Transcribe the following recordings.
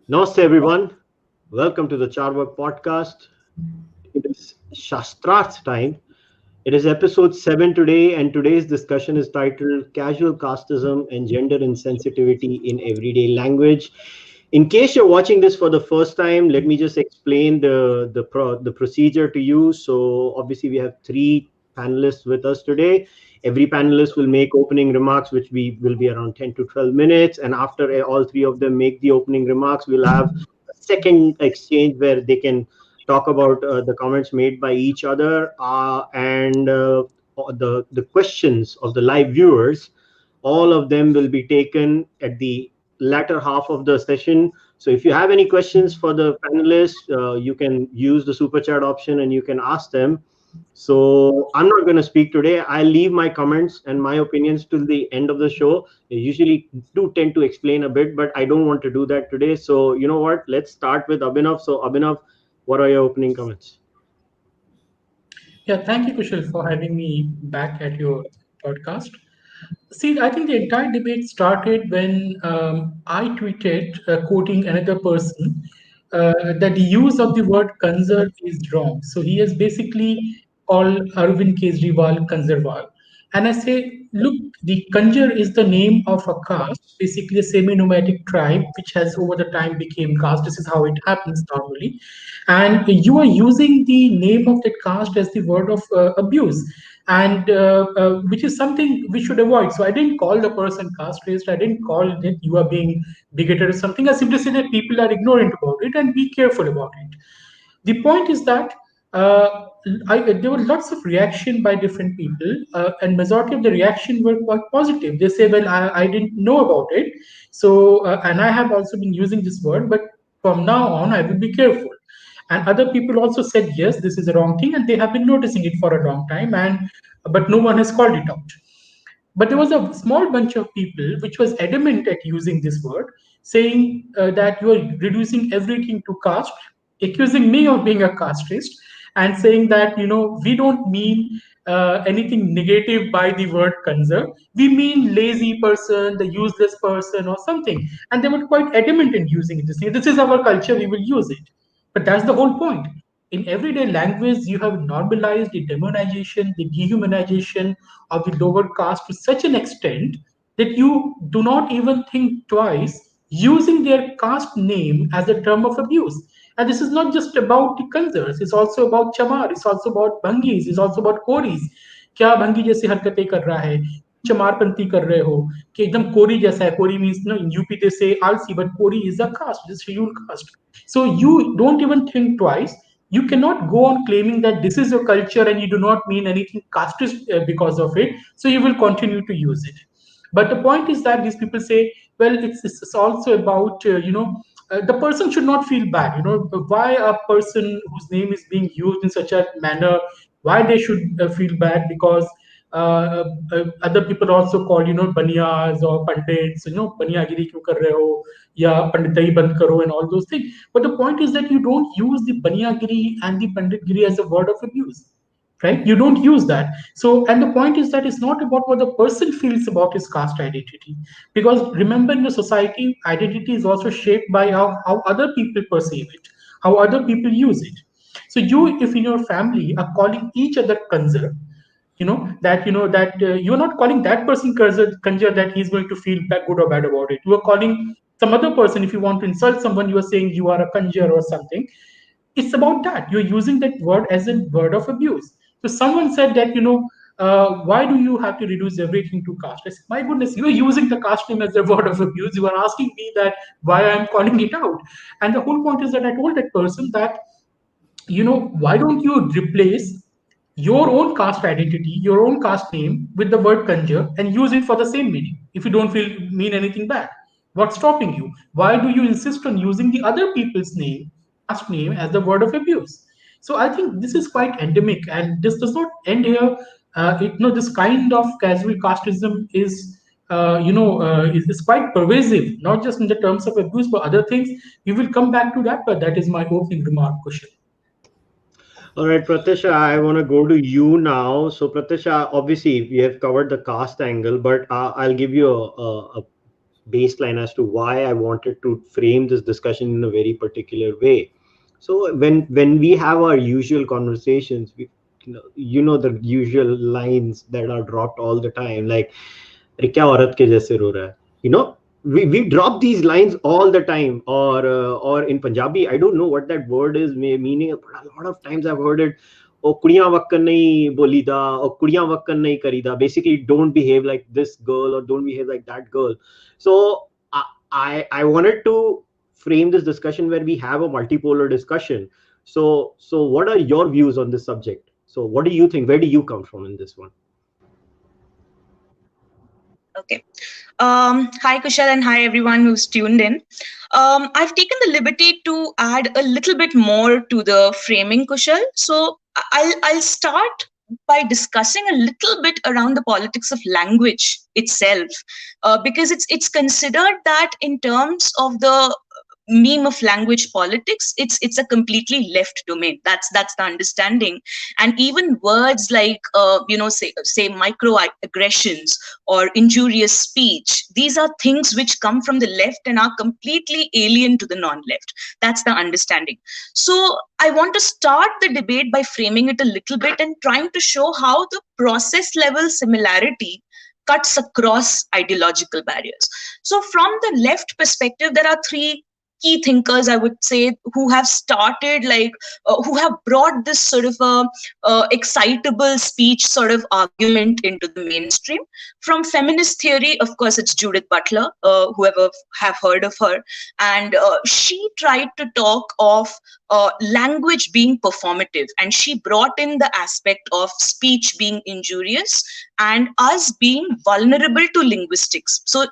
Namaste, everyone. Welcome to the Cārvāka podcast. It is Shastrartha time. It is episode 7 today, and today's discussion is titled Casual Casteism and Gender Insensitivity in Everyday Language. In case you're watching this for the first time, let me just explain the procedure to you. So, obviously, we have three panelists with us today. Every panelist will make opening remarks, which we will be around 10 to 12 minutes. And after all three of them make the opening remarks, we'll have a second exchange where they can talk about the comments made by each other and the questions of the live viewers. All of them will be taken at the latter half of the session. So if you have any questions for the panelists, you can use the super chat option and you can ask them. So I'm not going to speak today. I leave my comments and my opinions till the end of the show. I usually do tend to explain a bit, but I don't want to do that today. So you know what? Let's start with Abhinav. So Abhinav, what are your opening comments? Yeah, thank you, Kushal, for having me back at your podcast. See, I think the entire debate started when I tweeted, quoting another person, that the use of the word conserve is wrong. So he has basically called Arvind Kejriwal Conserval. And I say, look, the Kanjar is the name of a caste, basically a semi-nomadic tribe, which has over the time became caste. This is how it happens normally. And you are using the name of that caste as the word of abuse, and which is something we should avoid. So I didn't call the person caste-based. I didn't call that you are being bigoted or something. I simply said that people are ignorant about it and be careful about it. The point is that there were lots of reaction by different people, and majority of the reaction were quite positive. They say, "Well, I didn't know about it, so and I have also been using this word, but from now on, I will be careful." And other people also said, "Yes, this is a wrong thing," and they have been noticing it for a long time, and but no one has called it out. But there was a small bunch of people which was adamant at using this word, saying that you are reducing everything to caste, accusing me of being a casteist, and saying that we don't mean anything negative by the word conserve. We mean lazy person, the useless person, or something. And they were quite adamant in using this. This is our culture; we will use it. But that's the whole point. In everyday language, you have normalized the demonization, the dehumanization of the lower caste to such an extent that you do not even think twice using their caste name as a term of abuse. And this is not just about the Kanzars, it's also about Chamar, it's also about Bhangis, it's also about Koris. क्या भंगी जैसी हरकतें कर रहा है, चमारपंथी कर रहे हो कि एकदम कोरी जैसा है. कोरी मीन्स ना in UP they say आलसी, but Kori is a caste, this scheduled caste. So you don't even think twice. You cannot go on claiming that this is your culture and you do not mean anything casteist because of it. So you will continue to use it. But the point is that these people say, well, it's also about, the person should not feel bad. Why a person whose name is being used in such a manner, why they should feel bad? Because other people also call, baniyas or pandits, baniyagiri kyun kar rahe ho, ya panditai band karo, and all those things. But the point is that you don't use the baniyagiri and the panditgiri as a word of abuse, right? You don't use that. So, and the point is that it's not about what the person feels about his caste identity, because remember, in the society, identity is also shaped by how other people perceive it, how other people use it. So you, if in your family are calling each other kanzar, you're not calling that person kanjar that he's going to feel good or bad about it. You are calling some other person. If you want to insult someone, you are saying you are a kanjar or something. It's about that. You're using that word as a word of abuse. So someone said that, why do you have to reduce everything to caste? I said, my goodness, you're using the caste name as a word of abuse. You are asking me that why I'm calling it out. And the whole point is that I told that person that, why don't you replace your own caste identity, your own caste name with the word Kanjar and use it for the same meaning if you don't feel mean anything bad? What's stopping you? Why do you insist on using the other people's name, caste name, as the word of abuse? So I think this is quite endemic, and this does not end here. This kind of casual casteism is quite pervasive, not just in the terms of abuse, but other things. We will come back to that, but that is my opening remark, Kushal. All right, Pratyasha, I want to go to you now. So, Pratyasha, obviously, we have covered the caste angle, but I'll give you a baseline as to why I wanted to frame this discussion in a very particular way. So when we have our usual conversations, we, the usual lines that are dropped all the time, like "अरे क्या औरत के जैसे रो रहा है?" you know we drop these lines all the time, or in Punjabi, I don't know what that word is meaning, but a lot of times I've heard it, "ਉਹ ਕੁੜੀਆਂ ਵਕਨ ਨਹੀਂ ਬੋਲੀਦਾ, ਉਹ ਕੁੜੀਆਂ ਵਕਨ ਨਹੀਂ ਕਰੀਦਾ." Basically, don't behave like this girl or don't behave like that girl. So i I wanted to frame this discussion where we have a multipolar discussion. So what are your views on this subject? So what do you think? Where do you come from in this one? Okay. Hi, Kushal, and hi, everyone who's tuned in. I've taken the liberty to add a little bit more to the framing, Kushal. So I'll start by discussing a little bit around the politics of language itself, because it's considered that in terms of the meme of language politics, it's a completely left domain. That's the understanding. And even words like say microaggressions or injurious speech, these are things which come from the left and are completely alien to the non-left. That's the understanding. So I want to start the debate by framing it a little bit and trying to show how the process level similarity cuts across ideological barriers. So from the left perspective, there are three key thinkers, I would say, who have started who have brought this sort of excitable speech sort of argument into the mainstream. From feminist theory, of course, it's Judith Butler, whoever have heard of her. And she tried to talk of language being performative, and she brought in the aspect of speech being injurious and us being vulnerable to linguistics. So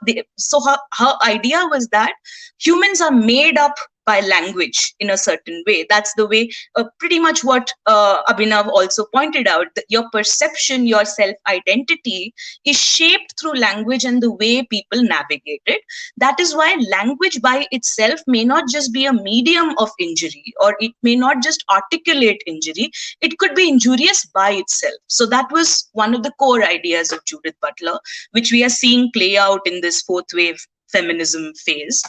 her idea was that humans are made up by language in a certain way. That's the way, pretty much what Abhinav also pointed out, that your perception, your self-identity is shaped through language and the way people navigate it. That is why language by itself may not just be a medium of injury, or it may not just articulate injury. It could be injurious by itself. So that was one of the core ideas of Judith Butler, which we are seeing play out in this fourth wave feminism phase.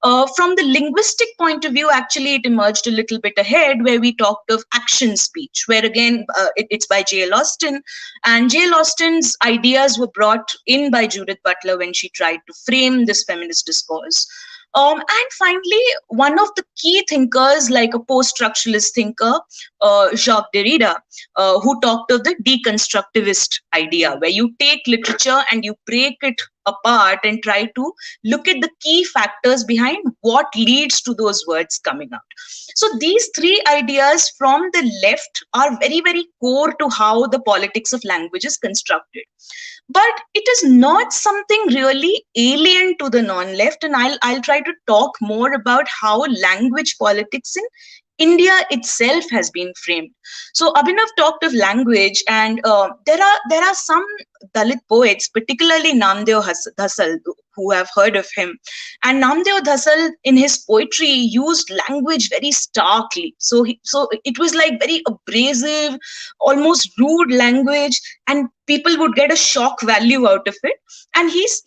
From the linguistic point of view, actually, it emerged a little bit ahead, where we talked of action speech, where again, it's by J.L. Austin. And J.L. Austin's ideas were brought in by Judith Butler when she tried to frame this feminist discourse. And finally, one of the key thinkers, like a post-structuralist thinker, Jacques Derrida, who talked of the deconstructivist idea, where you take literature and you break it apart and try to look at the key factors behind what leads to those words coming out. So these three ideas from the left are very, very core to how the politics of language is constructed. But it is not something really alien to the non-left, and I'll try to talk more about how language politics in India itself has been framed. So Abhinav talked of language, and there are some Dalit poets, particularly Namdeo Dhasal, who have heard of him. And Namdeo Dhasal, in his poetry, used language very starkly. So it was like very abrasive, almost rude language, and people would get a shock value out of it. And he's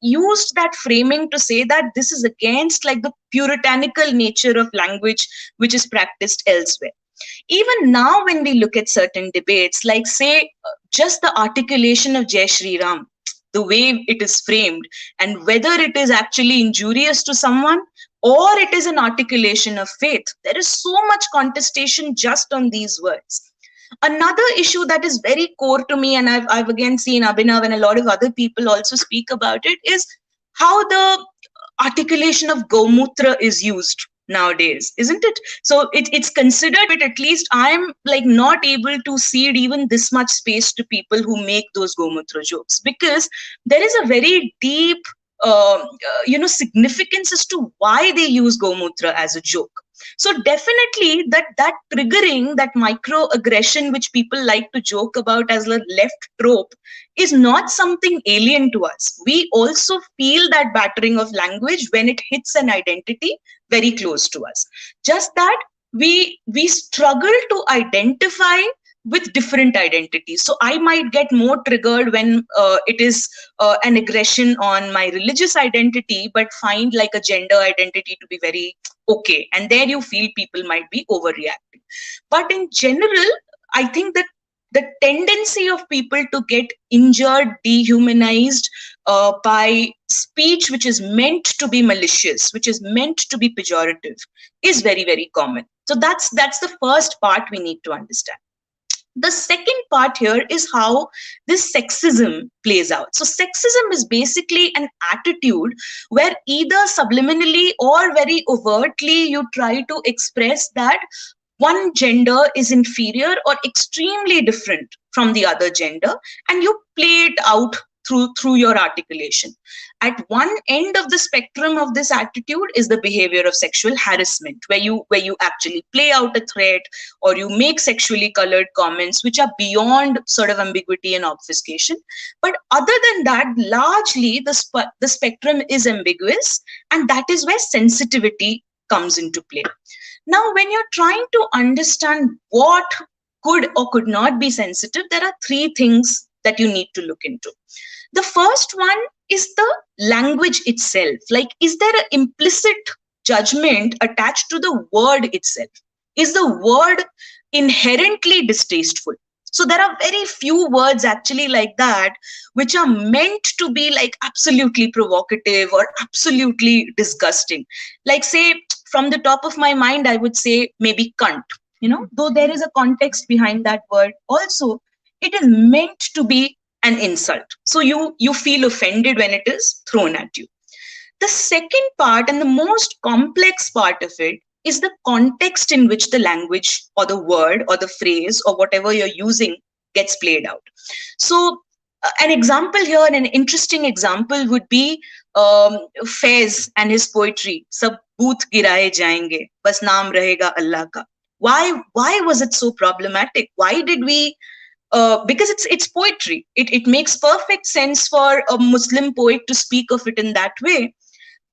used that framing to say that this is against like the puritanical nature of language which is practiced elsewhere. Even now, when we look at certain debates, like say just the articulation of Jai Shri Ram, the way it is framed, and whether it is actually injurious to someone or it is an articulation of faith, there is so much contestation just on these words. Another issue that is very core to me, and I've again seen Abhinav and a lot of other people also speak about it, is how the articulation of Gomutra is used nowadays, isn't it? So it's considered, but at least I'm like not able to cede even this much space to people who make those Gomutra jokes, because there is a very deep significance as to why they use Gomutra as a joke. So definitely that triggering, that microaggression which people like to joke about as a left trope, is not something alien to us. We also feel that battering of language when it hits an identity very close to us. Just that we struggle to identify with different identities. So I might get more triggered when it is an aggression on my religious identity, but find like a gender identity to be very okay. And there you feel people might be overreacting. But in general, I think that the tendency of people to get injured, dehumanized by speech which is meant to be malicious, which is meant to be pejorative, is very, very common. So that's the first part we need to understand. The second part here is how this sexism plays out. So sexism is basically an attitude where either subliminally or very overtly you try to express that one gender is inferior or extremely different from the other gender, and you play it out through your articulation. At one end of the spectrum of this attitude is the behavior of sexual harassment, where you actually play out a threat, or you make sexually colored comments which are beyond sort of ambiguity and obfuscation. But other than that, largely the spectrum is ambiguous, and that is where sensitivity comes into play. Now, when you're trying to understand what could or could not be sensitive, there are three things that you need to look into. The first one is the language itself. Like, is there an implicit judgment attached to the word itself? Is the word inherently distasteful? So there are very few words actually like that, which are meant to be like absolutely provocative or absolutely disgusting. Like, say, from the top of my mind, I would say maybe cunt, though there is a context behind that word. Also, it is meant to be an insult. So you feel offended when it is thrown at you. The second part, and the most complex part of it, is the context in which the language or the word or the phrase or whatever you're using gets played out. So an example here, an interesting example would be Faiz and his poetry, Sab booth giraye jayenge, bas naam rahega Allah ka. Why was it so problematic? Why did we because it's poetry. It makes perfect sense for a Muslim poet to speak of it in that way.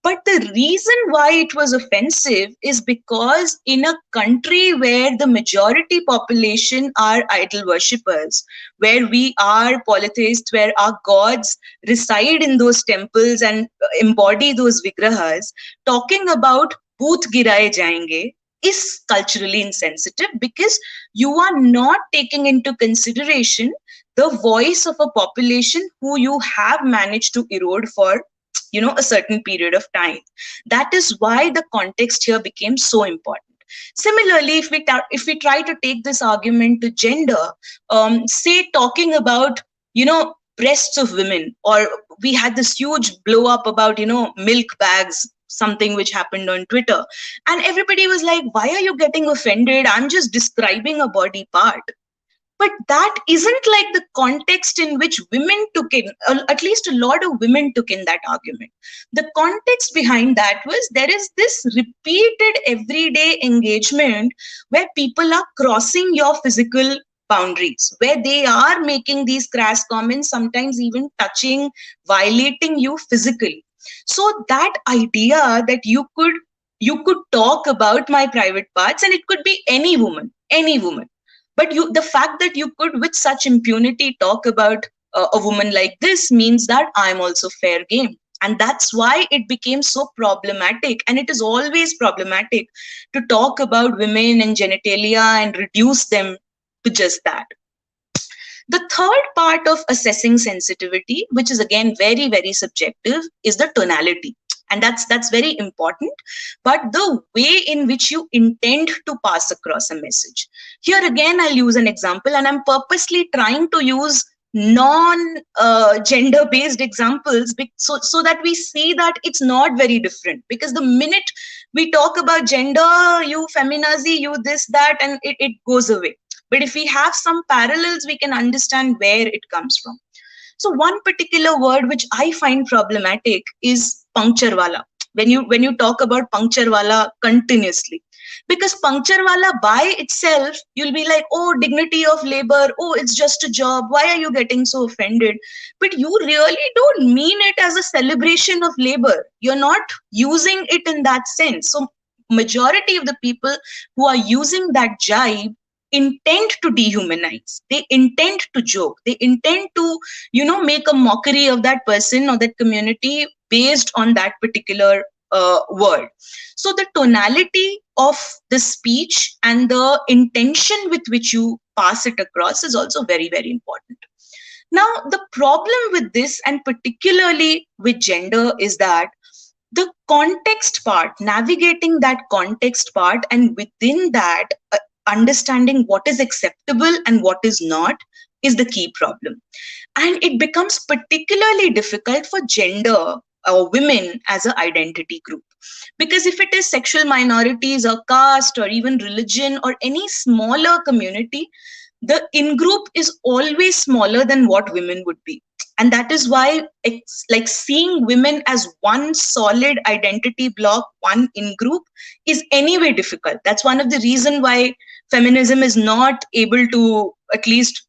But the reason why it was offensive is because in a country where the majority population are idol worshippers, where we are polytheists, where our gods reside in those temples and embody those vigrahas, talking about booth giraye jayenge is culturally insensitive, because you are not taking into consideration the voice of a population who you have managed to erode for a certain period of time. That is why the context here became so important. Similarly, if we try to take this argument to gender, say talking about breasts of women, or we had this huge blow up about milk bags, something which happened on Twitter, and everybody was like, why are you getting offended? I'm just describing a body part. But that isn't like the context in which women took in, at least a lot of women took in that argument. The context behind that was there is this repeated everyday engagement where people are crossing your physical boundaries, where they are making these crass comments, sometimes even touching, violating you physically. So that idea that you could talk about my private parts, and it could be any woman. But the fact that you could, with such impunity, talk about a woman like this means that I'm also fair game. And that's why it became so problematic. And it is always problematic to talk about women and genitalia and reduce them to just that. The third part of assessing sensitivity, which is again very, very subjective, is the tonality. And that's very important, but the way in which you intend to pass across a message. Here again, I'll use an example, and I'm purposely trying to use non-gender based examples so that we see that it's not very different. Because the minute we talk about gender, you feminazi, you this, that, and it goes away. But if we have some parallels, we can understand where it comes from. So one particular word which I find problematic is puncture wala. When you talk about puncture wala continuously, because puncture wala by itself, you'll be like, oh, dignity of labor, oh, it's just a job, why are you getting so offended? But you really don't mean it as a celebration of labor. You're not using it in that sense. So majority of the people who are using that jibe intend to dehumanize, they intend to joke, they intend to, make a mockery of that person or that community based on that particular word. So the tonality of the speech and the intention with which you pass it across is also very, very important. Now, the problem with this, and particularly with gender, is that the context part, navigating that context part, and within that, understanding what is acceptable and what is not, is the key problem. And it becomes particularly difficult for gender or women as an identity group. Because if it is sexual minorities or caste or even religion or any smaller community, the in group is always smaller than what women would be. And that is why it's like seeing women as one solid identity block, one in group, is anyway difficult. That's one of the reasons why feminism is not able to at least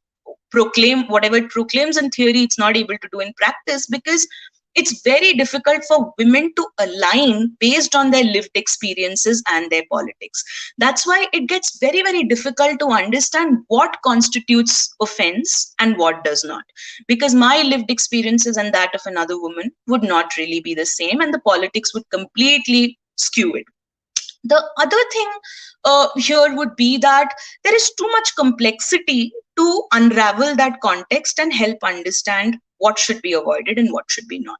proclaim whatever it proclaims in theory, it's not able to do in practice, because it's very difficult for women to align based on their lived experiences and their politics. That's why it gets very, very difficult to understand what constitutes offense and what does not. Because my lived experiences and that of another woman would not really be the same, and the politics would completely skew it. The other thing here would be that there is too much complexity to unravel that context and help understand what should be avoided and what should be not.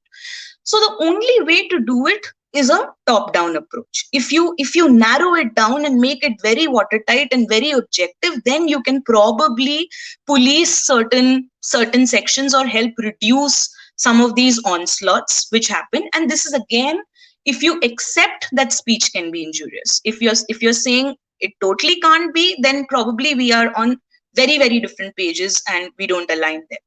So the only way to do it is a top-down approach. If you narrow it down and make it very watertight and very objective, then you can probably police certain sections or help reduce some of these onslaughts which happen. And this is again, if you accept that speech can be injurious. If you're saying it totally can't be, then probably we are on very, very different pages and we don't align there.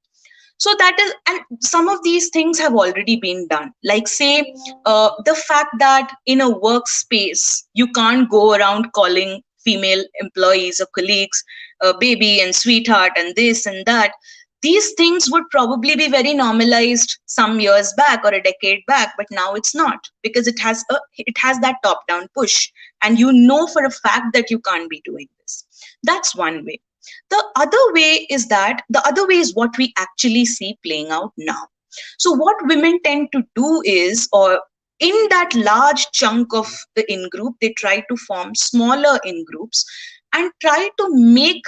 So that is, and some of these things have already been done. Like say, the fact that in a workspace, you can't go around calling female employees or colleagues baby and sweetheart and this and that. These things would probably be very normalized some years back or a decade back, but now it's not, because it has that top-down push, and you know for a fact that you can't be doing this. That's one way. The other way is what we actually see playing out now. So what women tend to do is, or in that large chunk of the in-group, they try to form smaller in-groups and try to make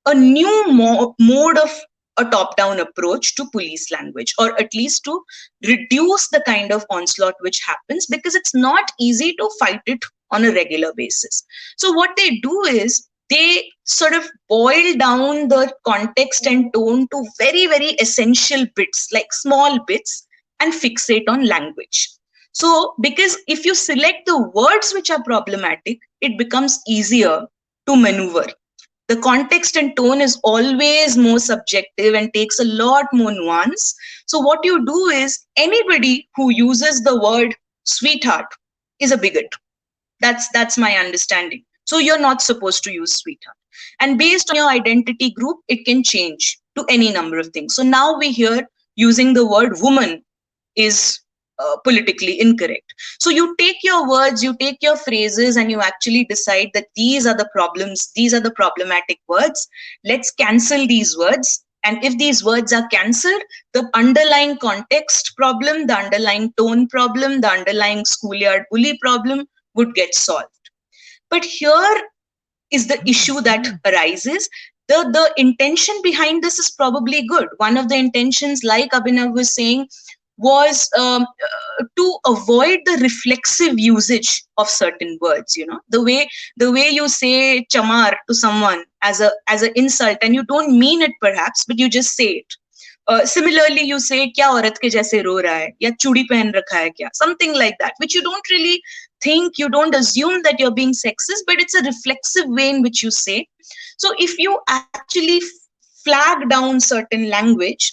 a new mode of a top-down approach to police language, or at least to reduce the kind of onslaught which happens, because it's not easy to fight it on a regular basis. So what they do is, they sort of boil down the context and tone to very, very essential bits, like small bits, and fixate on language. So, because if you select the words which are problematic, it becomes easier to maneuver. The context and tone is always more subjective and takes a lot more nuance. So what you do is, anybody who uses the word sweetheart is a bigot. That's my understanding. So you're not supposed to use sweetheart. And based on your identity group, it can change to any number of things. So now we hear using the word woman is politically incorrect. So you take your words, you take your phrases, and you actually decide that these are the problems, these are the problematic words. Let's cancel these words. And if these words are cancelled, the underlying context problem, the underlying tone problem, the underlying schoolyard bully problem would get solved. But here is the issue that arises. The intention behind this is probably good. One of the intentions, like Abhinav was saying, was to avoid the reflexive usage of certain words. You know, the way you say chamar to someone as an insult, and you don't mean it perhaps, but you just say it. Similarly, you say kya aurat ke jaise ro raha hai, ya chudi pehen rakha hai kya, something like that, which you don't really think, you don't assume that you're being sexist, but it's a reflexive way in which you say. So if you actually flag down certain language,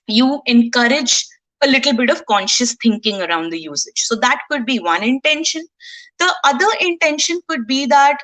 you encourage a little bit of conscious thinking around the usage. So that could be one intention. The other intention could be that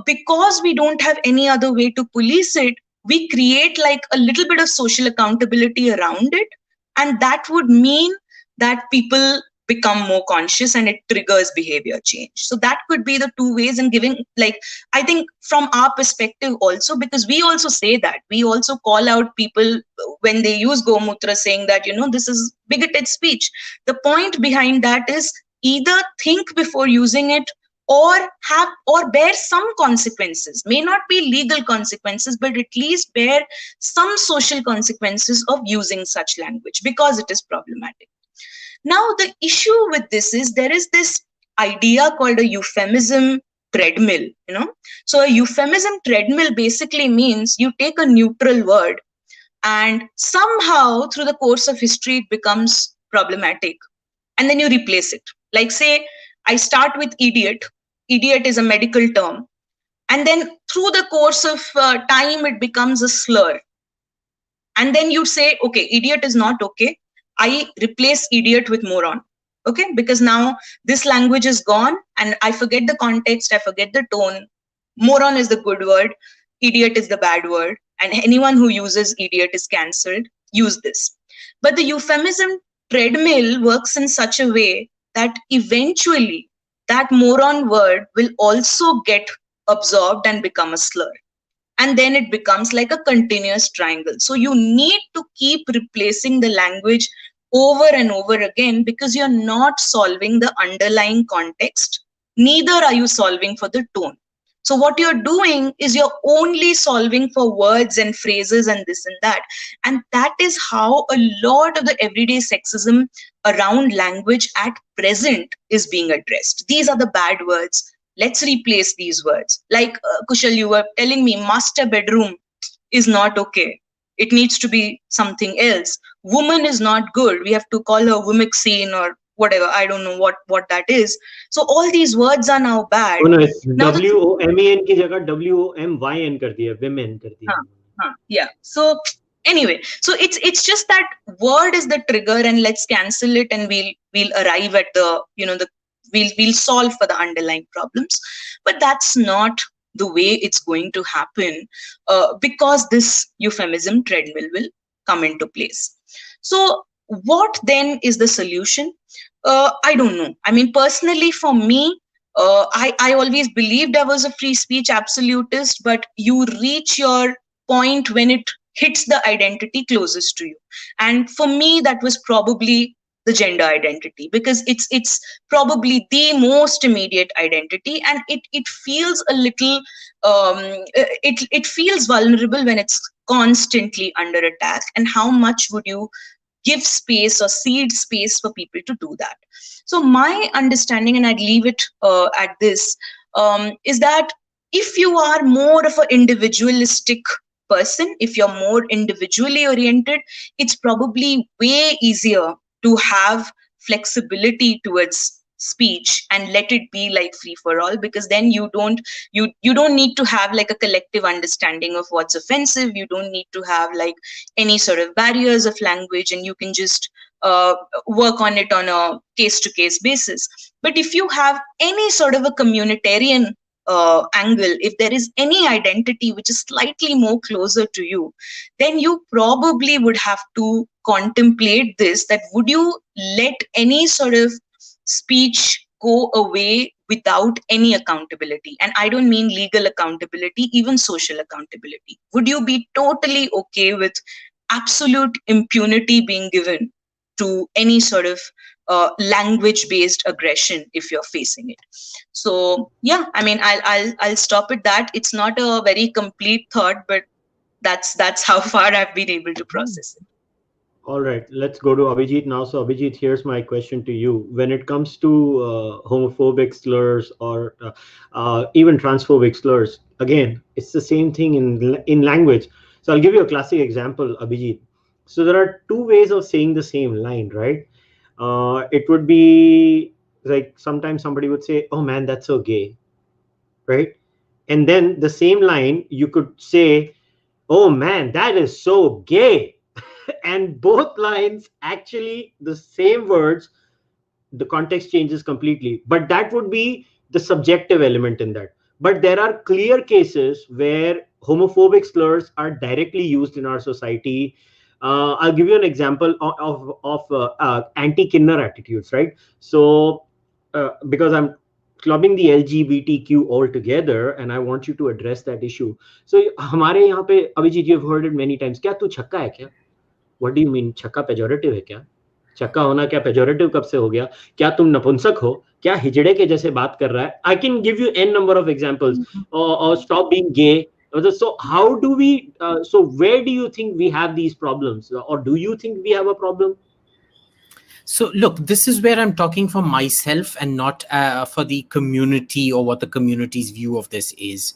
because we don't have any other way to police it, we create like a little bit of social accountability around it. And that would mean that people become more conscious and it triggers behavior change. So that could be the two ways in giving, like, I think from our perspective also, because we also say that, we also call out people when they use gomutra, saying that, this is bigoted speech. The point behind that is either think before using it, or have or bear some consequences, may not be legal consequences, but at least bear some social consequences of using such language, because it is problematic. Now, the issue with this is there is this idea called a euphemism treadmill, So a euphemism treadmill basically means you take a neutral word and somehow through the course of history it becomes problematic, and then you replace it. Like, say, I start with idiot. Idiot is a medical term. And then through the course of time, it becomes a slur. And then you say, okay, idiot is not okay. I replace idiot with moron. Okay, because now this language is gone and I forget the context, I forget the tone. Moron is the good word, idiot is the bad word, and anyone who uses idiot is cancelled. Use this. But the euphemism treadmill works in such a way that eventually that moron word will also get absorbed and become a slur. And then it becomes like a continuous triangle. So you need to keep replacing the language over and over again, because you're not solving the underlying context. Neither are you solving for the tone. So what you're doing is you're only solving for words and phrases and this and that. And that is how a lot of the everyday sexism around language at present is being addressed. These are the bad words. Let's replace these words. Like Kushal, you were telling me master bedroom is not okay. It needs to be something else. Woman is not good. We have to call her womixine or whatever. I don't know what that is. So all these words are now bad. Oh no, it's WOMAN की जगह WOMYN कर दिया, women कर दिया. Yeah. So anyway, so it's just that word is the trigger, and let's cancel it, and we'll arrive at the we'll solve for the underlying problems. But that's not the way it's going to happen, because this euphemism treadmill will come into place. So what then is the solution? I don't know. I mean, personally, for me, I always believed I was a free speech absolutist, but you reach your point when it hits the identity closest to you. And for me, that was probably the gender identity, because it's probably the most immediate identity, and it feels a little it feels vulnerable when it's constantly under attack. And how much would you give space or cede space for people to do that? So my understanding, and I'd leave it at this, is that if you are more of an individualistic person, if you're more individually oriented, it's probably way easier to have flexibility towards speech and let it be like free for all, because then you don't need to have like a collective understanding of what's offensive. You don't need to have like any sort of barriers of language, and you can just work on it on a case-to-case basis. But if you have any sort of a communitarian angle, if there is any identity which is slightly more closer to you, then you probably would have to contemplate this, that would you let any sort of speech go away without any accountability? And I don't mean legal accountability, even social accountability. Would you be totally okay with absolute impunity being given to any sort of language-based aggression if you're facing it? So yeah, I mean, I'll stop at that. It's not a very complete thought, but that's how far I've been able to process it. All right, let's go to Abhijit now. So Abhijit, here's my question to you. When it comes to homophobic slurs or even transphobic slurs, again, it's the same thing in language. So I'll give you a classic example, Abhijit. So there are two ways of saying the same line, right? It would be like sometimes somebody would say, "Oh man, that's so gay," right? And then the same line you could say, "Oh man, that is so gay." And both lines actually the same words, the context changes completely, but that would be the subjective element in that. But there are clear cases where homophobic slurs are directly used in our society, I'll give you an example of anti-kinner attitudes, right? So because I'm clubbing the LGBTQ all together, and I want you to address that issue. So हमारे यहाँ पे Abhijit, you've heard it many times. क्या तू छक्का है क्या? What do you mean? छक्का pejorative है क्या? छक्का होना क्या पेजोरेटिव कब से हो गया? क्या तुम नपुंसक हो? क्या हिजड़े के जैसे बात कर रहा है? I can give you n number of examples. Or stop being gay. So how do we? So where do you think we have these problems, or do you think we have a problem? So look, this is where I'm talking for myself and not for the community or what the community's view of this is.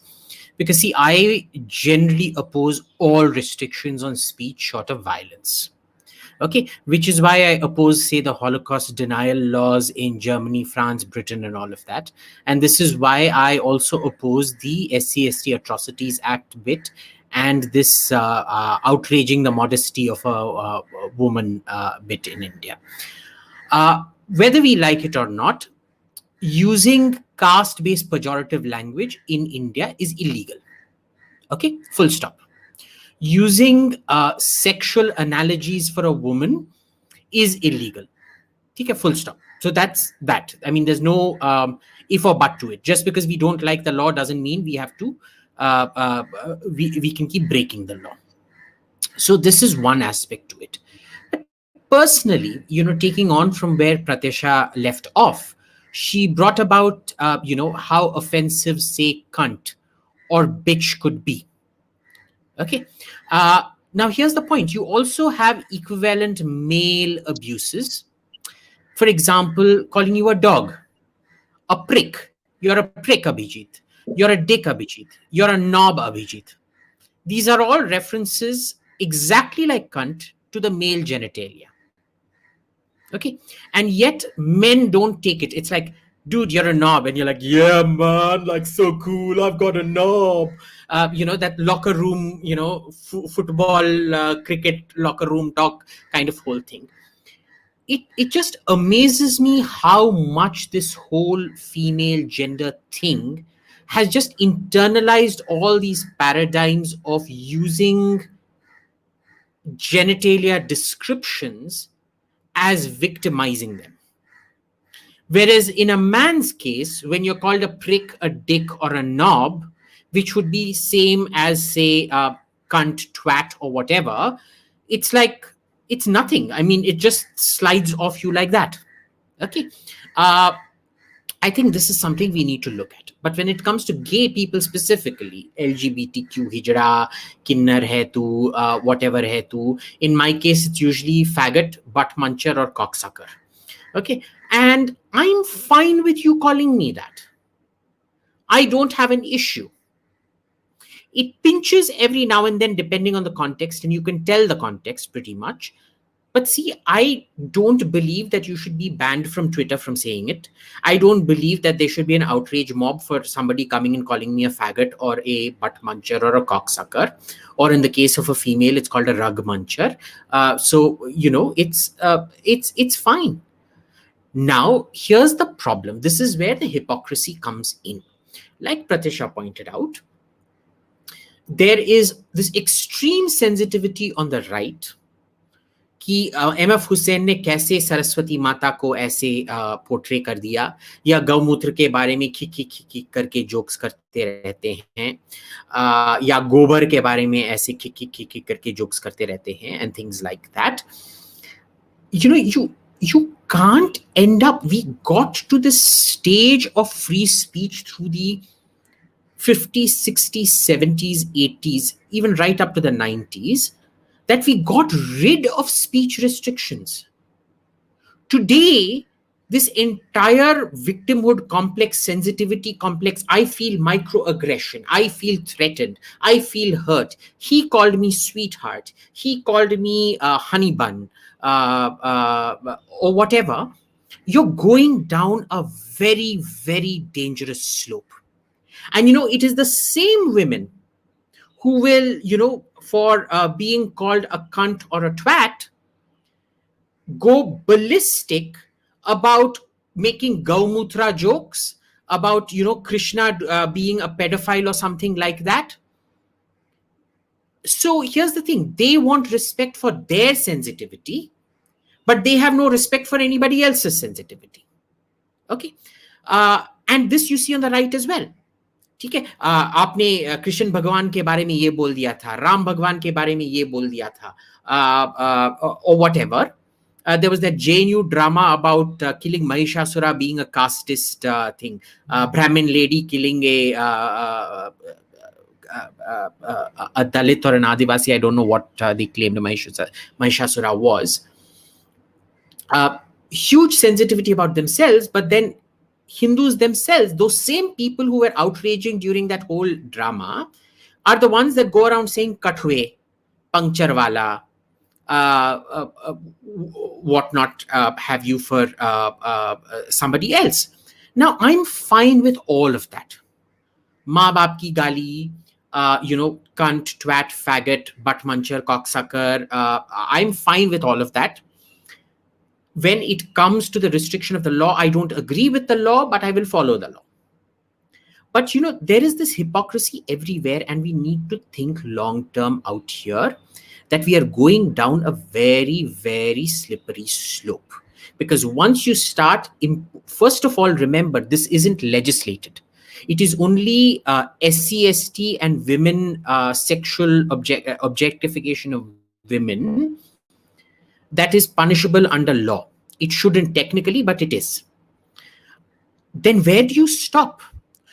Because see, I generally oppose all restrictions on speech short of violence. Okay, which is why I oppose, say, the Holocaust denial laws in Germany, France, Britain, and all of that. And this is why I also oppose the SC/ST Atrocities Act bit and this outraging the modesty of a woman bit in India. Whether we like it or not, using caste-based pejorative language in India is illegal. Okay, full stop. Using sexual analogies for a woman is illegal. Okay, full stop. So that's that. I mean, there's no if or but to it. Just because we don't like the law doesn't mean we have to, we can keep breaking the law. So this is one aspect to it. But personally, taking on from where Pratyasha left off, she brought about, how offensive, say, cunt or bitch could be. Okay. Now, here's the point. You also have equivalent male abuses. For example, calling you a dog, a prick. You're a prick, Abhijit. You're a dick, Abhijit. You're a knob, Abhijit. These are all references exactly like cunt to the male genitalia. Okay. And yet men don't take it. It's like, dude, you're a knob. And you're like, yeah, man, like so cool. I've got a knob. That locker room, football, cricket locker room talk kind of whole thing. It just amazes me how much this whole female gender thing has just internalized all these paradigms of using genitalia descriptions as victimizing them. Whereas in a man's case, when you're called a prick, a dick, or a knob, which would be same as, say, cunt, twat, or whatever, it's like, it's nothing. I mean, it just slides off you like that. Okay. I think this is something we need to look at. But when it comes to gay people specifically, LGBTQ, hijra, kinnar hai tu, whatever hai tu, in my case, it's usually faggot, butt muncher, or cocksucker. Okay. And I'm fine with you calling me that. I don't have an issue. It pinches every now and then depending on the context, and you can tell the context pretty much. But see, I don't believe that you should be banned from Twitter from saying it. I don't believe that there should be an outrage mob for somebody coming and calling me a faggot or a butt muncher or a cocksucker. Or in the case of a female, it's called a rug muncher. So, it's fine. Now, here's the problem. This is where the hypocrisy comes in. Like Pratyasha pointed out, there is this extreme sensitivity on the right कि MF Hussain ने कैसे सरस्वती माता को ऐसे portray कर दिया, या गौमूत्र के बारे में खिक करके जोक्स करते रहते हैं, या गोबर के बारे में ऐसे खिक करके जोक्स करते रहते हैं, and things like that. You can't end up, we got to this stage of free speech through the 50s, 60s, 70s, 80s, even right up to the 90s, that we got rid of speech restrictions. Today, this entire victimhood complex, sensitivity complex, I feel microaggression, I feel threatened, I feel hurt. He called me sweetheart, he called me honey bun, or whatever. You're going down a very, very dangerous slope. And, it is the same women who will, for being called a cunt or a twat, go ballistic about making Gaumutra jokes, about, Krishna being a pedophile or something like that. So here's the thing, they want respect for their sensitivity, but they have no respect for anybody else's sensitivity. Okay. And this you see on the right as well. ठीक है, आपने कृष्ण भगवान के बारे में ये बोल दिया था, राम भगवान के बारे में ये बोल दिया था, or whatever. There was that JNU drama about killing Mahishasura being a casteist thing. Brahmin lady killing a Dalit or an Adivasi. I don't know what they claimed Mahishasura was. Huge sensitivity about themselves, but then Hindus themselves, those same people who were outraging during that whole drama, are the ones that go around saying kathwe, puncture wala, what not have you for somebody else. Now, I'm fine with all of that. Ma baap ki gali, cunt, twat, faggot, butt muncher, cocksucker. I'm fine with all of that. When it comes to the restriction of the law, I don't agree with the law, but I will follow the law. But there is this hypocrisy everywhere, and we need to think long-term out here, that we are going down a very, very slippery slope. Because once you start, first of all, remember, this isn't legislated. It is only SC/ST and women sexual objectification of women that is punishable under law. It shouldn't technically, but it is. Then where do you stop?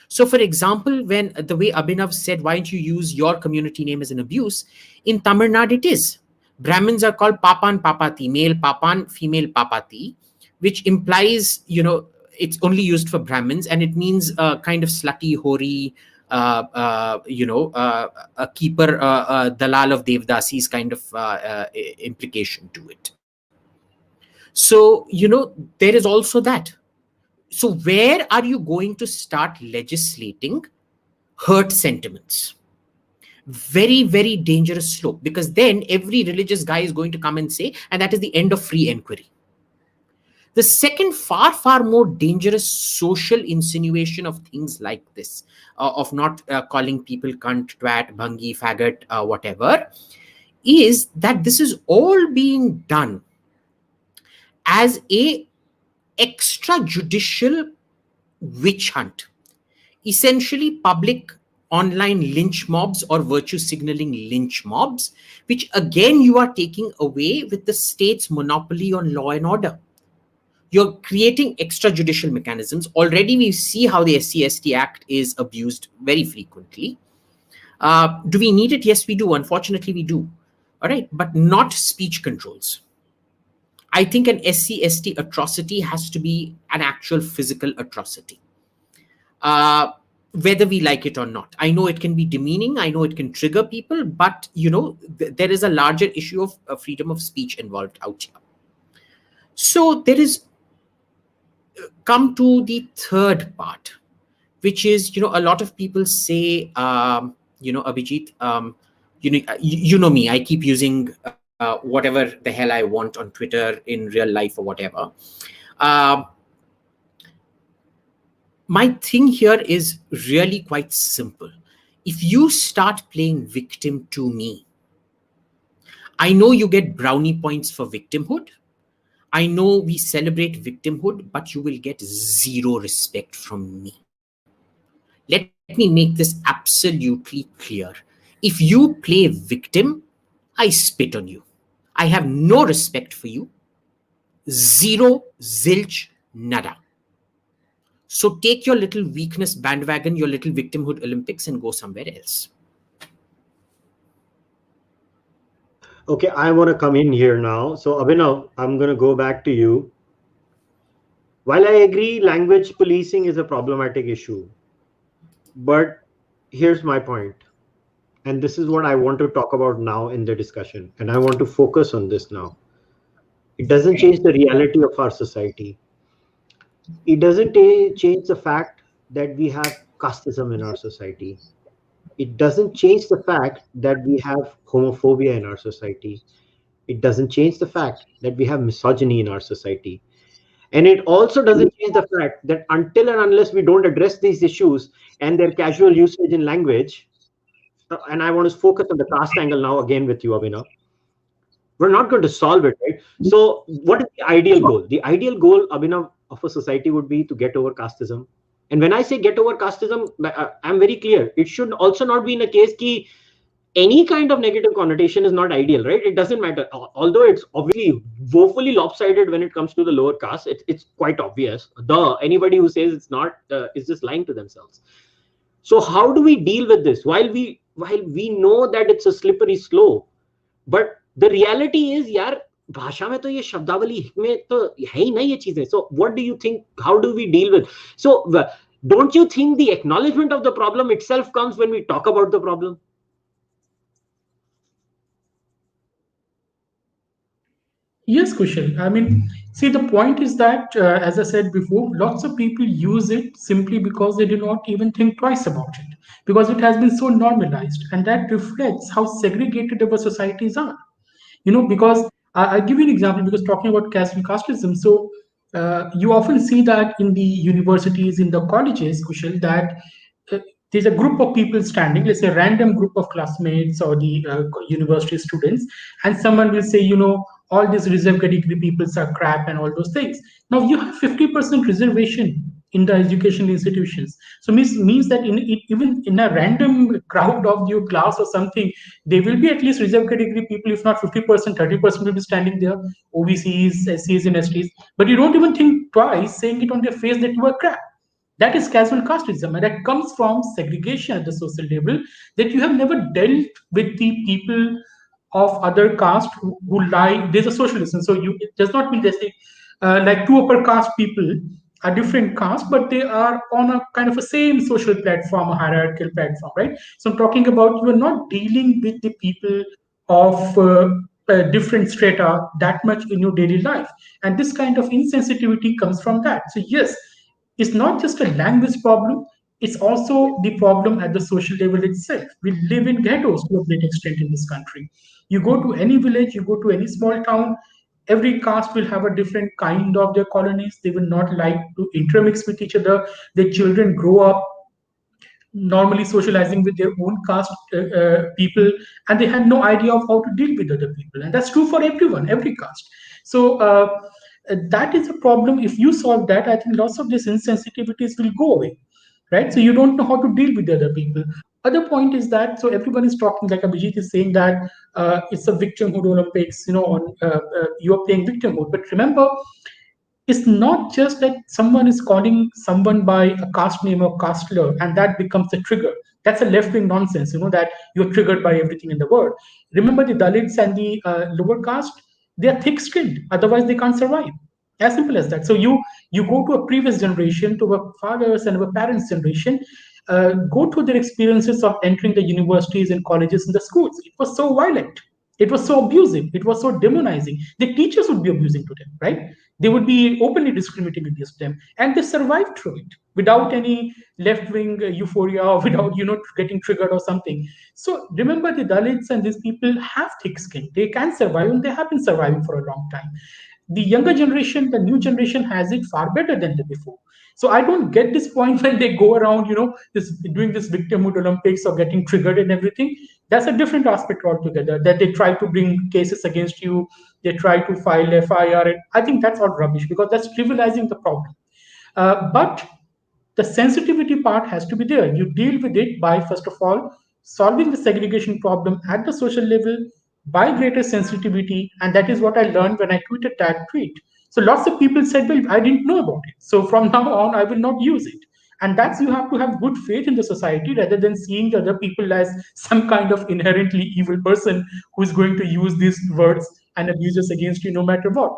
So, for example, when the way Abhinav said, why don't you use your community name as an abuse? In Tamil Nadu, it is. Brahmins are called Papan Papati, male Papan, female Papati, which implies, it's only used for Brahmins, and it means a kind of slutty, hoary, a keeper, dalal of Devdasis kind of implication to it. So, there is also that. So where are you going to start legislating hurt sentiments? Very, very dangerous slope, because then every religious guy is going to come and say, and that is the end of free inquiry. The second, far, far more dangerous social insinuation of things like this, of not calling people cunt, twat, bhangi, faggot, whatever, is that this is all being done as a extrajudicial witch hunt. Essentially, public online lynch mobs or virtue signaling lynch mobs, which again you are taking away with the state's monopoly on law and order. You're creating extrajudicial mechanisms. Already we see how the SC/ST Act is abused very frequently. Do we need it? Yes, we do. Unfortunately, we do. All right, but not speech controls. I think an SC/ST atrocity has to be an actual physical atrocity, whether we like it or not. I know it can be demeaning. I know it can trigger people, but there is a larger issue of freedom of speech involved out here. So there is come to the third part, which is, a lot of people say, Abhijit, you know me, I keep using whatever the hell I want on Twitter in real life or whatever. My thing here is really quite simple. If you start playing victim to me, I know you get brownie points for victimhood. I know we celebrate victimhood, but you will get zero respect from me. Let me make this absolutely clear. If you play victim, I spit on you. I have no respect for you. Zero, zilch, nada. So take your little weakness bandwagon, your little victimhood Olympics, and go somewhere else. Okay, I want to come in here now. So Abhinav, I'm going to go back to you. While I agree language policing is a problematic issue, but here's my point. And this is what I want to talk about now in the discussion. And I want to focus on this now. It doesn't change the reality of our society. It doesn't change the fact that we have casteism in our society. It doesn't change the fact that we have homophobia in our society. It doesn't change the fact that we have misogyny in our society. And it also doesn't change the fact that until and unless we don't address these issues and their casual usage in language, and I want to focus on the caste angle now again with you, Abhinav. We're not going to solve it, right? So, what is the ideal goal? The ideal goal, Abhinav, of a society would be to get over casteism. And when I say get over casteism, I'm very clear. It should also not be in a case ki any kind of negative connotation is not ideal, right? It doesn't matter. Although it's obviously woefully lopsided when it comes to the lower caste, it's quite obvious. Anybody who says it's not is just lying to themselves. So how do we deal with this? While we know that it's a slippery slope, but the reality is, यार भाषा में तो ये शब्दावली में तो है ही नहीं ये चीजें. So what do you think? How do we deal with? So don't you think the acknowledgement of the problem itself comes when we talk about the problem? Yes, Kushal. I mean, see, the point is that, as I said before, lots of people use it simply because they do not even think twice about it, because it has been so normalized, and that reflects how segregated our societies are. Because I'll give you an example, because talking about caste and casteism, so you often see that in the universities, in the colleges, Kushal, that uh, there's a group of people standing, let's say a random group of classmates or the university students, and someone will say, all these reserve category peoples are crap and all those things. Now you have 50% reservation in the education institutions. So means that even in a random crowd of your class or something, there will be at least reserve category people, if not 50%, 30% will be standing there, OBCs, SCs, and STs. But you don't even think twice, saying it on their face that you are crap. That is casual casteism, and that comes from segregation at the social level, that you have never dealt with the people of other caste who lie. There's a socialism, so it does not mean there's like two upper caste people are different caste, but they are on a kind of a same social platform, a hierarchical platform, right? So I'm talking about, you are not dealing with the people of different strata that much in your daily life, and this kind of insensitivity comes from that. So yes, it's not just a language problem, it's also the problem at the social level itself. We live in ghettos to a great extent in this country. You go to any village, you go to any small town, every caste will have a different kind of their colonies. They will not like to intermix with each other. Their children grow up normally socializing with their own caste people, and they had no idea of how to deal with other people. And that's true for everyone, every caste. So that is a problem. If you solve that, I think lots of these insensitivities will go away, right? So you don't know how to deal with the other people. Other point is that, so everyone is talking, like Abhijit is saying that it's a victimhood Olympics, on you're playing victimhood. But remember, it's not just that someone is calling someone by a caste name or caste slur and that becomes a trigger. That's a left-wing nonsense, that you're triggered by everything in the world. Remember, the Dalits and the lower caste, they are thick-skinned, otherwise they can't survive. As simple as that. So you go to a previous generation, to our fathers and our parents' generation, go to their experiences of entering the universities and colleges and the schools. It was so violent. It was so abusive. It was so demonizing. The teachers would be abusing to them, right? They would be openly discriminating against them, and they survived through it without any left-wing euphoria or without getting triggered or something. So remember, the Dalits and these people have thick skin. They can survive, and they have been surviving for a long time. The younger generation, the new generation, has it far better than the before. So I don't get this point when they go around, this doing this victimhood Olympics or getting triggered and everything. That's a different aspect altogether. That they try to bring cases against you, they try to file FIR, and I think that's all rubbish, because that's trivializing the problem. But the sensitivity part has to be there. You deal with it by, first of all, solving the segregation problem at the social level by greater sensitivity. And that is what I learned when I tweeted that tweet. So lots of people said, well, I didn't know about it, so from now on I will not use it. And that's, you have to have good faith in the society rather than seeing the other people as some kind of inherently evil person who is going to use these words and abuse us against you no matter what.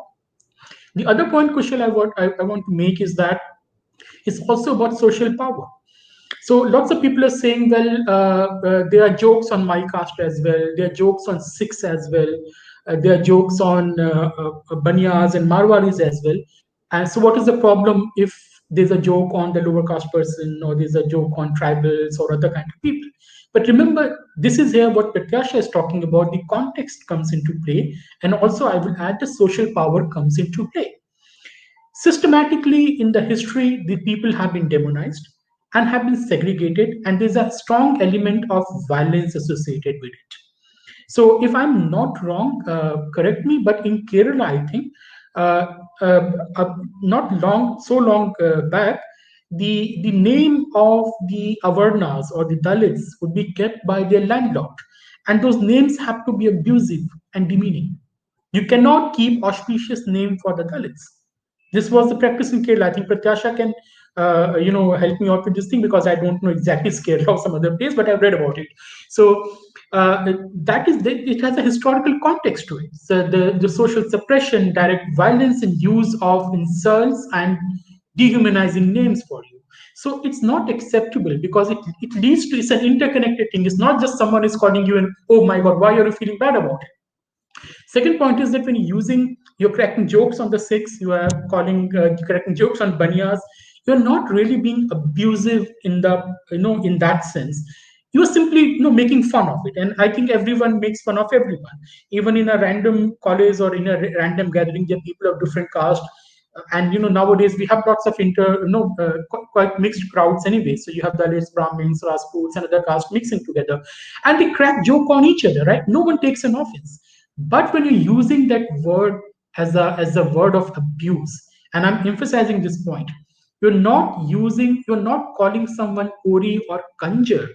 The other point, Kushal, I want to make is that it's also about social power. So lots of people are saying, well, there are jokes on my caste as well. There are jokes on Sikhs as well. There are jokes on Banyas and Marwaris as well. And so what is the problem if there's a joke on the lower caste person, or there's a joke on tribals or other kind of people? But remember, this is here what Pratyasha is talking about. The context comes into play. And also I will add the social power comes into play. Systematically in the history, the people have been demonized. and have been segregated, and there's a strong element of violence associated with it. So, if I'm not wrong, correct me, but in Kerala, I think uh, uh, not so long back, the name of the Avarnas or the Dalits would be kept by their landlord, and those names have to be abusive and demeaning. You cannot keep auspicious name for the Dalits. This was the practice in Kerala. I think Pratyasha can, help me out with this thing because I don't know exactly Kerala or some other place, but I've read about it. So that is it has a historical context to it. So the social suppression, direct violence, and use of insults and dehumanizing names for you. So it's not acceptable because it leads to it's an interconnected thing. It's not just someone is calling you and oh my god, why are you feeling bad about it? Second point is that when you're cracking jokes on the Sikhs, you are cracking jokes on Banyas, you're not really being abusive in in that sense. You're simply making fun of it, and I think everyone makes fun of everyone, even in a random college or in a random gathering. There are people of different caste, and nowadays we have lots of quite mixed crowds anyway. So you have Dalits, Brahmins, Rajputs, and other castes mixing together, and they crack joke on each other, right? No one takes an offense. But when you're using that word as a word of abuse, and I'm emphasizing this point, you're not calling someone Kori or Kanjar.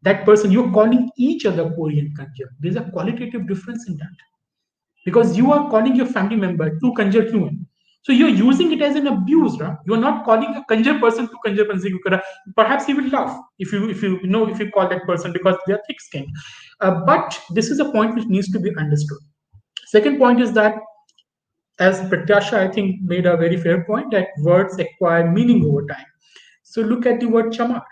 That person, you're calling each other Kori and Kanjar. There's a qualitative difference in that because you are calling your family member to Kanjar human. So you're using it as an abuse, right? You're not calling a Kanjar person to Kanjar person. Perhaps he will laugh if you call that person because they are thick skinned. But this is a point which needs to be understood. Second point is that, as Pratyasha, I think, made a very fair point, that words acquire meaning over time. So look at the word chamar.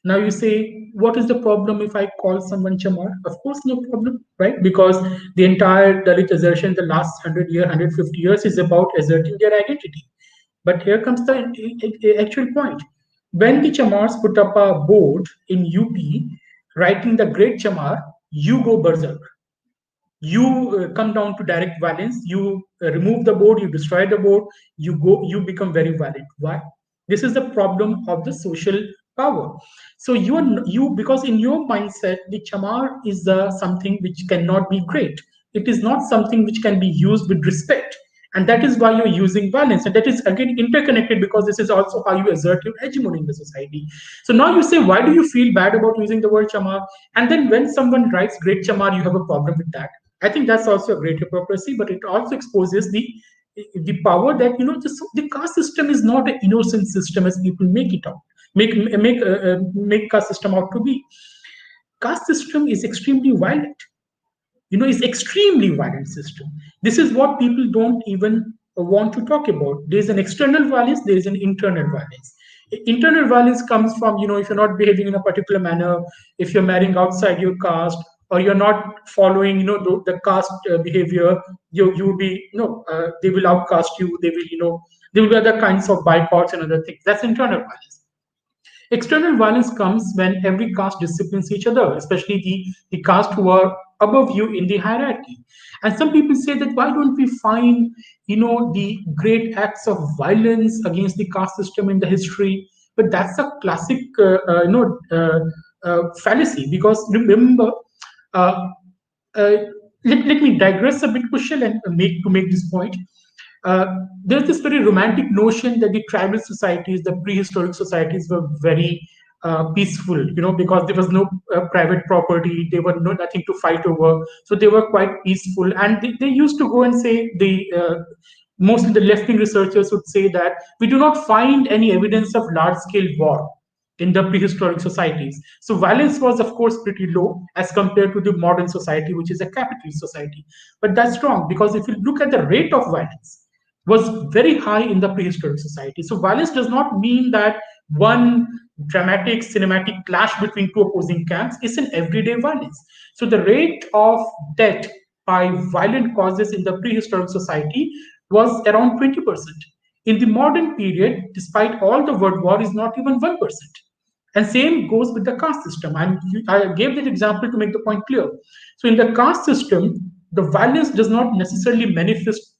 Now you say, what is the problem if I call someone chamar? Of course, no problem, right? Because the entire Dalit assertion, the last 150 years is about asserting their identity. But here comes the actual point. When the chamars put up a board in UP writing the great chamar, you go berserk. You come down to direct violence. You remove the board, you destroy the board, you become very violent. Why? This is the problem of the social power. So you because in your mindset the chamar is something which cannot be great. It is not something which can be used with respect, and that is why you're using violence, and that is again interconnected because this is also how you assert your hegemony in the society. So now you say, why do you feel bad about using the word chamar? And then when someone writes great chamar, you have a problem with that. I think that's also a great hypocrisy, but it also exposes the power that the caste system is not an innocent system as people make it out, make caste system out to be. Caste system is extremely violent. Is extremely violent system. This is what people don't even want to talk about. There is an external violence, there is an internal violence. Internal violence comes from if you're not behaving in a particular manner, if you're marrying outside your caste, or you're not following the caste behavior, you will be they will outcast you. They will there will be other kinds of boycotts and other things. That's internal violence. External violence comes when every caste disciplines each other, especially the caste who are above you in the hierarchy. And some people say that why don't we find, the great acts of violence against the caste system in the history? But that's a classic, fallacy. Because remember, uh, uh, let me digress a bit, Kushal, and make this point. There's this very romantic notion that the tribal societies, the prehistoric societies, were very peaceful, because there was no private property, there were nothing to fight over, so they were quite peaceful. And they used to go and say mostly the left-wing researchers would say that we do not find any evidence of large-scale war in the prehistoric societies. So violence was, of course, pretty low as compared to the modern society, which is a capitalist society. But that's wrong, because if you look at the rate of violence, was very high in the prehistoric society. So violence does not mean that one dramatic cinematic clash between two opposing camps. Is an everyday violence. So the rate of death by violent causes in the prehistoric society was around 20%. In the modern period, despite all the word war, is not even 1%. And same goes with the caste system. I gave that example to make the point clear. So in the caste system, the violence does not necessarily manifest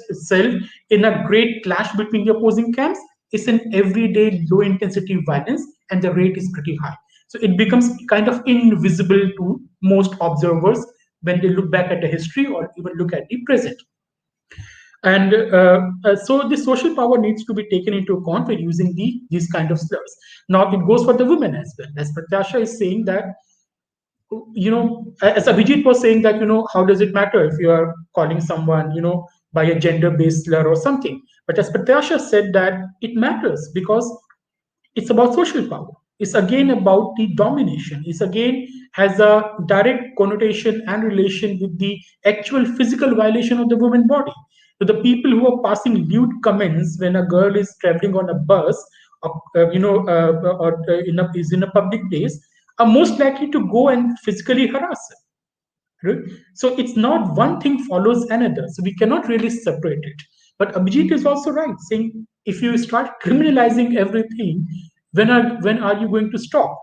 itself in a great clash between the opposing camps. it's an everyday low intensity violence, and the rate is pretty high. So it becomes kind of invisible to most observers when they look back at the history or even look at the present. And so the social power needs to be taken into account when using these kind of slurs. Now it goes for the women as well. As Pratyasha is saying that, as Abhijit was saying that, how does it matter if you are calling someone, by a gender-based slur or something? But as Pratyasha said that it matters because it's about social power. It's again about the domination. It's again has a direct connotation and relation with the actual physical violation of the woman body. So the people who are passing lewd comments when a girl is traveling on a bus, or, is in a public place, are most likely to go and physically harass her. Right? So it's not one thing follows another. So we cannot really separate it. But Abhijit is also right, saying if you start criminalizing everything, when are you going to stop?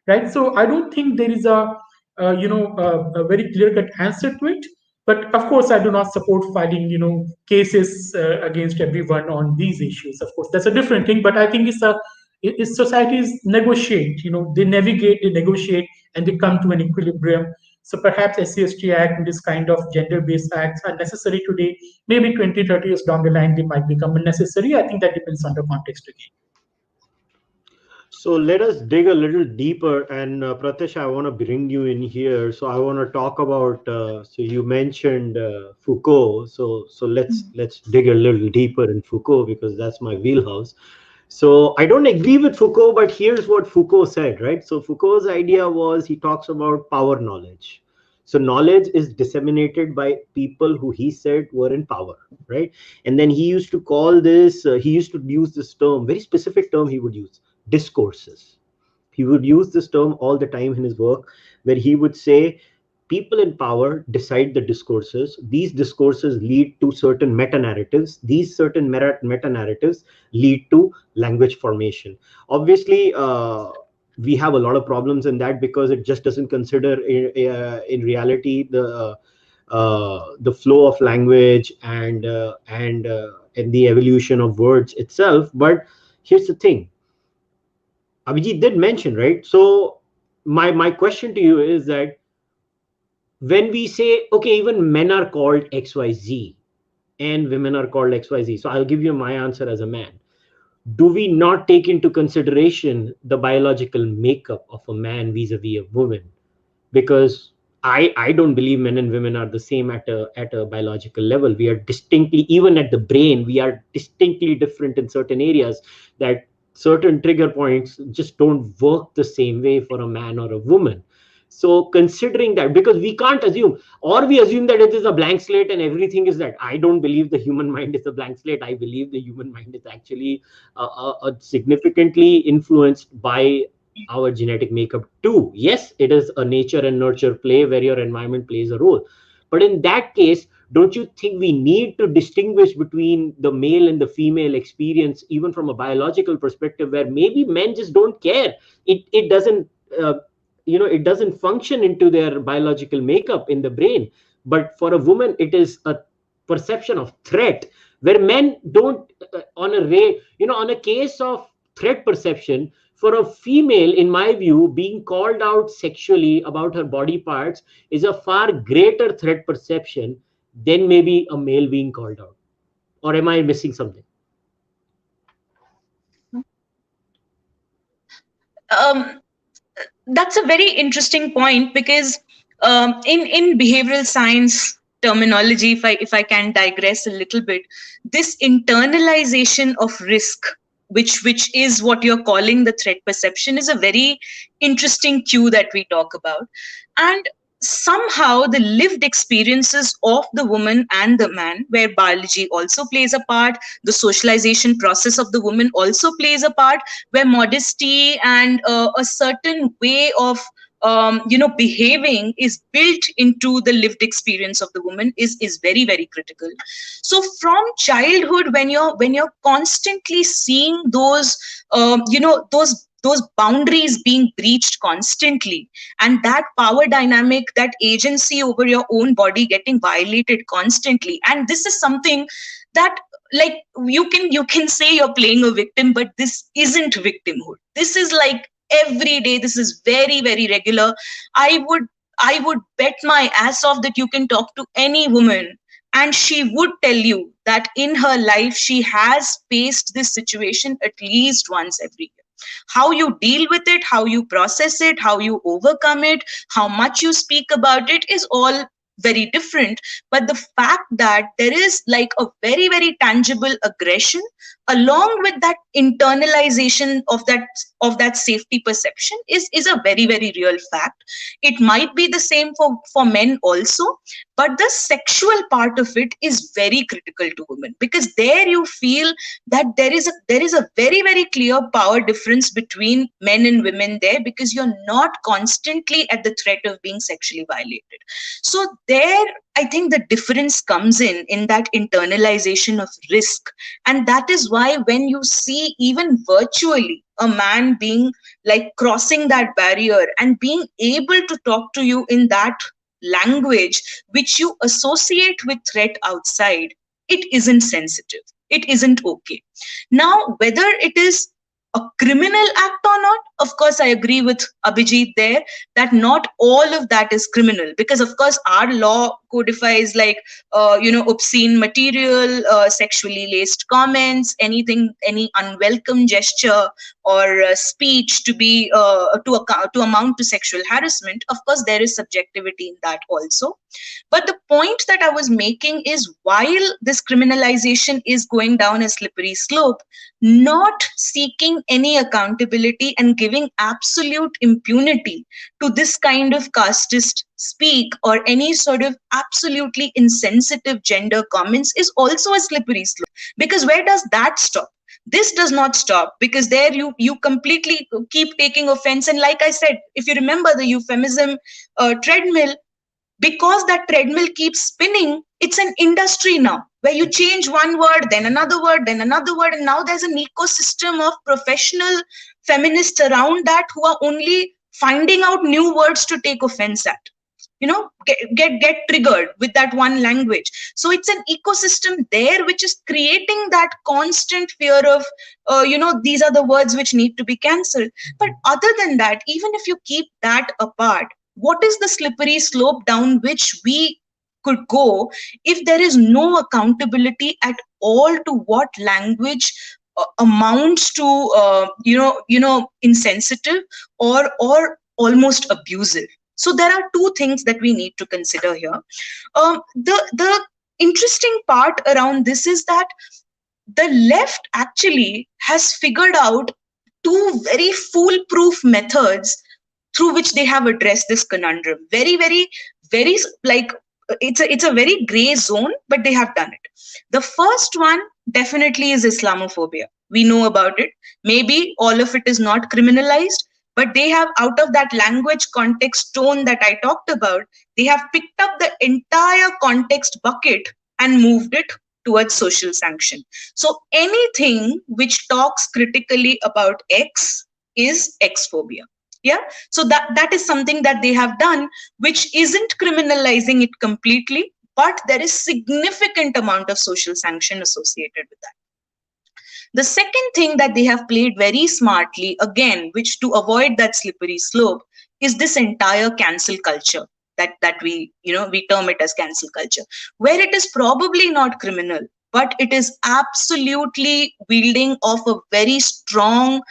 Right? So I don't think there is a very clear cut answer to it. But of course, I do not support filing cases against everyone on these issues. Of course, that's a different thing. But I think it's societies negotiate. They navigate, they negotiate, and they come to an equilibrium. So perhaps SCST Act and this kind of gender-based acts are necessary today. Maybe 20, 30 years down the line, they might become unnecessary. I think that depends on the context again. So let us dig a little deeper. And Pratyasha, I want to bring you in here. So I want to talk about. So you mentioned Foucault. So let's dig a little deeper in Foucault because that's my wheelhouse. So I don't agree with Foucault, but here's what Foucault said, right? So Foucault's idea was he talks about power knowledge. So knowledge is disseminated by people who he said were in power, right? And then he used to call this, he used to use this term, very specific term he would use, discourses. He would use this term all the time in his work, where he would say, people in power decide the discourses. These discourses lead to certain meta narratives. These certain meta narratives lead to language formation. Obviously, we have a lot of problems in that because it just doesn't consider in reality the flow of language and the evolution of words itself. But here's the thing. Abhijit did mention, right? So my question to you is that when we say, okay, even men are called XYZ and women are called XYZ, so I'll give you my answer as a man. Do we not take into consideration the biological makeup of a man vis-a-vis a woman? Because I don't believe men and women are the same at a biological level. We are distinctly, even at the brain, we are distinctly different in certain areas, that certain trigger points just don't work the same way for a man or a woman. So considering that, because we can't assume, or we assume that it is a blank slate and everything is that. I don't believe the human mind is a blank slate. I believe the human mind is actually significantly influenced by our genetic makeup too. Yes, it is a nature and nurture play where your environment plays a role. But in that case, don't you think we need to distinguish between the male and the female experience, even from a biological perspective, where maybe men just don't care? It doesn't it doesn't function into their biological makeup in the brain. But for a woman, it is a perception of threat, where men don't on a case of threat perception, for a female, in my view, being called out sexually about her body parts is a far greater threat perception than maybe a male being called out. Or am I missing something? That's a very interesting point because in behavioral science terminology, if I can digress a little bit, this internalization of risk, which is what you're calling the threat perception, is a very interesting cue that we talk about. And somehow the lived experiences of the woman and the man, where biology also plays a part, the socialization process of the woman also plays a part, where modesty and a certain way of behaving is built into the lived experience of the woman is very, very critical. So from childhood, when you're constantly seeing those those boundaries being breached constantly, and that power dynamic, that agency over your own body getting violated constantly, and this is something that like you can say you're playing a victim, but this isn't victimhood. This is like every day. This is very, very regular. I would bet my ass off that you can talk to any woman and she would tell you that in her life she has faced this situation at least once every year. How you deal with it, how you process it, how you overcome it, how much you speak about it is all very different. But the fact that there is like a very, very tangible aggression along with that internalization of that safety perception is a very, very real fact. It might be the same for men also, but the sexual part of it is very critical to women, because there you feel that there is a very, very clear power difference between men and women there, because you're not constantly at the threat of being sexually violated. So there, I think the difference comes in that internalization of risk. And that is why when you see even virtually a man being like crossing that barrier and being able to talk to you in that language which you associate with threat outside, it isn't sensitive. It isn't okay. Now, whether it is a criminal act or not, of course, I agree with Abhijit there that not all of that is criminal, because of course our law codifies like obscene material, sexually laced comments, anything, any unwelcome gesture or speech to be to amount to sexual harassment. Of course, there is subjectivity in that also. But the point that I was making is, while this criminalization is going down a slippery slope, not seeking any accountability and giving absolute impunity to this kind of casteist speak or any sort of absolutely insensitive gender comments is also a slippery slope. Because where does that stop? This does not stop, because there you completely keep taking offense. And like I said, if you remember the euphemism treadmill, because that treadmill keeps spinning, it's an industry now where you change one word, then another word, then another word, and now there's an ecosystem of professional feminists around that who are only finding out new words to take offense at. Get triggered with that one language. So it's an ecosystem there which is creating that constant fear of these are the words which need to be cancelled. But other than that, even if you keep that apart, what is the slippery slope down which we could go if there is no accountability at all to what language amounts to insensitive or almost abusive? So there are two things that we need to consider here. The interesting part around this is that the left actually has figured out two very foolproof methods through which they have addressed this conundrum. Very, very, very, like, it's a very gray zone, but they have done it. The first one definitely is Islamophobia. We know about it. Maybe all of it is not criminalized, but they have, out of that language context tone that I talked about, they have picked up the entire context bucket and moved it towards social sanction. So anything which talks critically about X is X-phobia. Yeah, so that is something that they have done, which isn't criminalizing it completely, but there is significant amount of social sanction associated with that. The second thing that they have played very smartly, again, which to avoid that slippery slope, is this entire cancel culture that we term it as cancel culture, where it is probably not criminal, but it is absolutely wielding of a very strong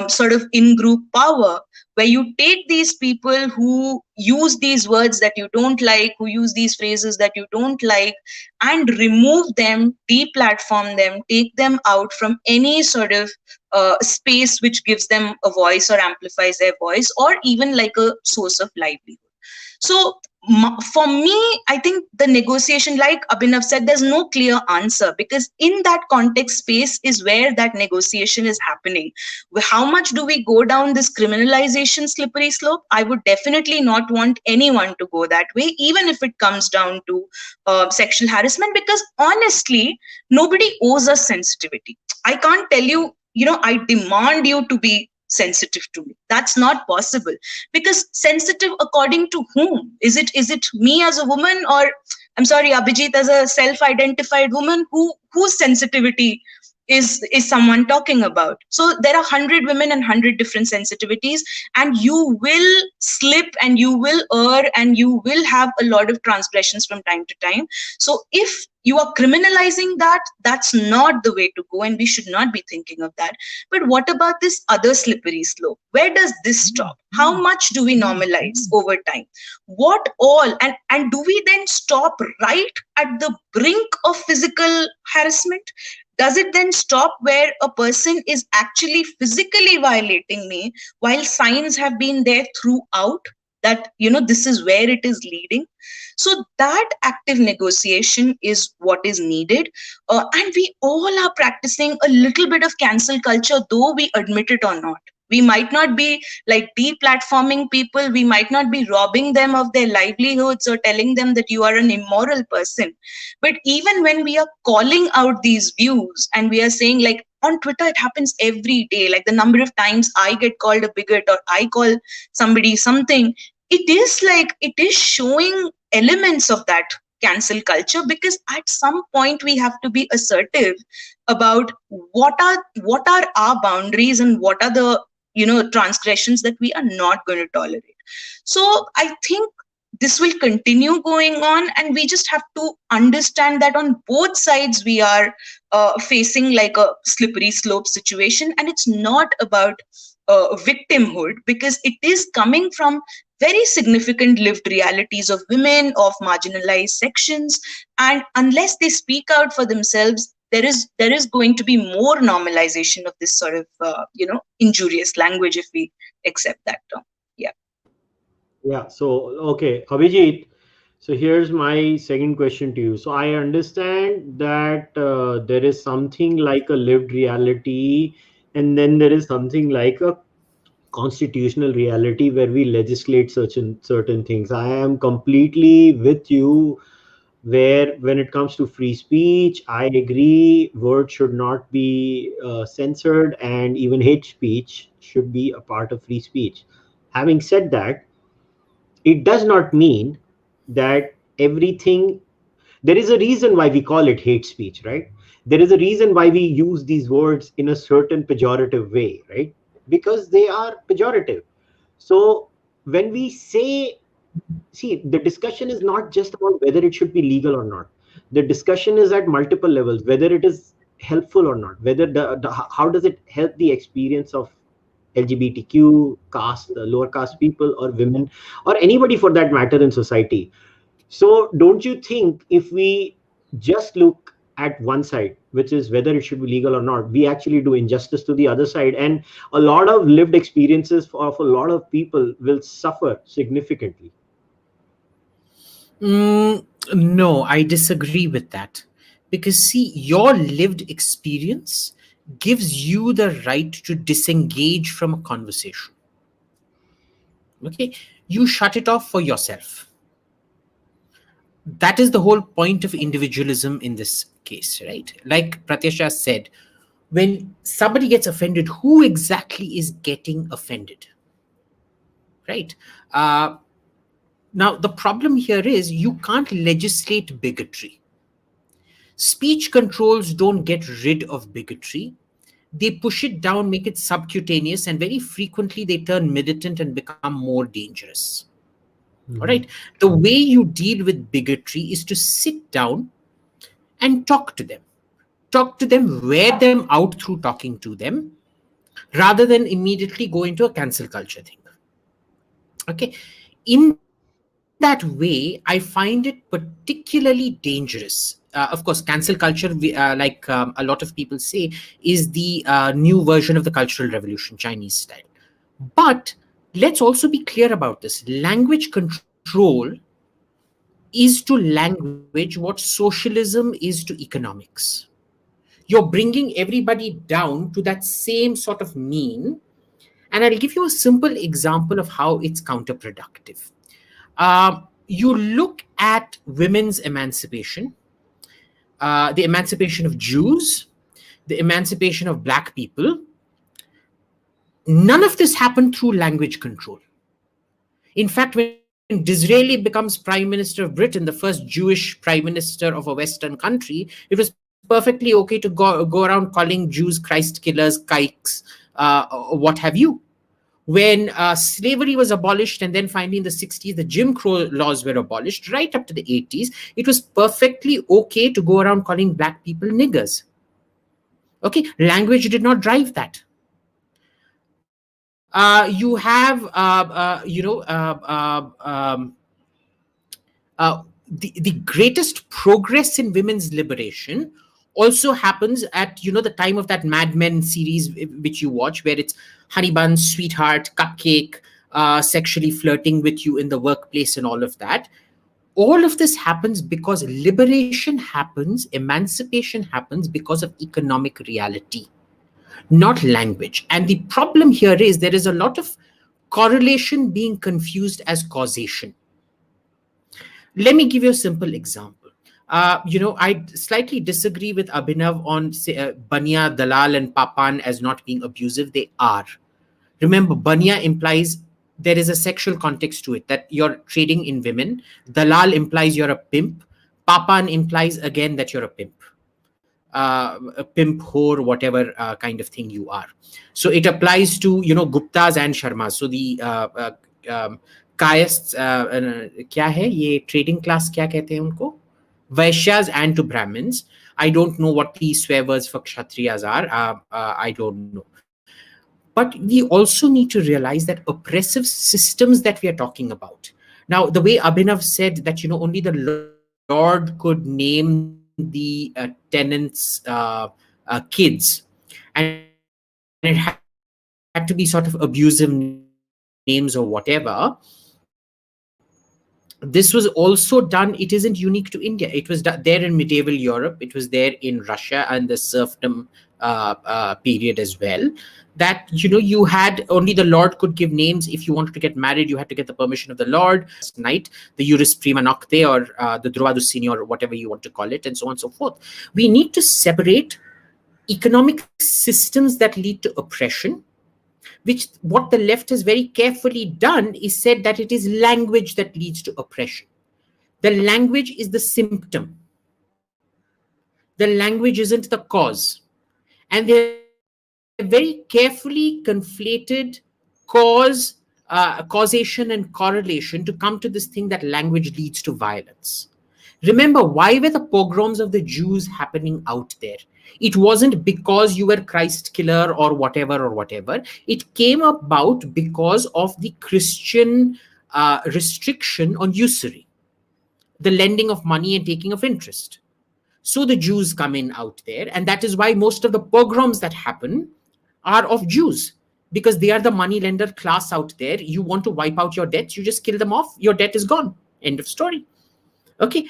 sort of in-group power, where you take these people who use these words that you don't like, who use these phrases that you don't like, and remove them, deplatform them, take them out from any sort of space which gives them a voice or amplifies their voice, or even like a source of livelihood. So for me, I think the negotiation, like Abhinav said, there's no clear answer, because in that context space is where that negotiation is happening. How much do we go down this criminalization slippery slope? I would definitely not want anyone to go that way, even if it comes down to sexual harassment, because honestly, nobody owes us sensitivity. I can't tell you, I demand you to be sensitive to me. That's not possible, because sensitive according to whom? Is it me as a woman, or I'm sorry, Abhijit, as a self-identified woman, whose sensitivity is someone talking about? So there are 100 women and 100 different sensitivities, and you will slip and you will err and you will have a lot of transgressions from time to time. So if you are criminalizing that, that's not the way to go, and we should not be thinking of that. But what about this other slippery slope? Where does this stop? How much do we normalize over time? What all? And do we then stop right at the brink of physical harassment? Does it then stop where a person is actually physically violating me while signs have been there throughout that, this is where it is leading? So that active negotiation is what is needed. And we all are practicing a little bit of cancel culture, though we admit it or not. We might not be like deplatforming people. We might not be robbing them of their livelihoods or telling them that you are an immoral person. But even when we are calling out these views and we are saying, like, on Twitter, it happens every day. Like the number of times I get called a bigot or I call somebody something, it is showing elements of that cancel culture, because at some point we have to be assertive about what are our boundaries and what are the transgressions that we are not going to tolerate. So I think this will continue going on, and we just have to understand that on both sides we are facing like a slippery slope situation, and it's not about victimhood, because it is coming from very significant lived realities of women, of marginalized sections, and unless they speak out for themselves, there is going to be more normalization of this sort of injurious language, if we accept that term. Yeah. Yeah. So, okay, Abhijit. So here's my second question to you. So I understand that there is something like a lived reality, and then there is something like a constitutional reality where we legislate certain things. I am completely with you. Where when it comes to free speech, I agree. Words should not be censored, and even hate speech should be a part of free speech. Having said that, it does not mean that everything, there is a reason why we call it hate speech, right? There is a reason why we use these words in a certain pejorative way, right? Because they are pejorative. So when we say, see, the discussion is not just about whether it should be legal or not. The discussion is at multiple levels, whether it is helpful or not, whether how does it help the experience of LGBTQ caste, the lower caste people, or women, or anybody for that matter in society. So don't you think if we just look at one side, which is whether it should be legal or not, we actually do injustice to the other side, and a lot of lived experiences of a lot of people will suffer significantly? No, I disagree with that. Because, see, your lived experience gives you the right to disengage from a conversation. Okay? You shut it off for yourself. That is the whole point of individualism in this case, right? Like Pratyasha said, when somebody gets offended, who exactly is getting offended? Right? Now, the problem here is you can't legislate bigotry. Speech controls don't get rid of bigotry. They push it down, make it subcutaneous, and very frequently they turn militant and become more dangerous. All right. The way you deal with bigotry is to sit down and talk to them. Talk to them, wear them out through talking to them, rather than immediately go into a cancel culture thing. Okay. In that way, I find it particularly dangerous. Of course, cancel culture, a lot of people say, is the new version of the Cultural Revolution, Chinese style. But let's also be clear about this. Language control is to language what socialism is to economics. You're bringing everybody down to that same sort of mean. And I'll give you a simple example of how it's counterproductive. You look at women's emancipation, the emancipation of Jews, the emancipation of Black people. None of this happened through language control. In fact, when Disraeli becomes Prime Minister of Britain, the first Jewish Prime Minister of a Western country, it was perfectly okay to go around calling Jews Christ killers, kikes, what have you. When slavery was abolished, and then finally in the 60s, the Jim Crow laws were abolished, right up to the 80s, it was perfectly okay to go around calling black people niggers. Okay, language did not drive that. You have, the greatest progress in women's liberation also happens at the time of that Mad Men series which you watch, where it's honey bun, sweetheart, cupcake, sexually flirting with you in the workplace and all of that. All of this happens because liberation happens, emancipation happens because of economic reality, not language. And the problem here is there is a lot of correlation being confused as causation. Let me give you a simple example. I slightly disagree with Abhinav on Banya, Dalal, and Papan as not being abusive. They are. Remember, Banya implies there is a sexual context to it, that you're trading in women. Dalal implies you're a pimp. Papan implies, again, that you're a pimp, whore, whatever kind of thing you are. So it applies to, Guptas and Sharmas. So the castes, क्या है ये trading class, क्या कहते हैं उनको, Vaishyas, and to Brahmins. I don't know what the swear words for Kshatriyas are. I don't know. But we also need to realize that oppressive systems that we are talking about. Now, the way Abhinav said that, only the Lord could name the tenants' kids, and it had to be sort of abusive names or whatever. This was also done. It isn't unique to India. It was there in medieval Europe. It was there in Russia and the serfdom period as well. That, you had only the Lord could give names. If you wanted to get married, you had to get the permission of the Lord. Night, the Juris Prima Nocte, or the Druvadusini, or whatever you want to call it, and so on and so forth. We need to separate economic systems that lead to oppression, which what the left has very carefully done is said that it is language that leads to oppression. The language is the symptom. The language isn't the cause. And they're very carefully conflated causation and correlation to come to this thing that language leads to violence. Remember, why were the pogroms of the Jews happening out there? It wasn't because you were Christ killer or whatever. It came about because of the Christian restriction on usury, the lending of money and taking of interest. So the Jews come in out there, and that is why most of the pogroms that happen are of Jews, because they are the money lender class out there. You want to wipe out your debts, you just kill them off, your debt is gone. End of story. Okay.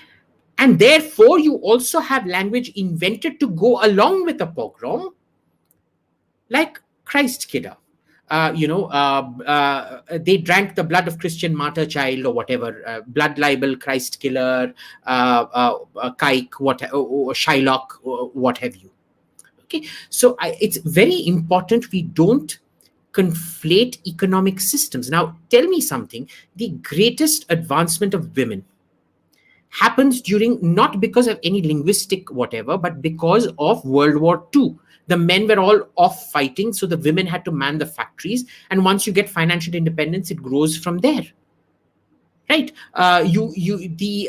And therefore, you also have language invented to go along with a pogrom, like Christ killer. They drank the blood of Christian martyr child or whatever, blood libel, Christ killer, kike, Shylock, what have you. Okay, so it's very important we don't conflate economic systems. Now, tell me something. The greatest advancement of women happens during, not because of any linguistic whatever, but because of World War II. The men were all off fighting, so the women had to man the factories. And once you get financial independence, it grows from there. Right? The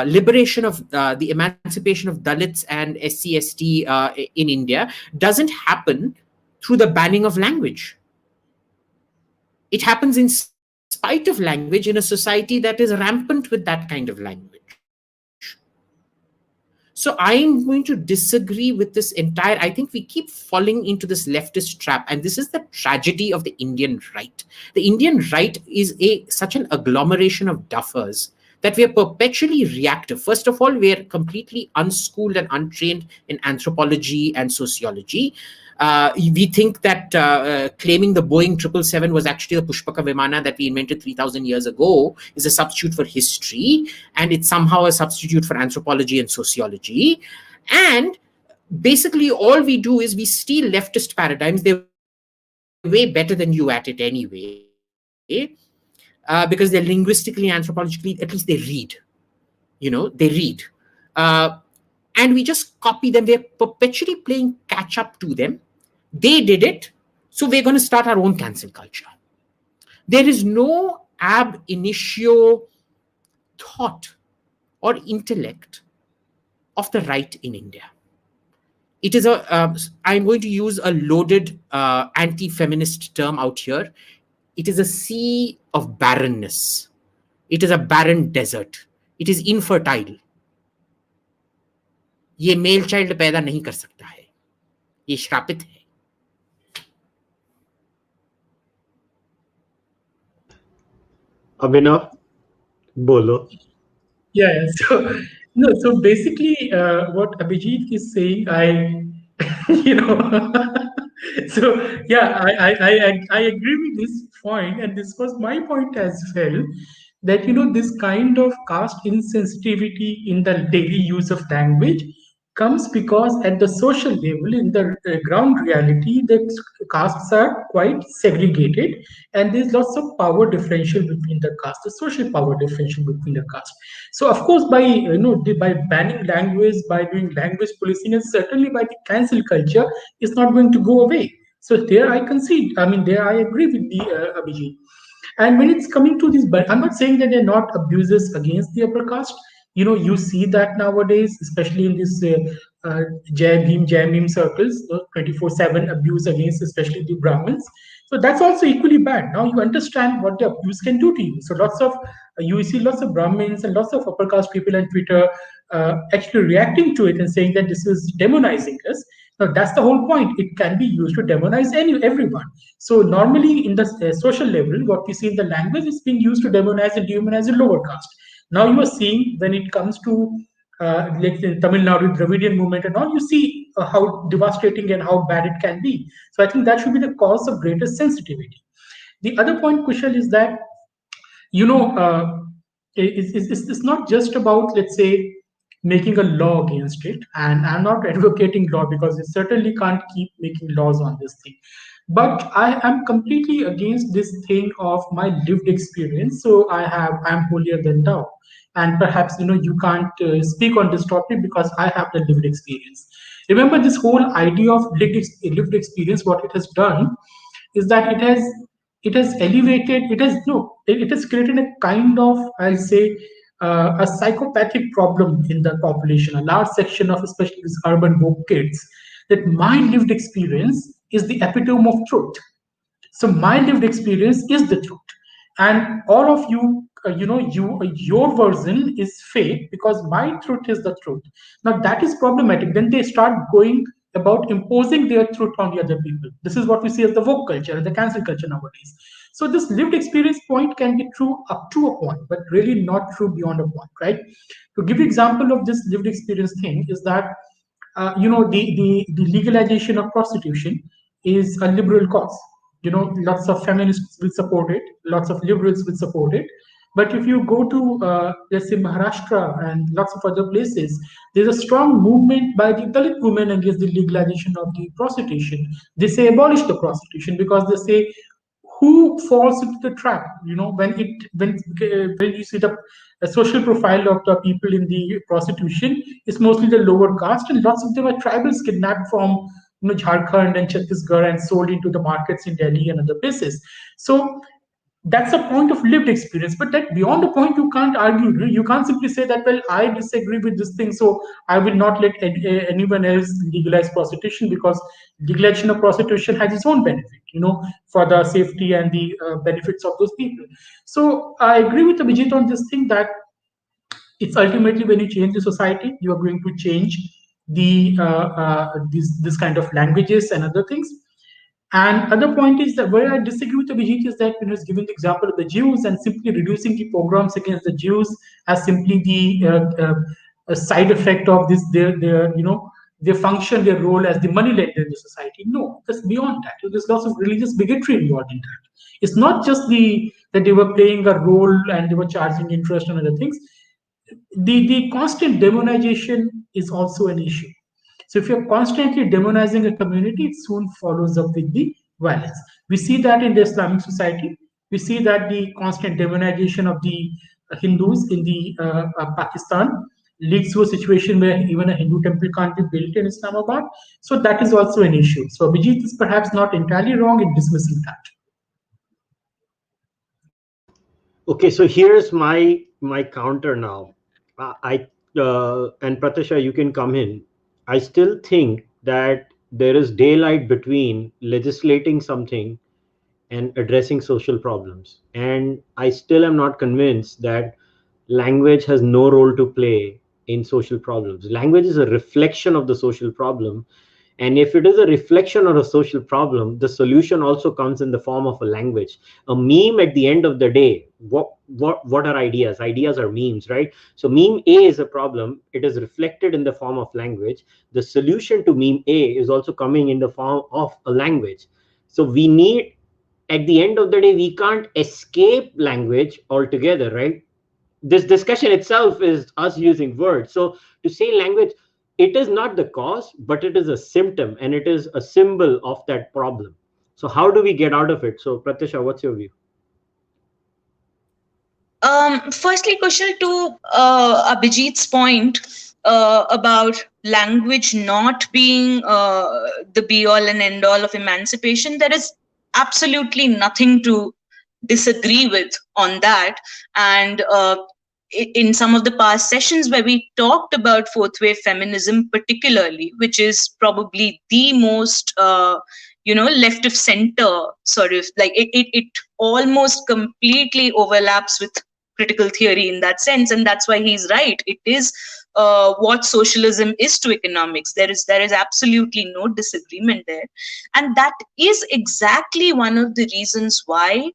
liberation of the emancipation of Dalits and SC/ST in India doesn't happen through the banning of language. It happens in spite of language in a society that is rampant with that kind of language. So I'm going to disagree with this entire, I think we keep falling into this leftist trap, and this is the tragedy of the Indian right. The Indian right is such an agglomeration of duffers that we are perpetually reactive. First of all, we are completely unschooled and untrained in anthropology and sociology. We think that claiming the Boeing 777 was actually the Pushpaka Vimana that we invented 3,000 years ago is a substitute for history, and it's somehow a substitute for anthropology and sociology. And basically all we do is we steal leftist paradigms. They're way better than you at it anyway. because they're linguistically, anthropologically, at least they read. They read. And we just copy them. We're perpetually playing catch up to them. They did it, so we're going to start our own cancel culture. There is no ab initio thought or intellect of the right in India. It is I'm going to use a loaded anti-feminist term out here. It is a sea of barrenness. It is a barren desert. It is infertile. ये male child पैदा नहीं कर सकता है, ये श्रापित है. Abhinav, bolo. Yeah. So no. So basically, what Abhijit is saying, you know. So yeah, I agree with this point, and this was my point as well. That this kind of caste insensitivity in the daily use of language comes because at the social level, in the ground reality, the castes are quite segregated, and there's lots of power differential between the castes, the social power differential between the castes. So of course, by by banning language, by doing language policing, and certainly by the cancel culture, it's not going to go away. So there I concede. I mean, there I agree with the Abhijit. And when it's coming to this, but I'm not saying that they're not abuses against the upper caste. You see that nowadays, especially in this Jai Meme circles, 24/7 abuse against especially the Brahmins. So that's also equally bad. Now you understand what the abuse can do to you. So you see lots of Brahmins and lots of upper caste people on Twitter actually reacting to it and saying that this is demonizing us. Now that's the whole point. It can be used to demonize everyone. So normally in the social level, what we see in the language is being used to demonize and dehumanize the lower caste. Now you are seeing when it comes to like in Tamil Nadu Dravidian movement and all, you see how devastating and how bad it can be. So I think that should be the cause of greater sensitivity. The other point, Kushal, is that it's not just about, let's say, making a law against it. And I'm not advocating law because it certainly can't keep making laws on this thing. But I am completely against this thing of my lived experience. So I'm holier than thou. And perhaps you can't speak on this topic because I have the lived experience. Remember, this whole idea of lived experience, what it has done is that it has elevated, it has created a kind of, I'll say, a psychopathic problem in the population, a large section of especially these urban woke kids, that my lived experience is the epitome of truth. So my lived experience is the truth, and all of you, your version is fake because my truth is the truth. Now that is problematic. Then they start going about imposing their truth on the other people. This is what we see as the woke culture and the cancel culture nowadays. So this lived experience point can be true up to a point, but really not true beyond a point, right? To give you example of this lived experience thing is that the legalization of prostitution is a liberal cause. Lots of feminists will support it, lots of liberals will support it. But if you go to let's say Maharashtra and lots of other places, there's a strong movement by the Dalit women against the legalization of the prostitution. They say abolish the prostitution because they say who falls into the trap. When you see the social profile of the people in the prostitution, it's mostly the lower caste, and lots of them are tribals kidnapped from Jharkhand and Chhattisgarh and sold into the markets in Delhi and other places. So that's a point of lived experience, but that beyond the point you can't argue. You can't simply say that, well, I disagree with this thing, so I will not let anyone else legalize prostitution, because legalization of prostitution has its own benefit, for the safety and the benefits of those people. So I agree with Abhijit on this thing, that it's ultimately when you change the society, you are going to change the this kind of languages and other things. And other point is that where I disagree with Abhijit is that when he's giving the example of the Jews and simply reducing the pogroms against the Jews as simply the a side effect of this, their function, their role as the money lender in the society. No, that's beyond that. There's lots of religious bigotry involved in that. It's not just that they were playing a role and they were charging interest on other things. The constant demonization is also an issue. So if you're constantly demonizing a community, it soon follows up with the violence. We see that in the Islamic society. We see that the constant demonization of the Hindus in the Pakistan leads to a situation where even a Hindu temple can't be built in Islamabad. So that is also an issue. So Abhijit is perhaps not entirely wrong in dismissing that. Okay, so here's my counter now. I and Pratyasha, you can come in. I still think that there is daylight between legislating something and addressing social problems. And I still am not convinced that language has no role to play in social problems. Language is a reflection of the social problem. And if it is a reflection of a social problem, the solution also comes in the form of a language. A meme at the end of the day, what are ideas? Ideas are memes, right? So meme A is a problem. It is reflected in the form of language. The solution to meme A is also coming in the form of a language. So we need, at the end of the day, we can't escape language altogether, right? This discussion itself is us using words. So to say language, it is not the cause, but it is a symptom and it is a symbol of that problem. So how do we get out of it? So Pratyasha, what's your view? Firstly, Kushal, to Abhijit's point about language not being the be all and end all of emancipation, there is absolutely nothing to disagree with on that. And in some of the past sessions where we talked about fourth wave feminism, particularly, which is probably the most left of center sort of, like, it almost completely overlaps with critical theory in that sense, and that's why he's right. It is what socialism is to economics. There is absolutely no disagreement there, and that is exactly one of the reasons why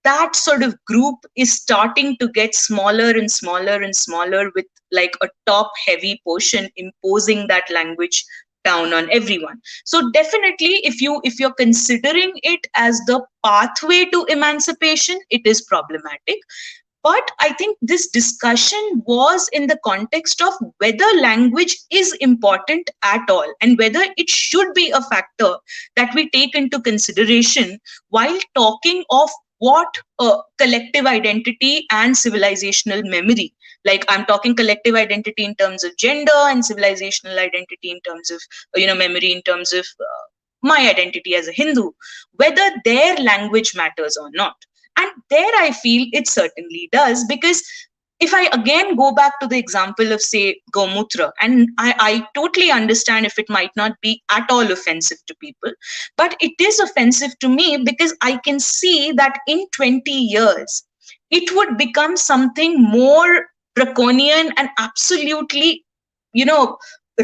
that sort of group is starting to get smaller and smaller and smaller, with like a top heavy portion imposing that language down on everyone. So definitely, if you're considering it as the pathway to emancipation, it is problematic. But I think this discussion was in the context of whether language is important at all and whether it should be a factor that we take into consideration while talking of what collective identity and civilizational memory. Like, I'm talking collective identity in terms of gender and civilizational identity in terms of, memory in terms of my identity as a Hindu, whether their language matters or not. And there I feel it certainly does, because if I again go back to the example of, say, Gomutra, and I totally understand if it might not be at all offensive to people, but it is offensive to me because I can see that in 20 years, it would become something more draconian and absolutely,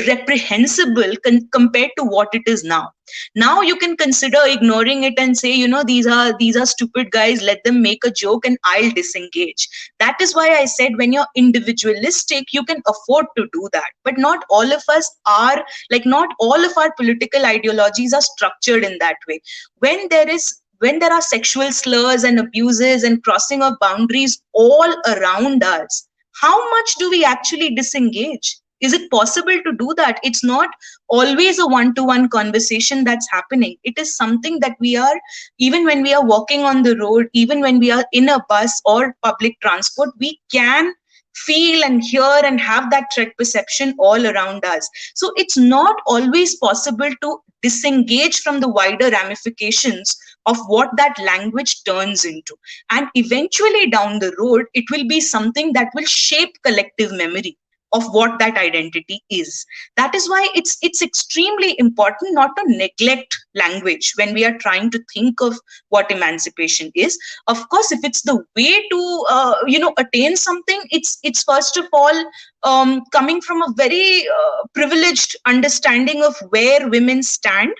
reprehensible compared to what it is now. Now you can consider ignoring it and say, these are stupid guys, let them make a joke and I'll disengage. That is why I said, when you're individualistic, you can afford to do that. But not all of us are, like, not all of our political ideologies are structured in that way. When there are sexual slurs and abuses and crossing of boundaries all around us, how much do we actually disengage? Is it possible to do that? It's not always a one-to-one conversation that's happening. It is something that we are, even when we are walking on the road, even when we are in a bus or public transport, we can feel and hear and have that threat perception all around us. So it's not always possible to disengage from the wider ramifications of what that language turns into. And eventually down the road, it will be something that will shape collective memory of what that identity is. That is why it's extremely important not to neglect language when we are trying to think of what emancipation is. Of course, if it's the way to attain something, it's first of all coming from a very privileged understanding of where women stand.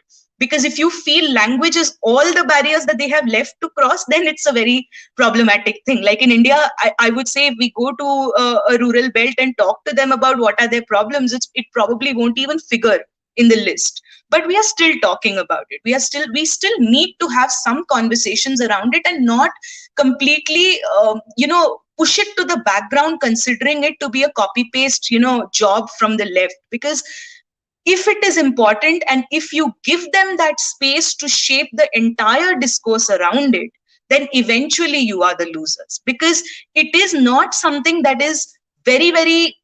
Because if you feel language is all the barriers that they have left to cross, then it's a very problematic thing. Like in India, I would say, if we go to a rural belt and talk to them about what are their problems, it probably won't even figure in the list. But we are still talking about it. We still need to have some conversations around it and not completely, push it to the background, considering it to be a copy paste, job from the left. Because if it is important and if you give them that space to shape the entire discourse around it, then eventually you are the losers, because it is not something that is very, very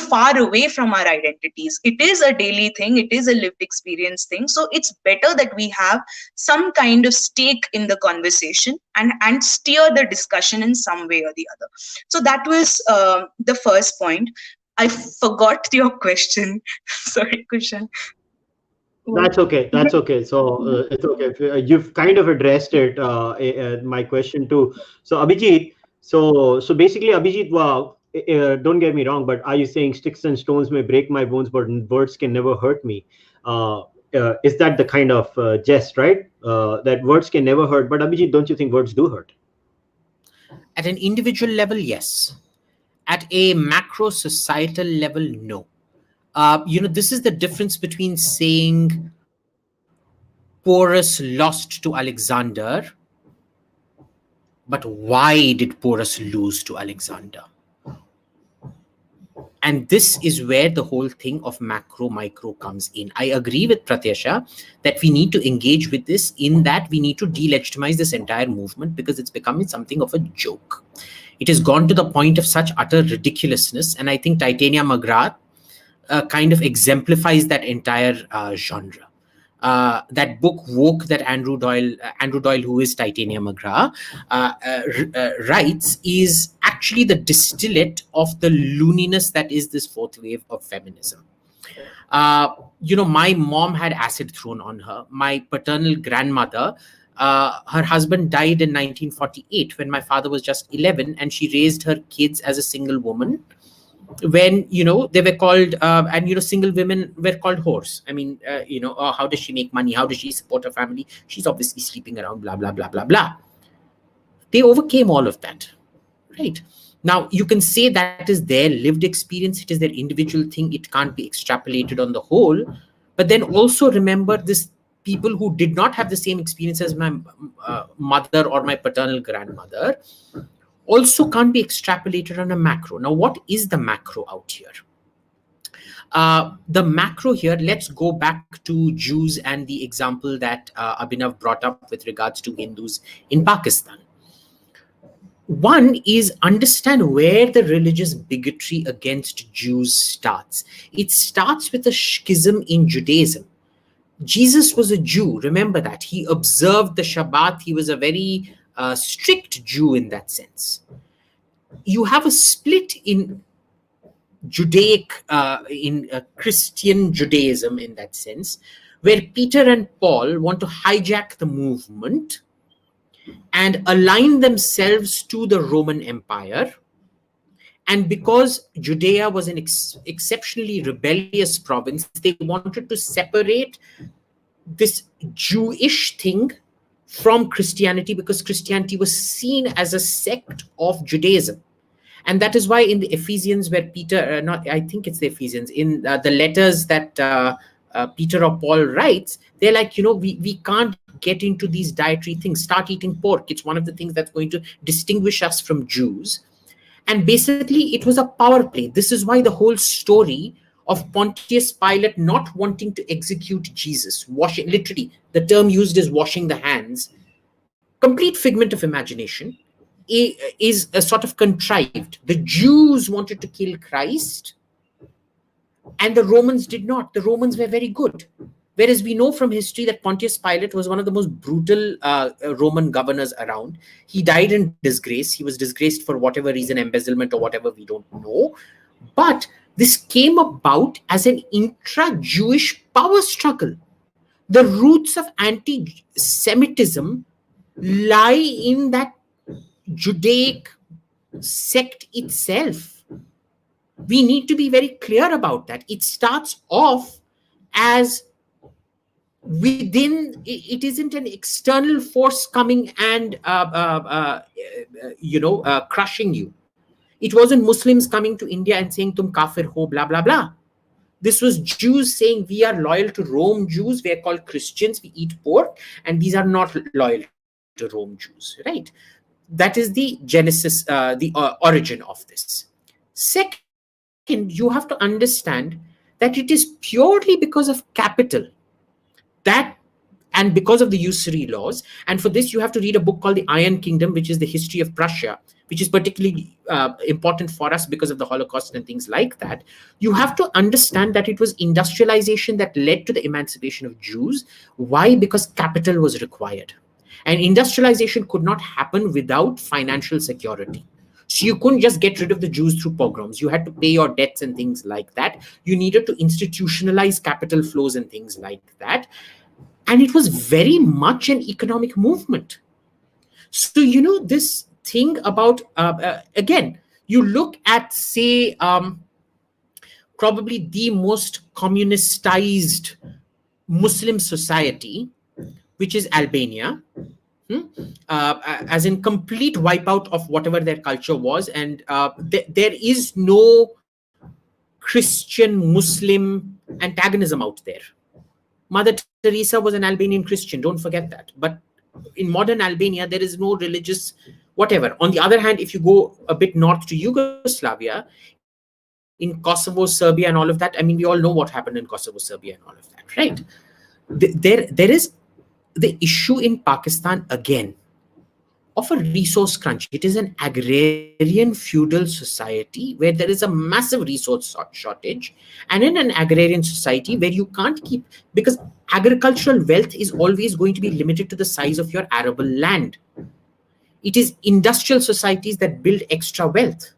far away from our identities. It is a daily thing, it is a lived experience thing. So it's better that we have some kind of stake in the conversation and steer the discussion in some way or the other. So that was the first point. I forgot your question. Sorry, Kushal. That's okay. That's okay. So it's okay. You've kind of addressed it. My question too. So Abhijit. So basically, Abhijit. Wow. Don't get me wrong, but are you saying sticks and stones may break my bones, but words can never hurt me? Is that the kind of jest, right? That words can never hurt. But Abhijit, don't you think words do hurt? At an individual level, yes. At a macro societal level, no. This is the difference between saying Porus lost to Alexander, but why did Porus lose to Alexander? And this is where the whole thing of macro micro comes in. I agree with Pratyasha that we need to engage with this, in that we need to delegitimize this entire movement, because it's becoming something of a joke. It has gone to the point of such utter ridiculousness, and I think Titania McGrath kind of exemplifies that entire genre. That book Woke that Andrew Doyle, who is Titania McGrath, writes, is actually the distillate of the looniness that is this fourth wave of feminism. My mom had acid thrown on her. My paternal grandmother, her husband died in 1948 when my father was just 11, and she raised her kids as a single woman, when they were called and single women were called whores. I mean, oh, how does she make money, how does she support her family, she's obviously sleeping around, blah blah blah blah blah. They overcame all of that, right? Now you can say that is their lived experience, it is their individual thing, it can't be extrapolated on the whole. But then also remember, this people who did not have the same experience as my mother or my paternal grandmother also can't be extrapolated on a macro. Now, what is the macro out here? The macro here, let's go back to Jews and the example that Abhinav brought up with regards to Hindus in Pakistan. One is understand where the religious bigotry against Jews starts. It starts with a schism in Judaism. Jesus was a Jew, remember that. He observed the Shabbat, he was a very strict Jew in that sense. You have a split in Judaic, in Christian Judaism in that sense, where Peter and Paul want to hijack the movement and align themselves to the Roman Empire. And because Judea was an exceptionally rebellious province, they wanted to separate this Jewish thing from Christianity, because Christianity was seen as a sect of Judaism. And that is why in the Ephesians, where Peter, I think it's the Ephesians, in the letters that Peter or Paul writes, they're like, we can't get into these dietary things. Start eating pork. It's one of the things that's going to distinguish us from Jews. And basically, it was a power play. This is why the whole story of Pontius Pilate not wanting to execute Jesus, washing, literally, the term used is washing the hands, complete figment of imagination, is a sort of contrived. The Jews wanted to kill Christ, and the Romans did not. The Romans were very good. Whereas we know from history that Pontius Pilate was one of the most brutal Roman governors around. He died in disgrace. He was disgraced for whatever reason, embezzlement or whatever, we don't know. But this came about as an intra-Jewish power struggle. The roots of anti-Semitism lie in that Judaic sect itself. We need to be very clear about that. It starts off as within, it isn't an external force coming and crushing you. It wasn't Muslims coming to India and saying tum kafir ho, blah blah blah. This was Jews saying we are loyal to Rome Jews, we are called Christians, we eat pork, and these are not loyal to Rome Jews, right? That is the genesis, the origin of this. Second, you have to understand that it is purely because of capital that and because of the usury laws. And for this, you have to read a book called The Iron Kingdom, which is the history of Prussia, which is particularly important for us because of the Holocaust and things like that. You have to understand that it was industrialization that led to the emancipation of Jews. Why? Because capital was required. And industrialization could not happen without financial security. So you couldn't just get rid of the Jews through pogroms. You had to pay your debts and things like that. You needed to institutionalize capital flows and things like that. And it was very much an economic movement. So, this thing about, again, you look at, say, probably the most communistized Muslim society, which is Albania, as in complete wipeout of whatever their culture was. And there is no Christian Muslim antagonism out there. Mother Teresa was an Albanian Christian, don't forget that. But in modern Albania, there is no religious whatever. On the other hand, if you go a bit north to Yugoslavia, in Kosovo, Serbia, and all of that, I mean, we all know what happened in Kosovo, Serbia, and all of that, right? There is the issue in Pakistan again of a resource crunch. It is an agrarian feudal society where there is a massive resource shortage, and in an agrarian society where you can't keep, because agricultural wealth is always going to be limited to the size of your arable land. It is industrial societies that build extra wealth,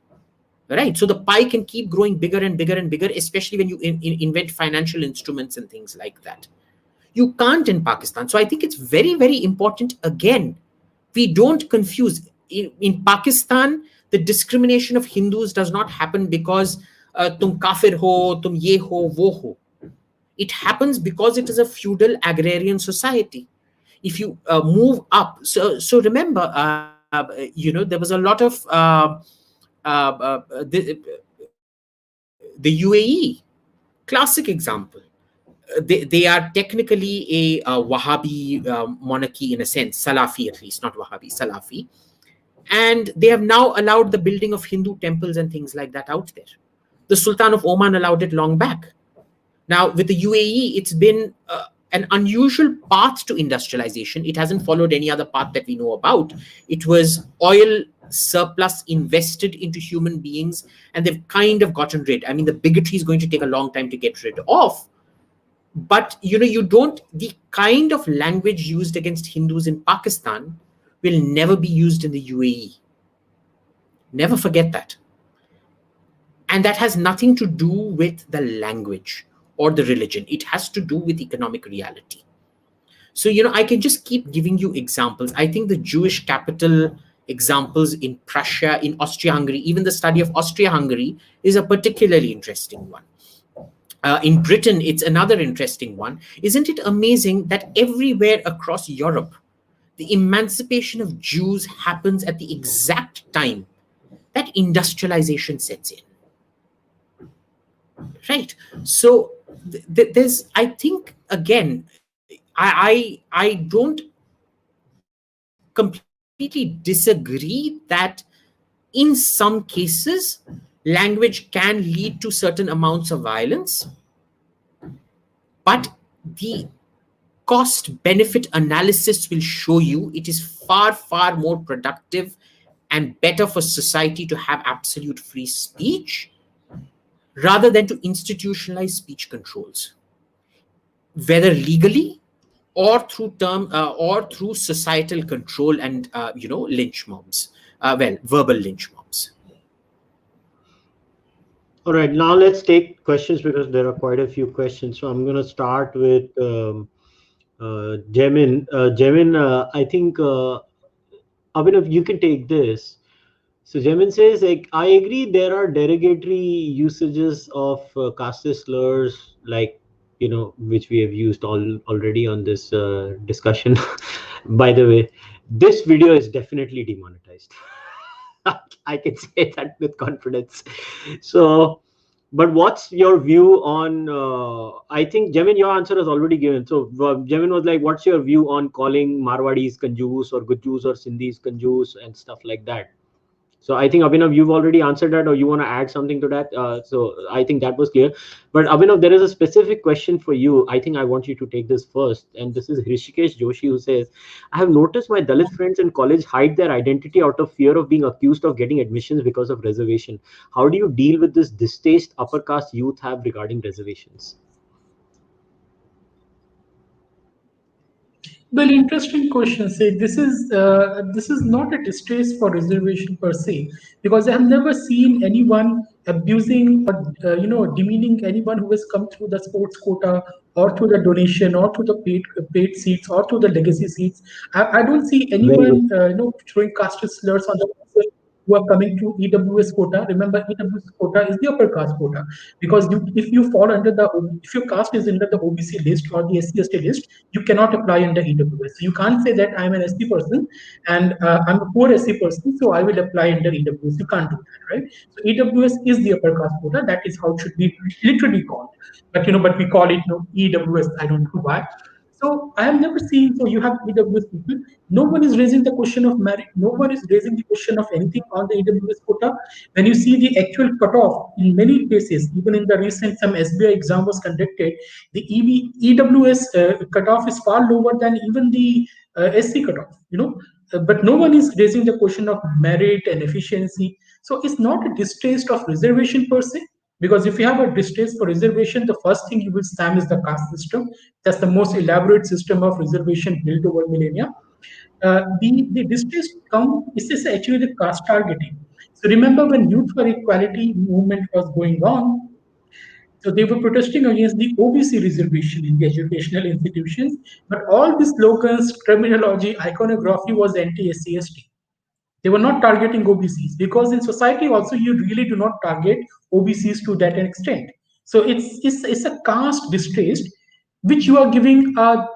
right? So the pie can keep growing bigger and bigger and bigger, especially when you invent financial instruments and things like that. You can't in Pakistan. So I think it's very, very important. Again, we don't confuse. In Pakistan, the discrimination of Hindus does not happen because tum kafir ho, tum ye ho, wo ho. It happens because it is a feudal agrarian society. If you move up, so remember, there was a lot of the UAE, classic example. They are technically a Wahhabi monarchy in a sense, Salafi at least, not Wahhabi, Salafi. And they have now allowed the building of Hindu temples and things like that out there. The Sultan of Oman allowed it long back. Now, with the UAE, it's been an unusual path to industrialization. It hasn't followed any other path that we know about. It was oil surplus invested into human beings, and they've kind of gotten rid. I mean, the bigotry is going to take a long time to get rid of. But, the kind of language used against Hindus in Pakistan will never be used in the UAE. Never forget that. And that has nothing to do with the language or the religion. It has to do with economic reality. So, I can just keep giving you examples. I think the Jewish capital examples in Prussia, in Austria-Hungary, even the study of Austria-Hungary is a particularly interesting one. In Britain, it's another interesting one. Isn't it amazing that everywhere across Europe, the emancipation of Jews happens at the exact time that industrialization sets in? Right. So there's, I think, again, I don't completely disagree that in some cases, language can lead to certain amounts of violence, but the cost-benefit analysis will show you it is far, far more productive and better for society to have absolute free speech rather than to institutionalize speech controls, whether legally or through societal control and lynch mobs, verbal lynch mobs. All right, now let's take questions because there are quite a few questions. So I'm going to start with Jemin. Jemin, I think, Abhinav, you can take this. So Jemin says, like, I agree there are derogatory usages of casteist slurs, like, which we have used already on this discussion. By the way, this video is definitely demonetized. I can say that with confidence. So, but what's your view on, I think, Jemin, your answer is already given. So Jemin was like, what's your view on calling Marwadis Kanjus or Gujus or Sindhis Kanjus and stuff like that? So I think, Abhinav, you've already answered that, or you want to add something to that? So I think that was clear. But Abhinav, there is a specific question for you. I think I want you to take this first. And this is Hrishikesh Joshi, who says, I have noticed my Dalit friends in college hide their identity out of fear of being accused of getting admissions because of reservation. How do you deal with this distaste upper caste youth have regarding reservations? Well, interesting question. Say this is not a distress for reservation per se, because I have never seen anyone abusing or demeaning anyone who has come through the sports quota or through the donation or through the paid seats or through the legacy seats. I don't see Very good. anyone throwing caste slurs on the person who are coming to EWS quota. Remember, EWS quota is the upper caste quota, because if you fall under if your caste is under the OBC list or the SC/ST list, you cannot apply under EWS. So you can't say that I'm an SC person and I'm a poor SC person, so I will apply under EWS. You can't do that, right? So EWS is the upper caste quota. That is how it should be literally called. But we call it EWS. I don't know why. So I have never seen. So you have EWS people. No one is raising the question of merit. No one is raising the question of anything on the EWS quota. When you see the actual cutoff in many cases, even in the recent some SBI exam was conducted, the EWS cutoff is far lower than even the SC cutoff. But no one is raising the question of merit and efficiency. So it's not a distaste of reservation per se, because if you have a distaste for reservation, the first thing you will stamp is the caste system. That's the most elaborate system of reservation built over millennia. The distaste come is actually the caste targeting. So remember when Youth for Equality movement was going on, so they were protesting against the OBC reservation in the educational institutions, but all the slogans, terminology, iconography was anti-SC/ST. They were not targeting OBCs, because in society also you really do not target OBCs to that extent. So it's a caste distaste, which you are giving a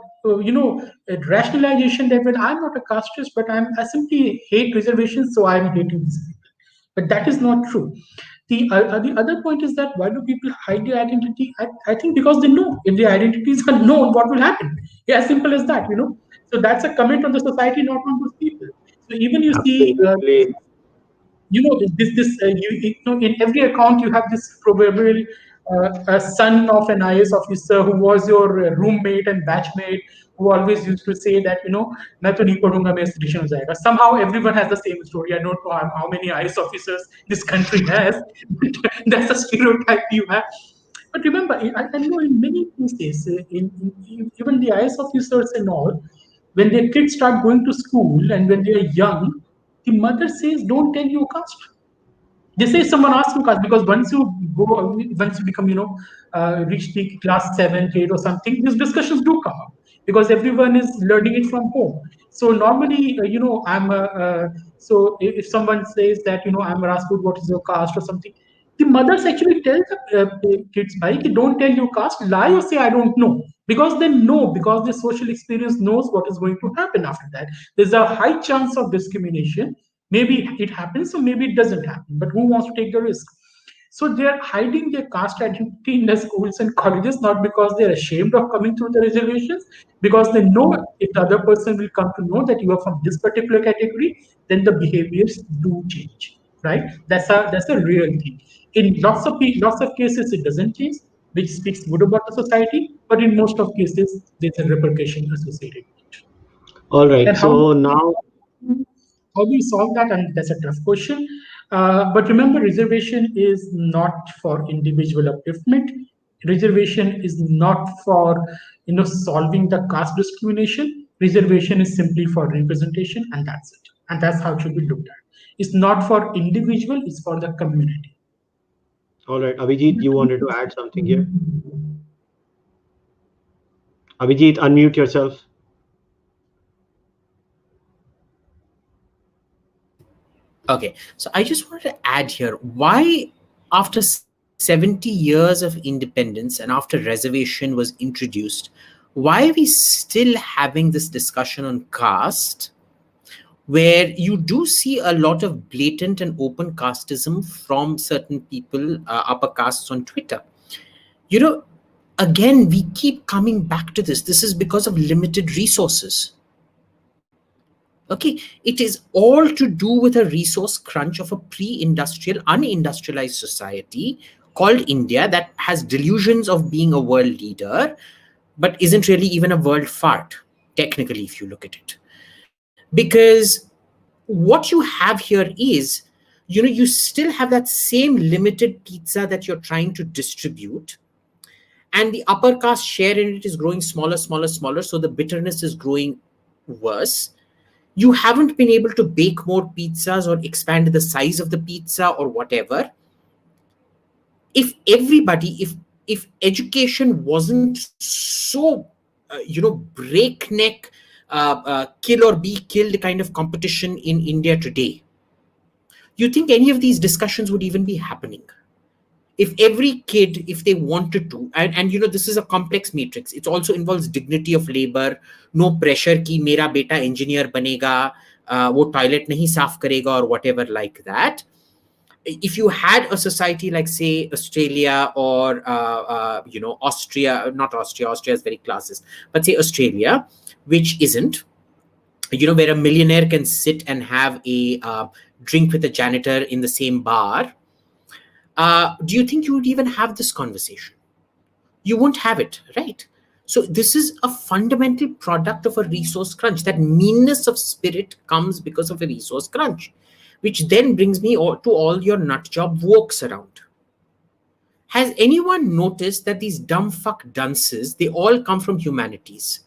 rationalization that, well, I'm not a casteist, but I simply hate reservations, so I'm hating these people. But that is not true. The other point is that why do people hide their identity? I think because they know if their identities are known, what will happen. Yeah, as simple as that. So that's a comment on the society, not on those people. So even you see, Absolutely. in every account you have this proverbial a son of an IAS officer who was your roommate and batchmate, who always used to say that मैं तो नहीं पढ़ूंगा मैं selection हो जाएगा. Somehow everyone has the same story. I don't know how many IAS officers this country has. That's a stereotype you have. But remember, I know in many cases, even the IAS officers and all, when their kids start going to school and when they are young, the mother says, "Don't tell your caste." They say someone asks you caste, because once you become, reach the class 7, 8 or something, these discussions do come up because everyone is learning it from home. So normally, so if someone says that, I'm Rajput, what is your caste or something, the mothers actually tell the kids, by don't tell your caste, lie or say I don't know, because they know, because the social experience knows what is going to happen after that. There's a high chance of discrimination. Maybe it happens, or maybe it doesn't happen. But who wants to take the risk? So they're hiding their caste identity in the schools and colleges, not because they're ashamed of coming through the reservations, because they know if the other person will come to know that you are from this particular category, then the behaviors do change, right? That's a real thing. In lots of cases, it doesn't change, which speaks good about the society. But in most of cases, there's a repercussion associated with it. All right. And So now, how do you solve that? And that's a tough question. But remember, reservation is not for individual upliftment. Reservation is not for solving the caste discrimination. Reservation is simply for representation, and that's it. And that's how it should be looked at. It's not for individual; it's for the community. all right, Abhijit, you wanted to add something here? Abhijit, unmute yourself. Okay, so I just wanted to add here, why after 70 years of independence and after reservation was introduced, why are we still having this discussion on caste, where you do see a lot of blatant and open casteism from certain people, upper castes on Twitter? Again, we keep coming back to this. This is because of limited resources. Okay, it is all to do with a resource crunch of a pre-industrial, unindustrialized society called India that has delusions of being a world leader, but isn't really even a world fart, technically, if you look at it. Because what you have here is, you still have that same limited pizza that you're trying to distribute, and the upper caste share in it is growing smaller, smaller, smaller, so the bitterness is growing worse. You haven't been able to bake more pizzas or expand the size of the pizza or whatever. If everybody, if education wasn't so breakneck, kill or be killed kind of competition in India today, you think any of these discussions would even be happening? If every kid, if they wanted to, and this is a complex matrix, it also involves dignity of labor, no pressure ki mera beta engineer banega, wo toilet nahi saaf karega or whatever like that. If you had a society like, say, Australia or Austria, not Austria, Austria is very classist, but say Australia, which isn't, where a millionaire can sit and have a drink with a janitor in the same bar, do you think you would even have this conversation? You won't have it, right? So this is a fundamental product of a resource crunch. That meanness of spirit comes because of a resource crunch, which then brings me to all your nut job wokes around. Has anyone noticed that these dumb fuck dunces, they all come from humanities?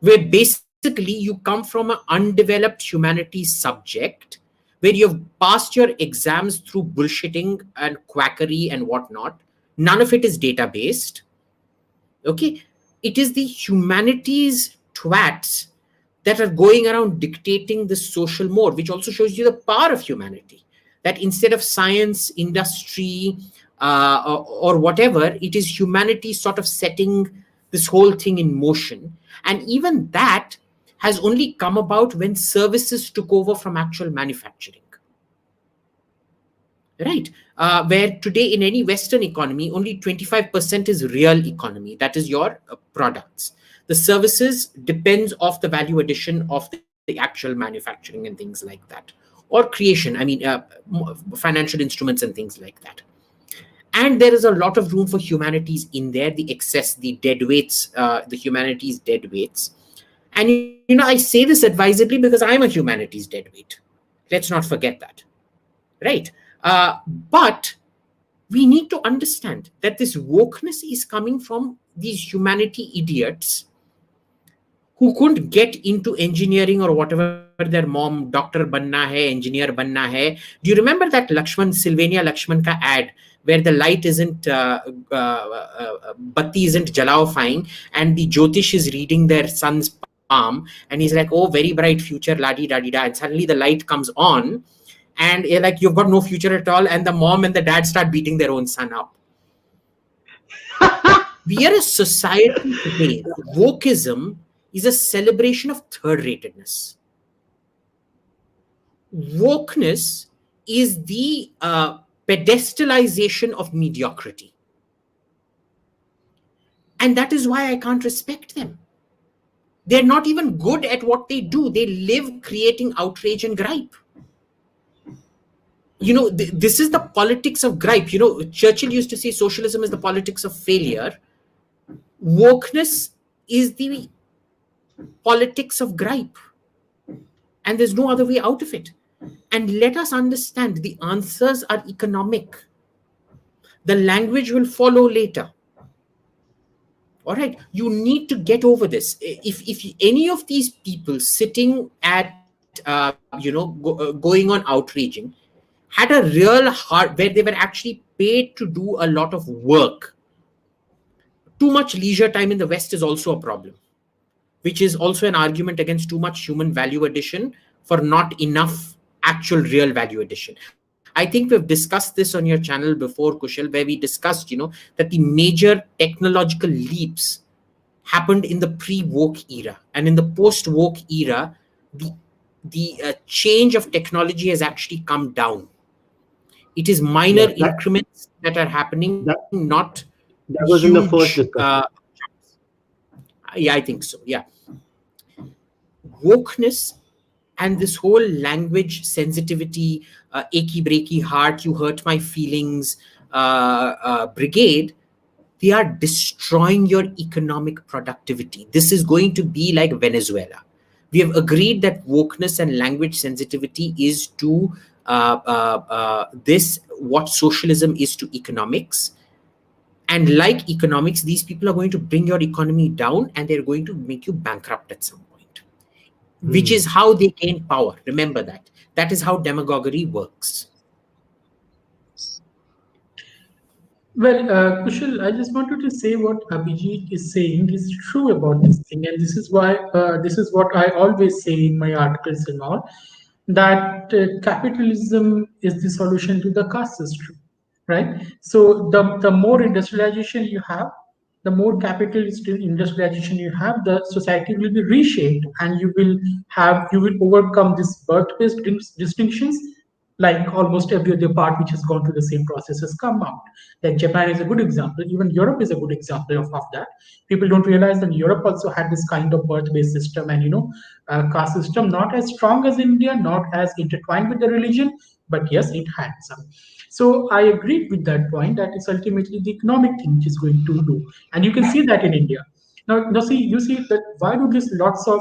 Where basically you come from an undeveloped humanities subject, where you've passed your exams through bullshitting and quackery and whatnot. None of it is data-based. Okay? It is the humanities twats that are going around dictating the social mode, which also shows you the power of humanity. That instead of science, industry, or whatever, it is humanity sort of setting this whole thing in motion. And even that has only come about when services took over from actual manufacturing. Right? Where today in any Western economy, only 25% is real economy. That is your products. The services depends off the value addition of the actual manufacturing and things like that. Or creation, financial instruments and things like that. And there is a lot of room for humanities in there, the excess, the dead weights, the humanities dead weights. And, I say this advisedly because I'm a humanities dead weight. Let's not forget that. Right? But we need to understand that this wokeness is coming from these humanity idiots who couldn't get into engineering or whatever their mom, doctor banna hai, engineer banna hai. Do you remember that Sylvania Lakshman ka ad where the light isn't, batti isn't jalawifying, and the Jyotish is reading their son's palm, and he's like, oh, very bright future, la-di-da-di-da, and suddenly the light comes on, and you're like, you've got no future at all, and the mom and the dad start beating their own son up. We are a society today. Wokeism is a celebration of third-ratedness. Wokeness is the pedestalization of mediocrity. And that is why I can't respect them. They're not even good at what they do. They live creating outrage and gripe. This is the politics of gripe. Churchill used to say socialism is the politics of failure. Wokeness is the politics of gripe. And there's no other way out of it. And let us understand the answers are economic. The language will follow later. All right. You need to get over this. If any of these people sitting at, going on outraging, had a real heart where they were actually paid to do a lot of work. Too much leisure time in the West is also a problem, which is also an argument against too much human value addition for not enough actual real value addition. I think we've discussed this on your channel before, Kushal, where we discussed, that the major technological leaps happened in the pre-woke era. And in the post-woke era, the change of technology has actually come down. It is minor increments that are happening, not that was huge, in the first discussion. yeah, I think so. Yeah. wokeness and this whole language sensitivity, achy breaky heart, you hurt my feelings, brigade, they are destroying your economic productivity. This is going to be like Venezuela. We have agreed that wokeness and language sensitivity is to this what socialism is to economics. And like economics, these people are going to bring your economy down and they're going to make you bankrupt at some point, which is how they gain power. Remember that. That is how demagoguery works. Well, Kushal, I just wanted to say what Abhijit is saying is true about this thing, and this is why this is what I always say in my articles and all, that capitalism is the solution to the caste system, right? So the more industrialization you have, the more capitalist industrialization you have, the society will be reshaped, and you will overcome these birth-based distinctions, like almost every other part which has gone through the same process has come out. Like Japan is a good example. Even Europe is a good example of that. People don't realize that Europe also had this kind of birth-based system, and caste system, not as strong as India, not as intertwined with the religion, but yes, it had some. So I agree with that point that it's ultimately the economic thing which is going to do, and you can see that in India. Now see, you see that why do this lots of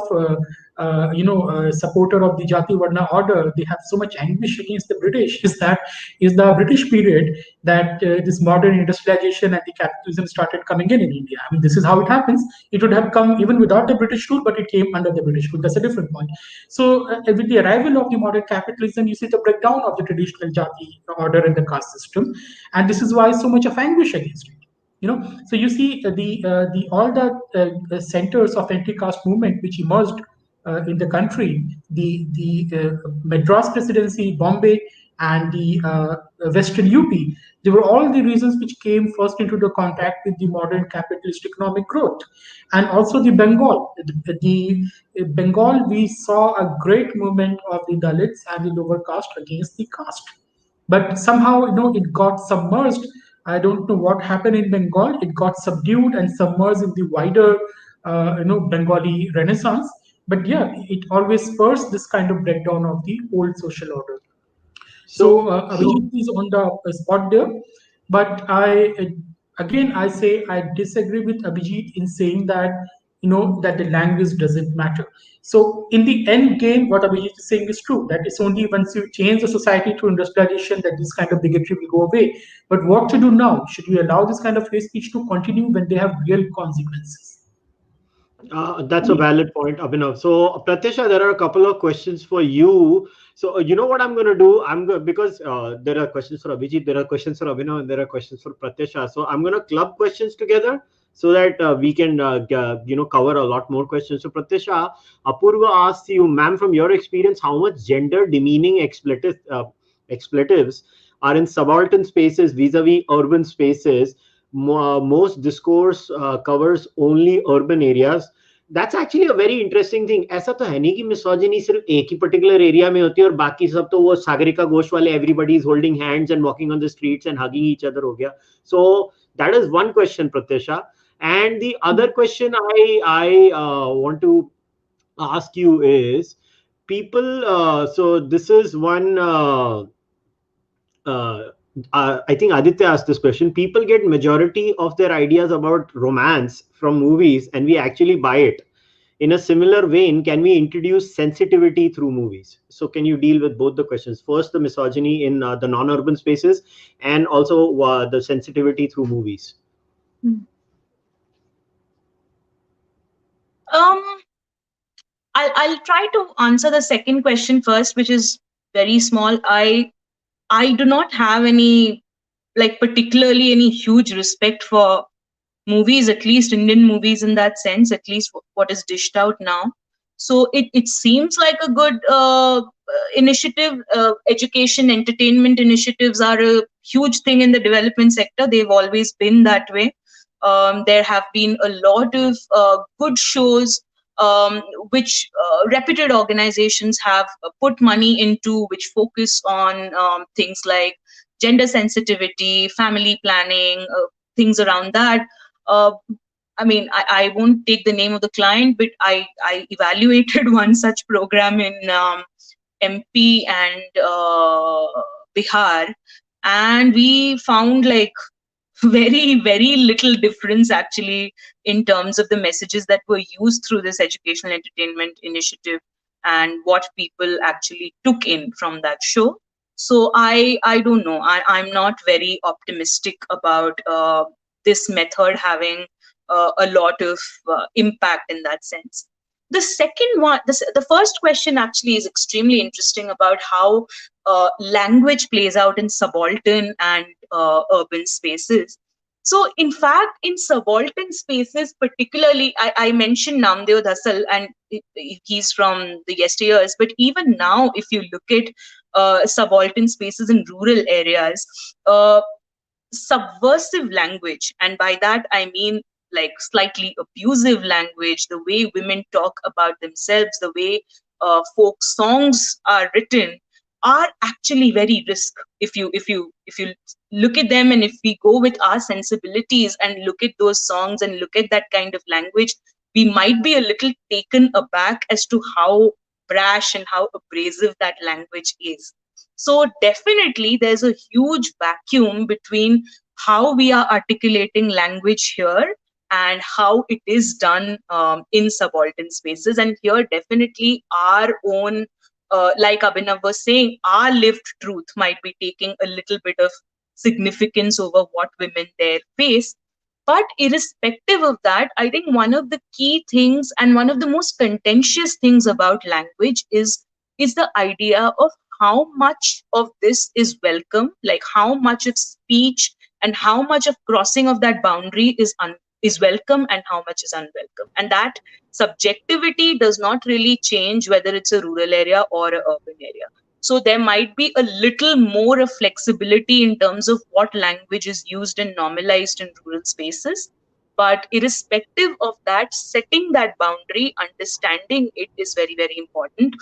supporter of the Jati Varna order, they have so much anguish against the British? Is the British period that this modern industrialization and the capitalism started coming in India. I mean, this is how it happens. It would have come even without the British rule, but it came under the British rule. That's a different point. So with the arrival of the modern capitalism, you see the breakdown of the traditional Jati order and the caste system, and this is why so much of anguish against it. So you see the all the centers of anti-caste movement which emerged in the country, the Madras presidency, Bombay, and the Western UP, they were all the reasons which came first into the contact with the modern capitalist economic growth. And also the Bengal. The Bengal, we saw a great movement of the Dalits and the lower caste against the caste. But somehow, it got submerged. I don't know what happened in Bengal. It got subdued and submerged in the wider, Bengali Renaissance. But yeah, it always spurs this kind of breakdown of the old social order. So Abhijit is on the spot there, but I say I disagree with Abhijit in saying that that the language doesn't matter. So in the end game, what Abhijit is saying is true. That it's only once you change the society through industrialization that this kind of bigotry will go away. But what to do now? Should we allow this kind of hate speech to continue when they have real consequences? That's a valid point, Abhinav. So, Pratyasha, there are a couple of questions for you. So, you know what I'm going to do? I'm going because there are questions for Abhijit, there are questions for Abhinav, and there are questions for Pratyasha. So, I'm going to club questions together so that we can, cover a lot more questions. So, Pratyasha, Apurva asks you, ma'am, from your experience, how much gender demeaning expletives are in subaltern spaces vis-a-vis urban spaces? Most discourse covers only urban areas. That's actually a very interesting thing. ऐसा तो है नहीं कि misogyny सिर्फ एक ही particular area में होती है और बाकी सब तो वो सागरिका घोष वाले everybody is holding hands and walking on the streets and hugging each other हो गया. So that is one question, Pratyasha. And the other question I want to ask you is, people. So this is one. I think Aditya asked this question. People get majority of their ideas about romance from movies, and we actually buy it. In a similar vein, can we introduce sensitivity through movies? So, can you deal with both the questions? First, the misogyny in the non-urban spaces, and also the sensitivity through movies. I'll try to answer the second question first, which is very small. I do not have any, like, particularly any huge respect for movies, at least Indian movies in that sense, at least what is dished out now. So it seems like a good initiative. Education, entertainment initiatives are a huge thing in the development sector. They've always been that way. There have been a lot of good shows which reputed organizations have put money into, which focus on things like gender sensitivity, family planning, things around that. I mean, I won't take the name of the client, but I evaluated one such program in MP and Bihar, and we found like very little difference actually in terms of the messages that were used through this educational entertainment initiative and what people actually took in from that show. So I don't know, I'm not very optimistic about this method having a lot of impact in that sense. The second one, the first question actually is extremely interesting about how language plays out in subaltern and urban spaces. So, in fact, in subaltern spaces, particularly, I mentioned Namdeo Dhasal, and he's from the yesteryears. But even now, if you look at subaltern spaces in rural areas, subversive language, and by that I mean like slightly abusive language, the way women talk about themselves, the way folk songs are written, are actually very risk. If you look at them, and if we go with our sensibilities and look at those songs and look at that kind of language, we might be a little taken aback as to how brash and how abrasive that language is. So definitely there's a huge vacuum between how we are articulating language here and how it is done in subaltern spaces. And here definitely our own, like Abhinav was saying, our lived truth might be taking a little bit of significance over what women there face. But irrespective of that, I think one of the key things and one of the most contentious things about language is the idea of how much of this is welcome, like how much of speech and how much of crossing of that boundary is welcome and how much is unwelcome. And that subjectivity does not really change whether it's a rural area or an urban area. So there might be a little more of flexibility in terms of what language is used and normalized in rural spaces. But irrespective of that, setting that boundary, understanding it is very, very important.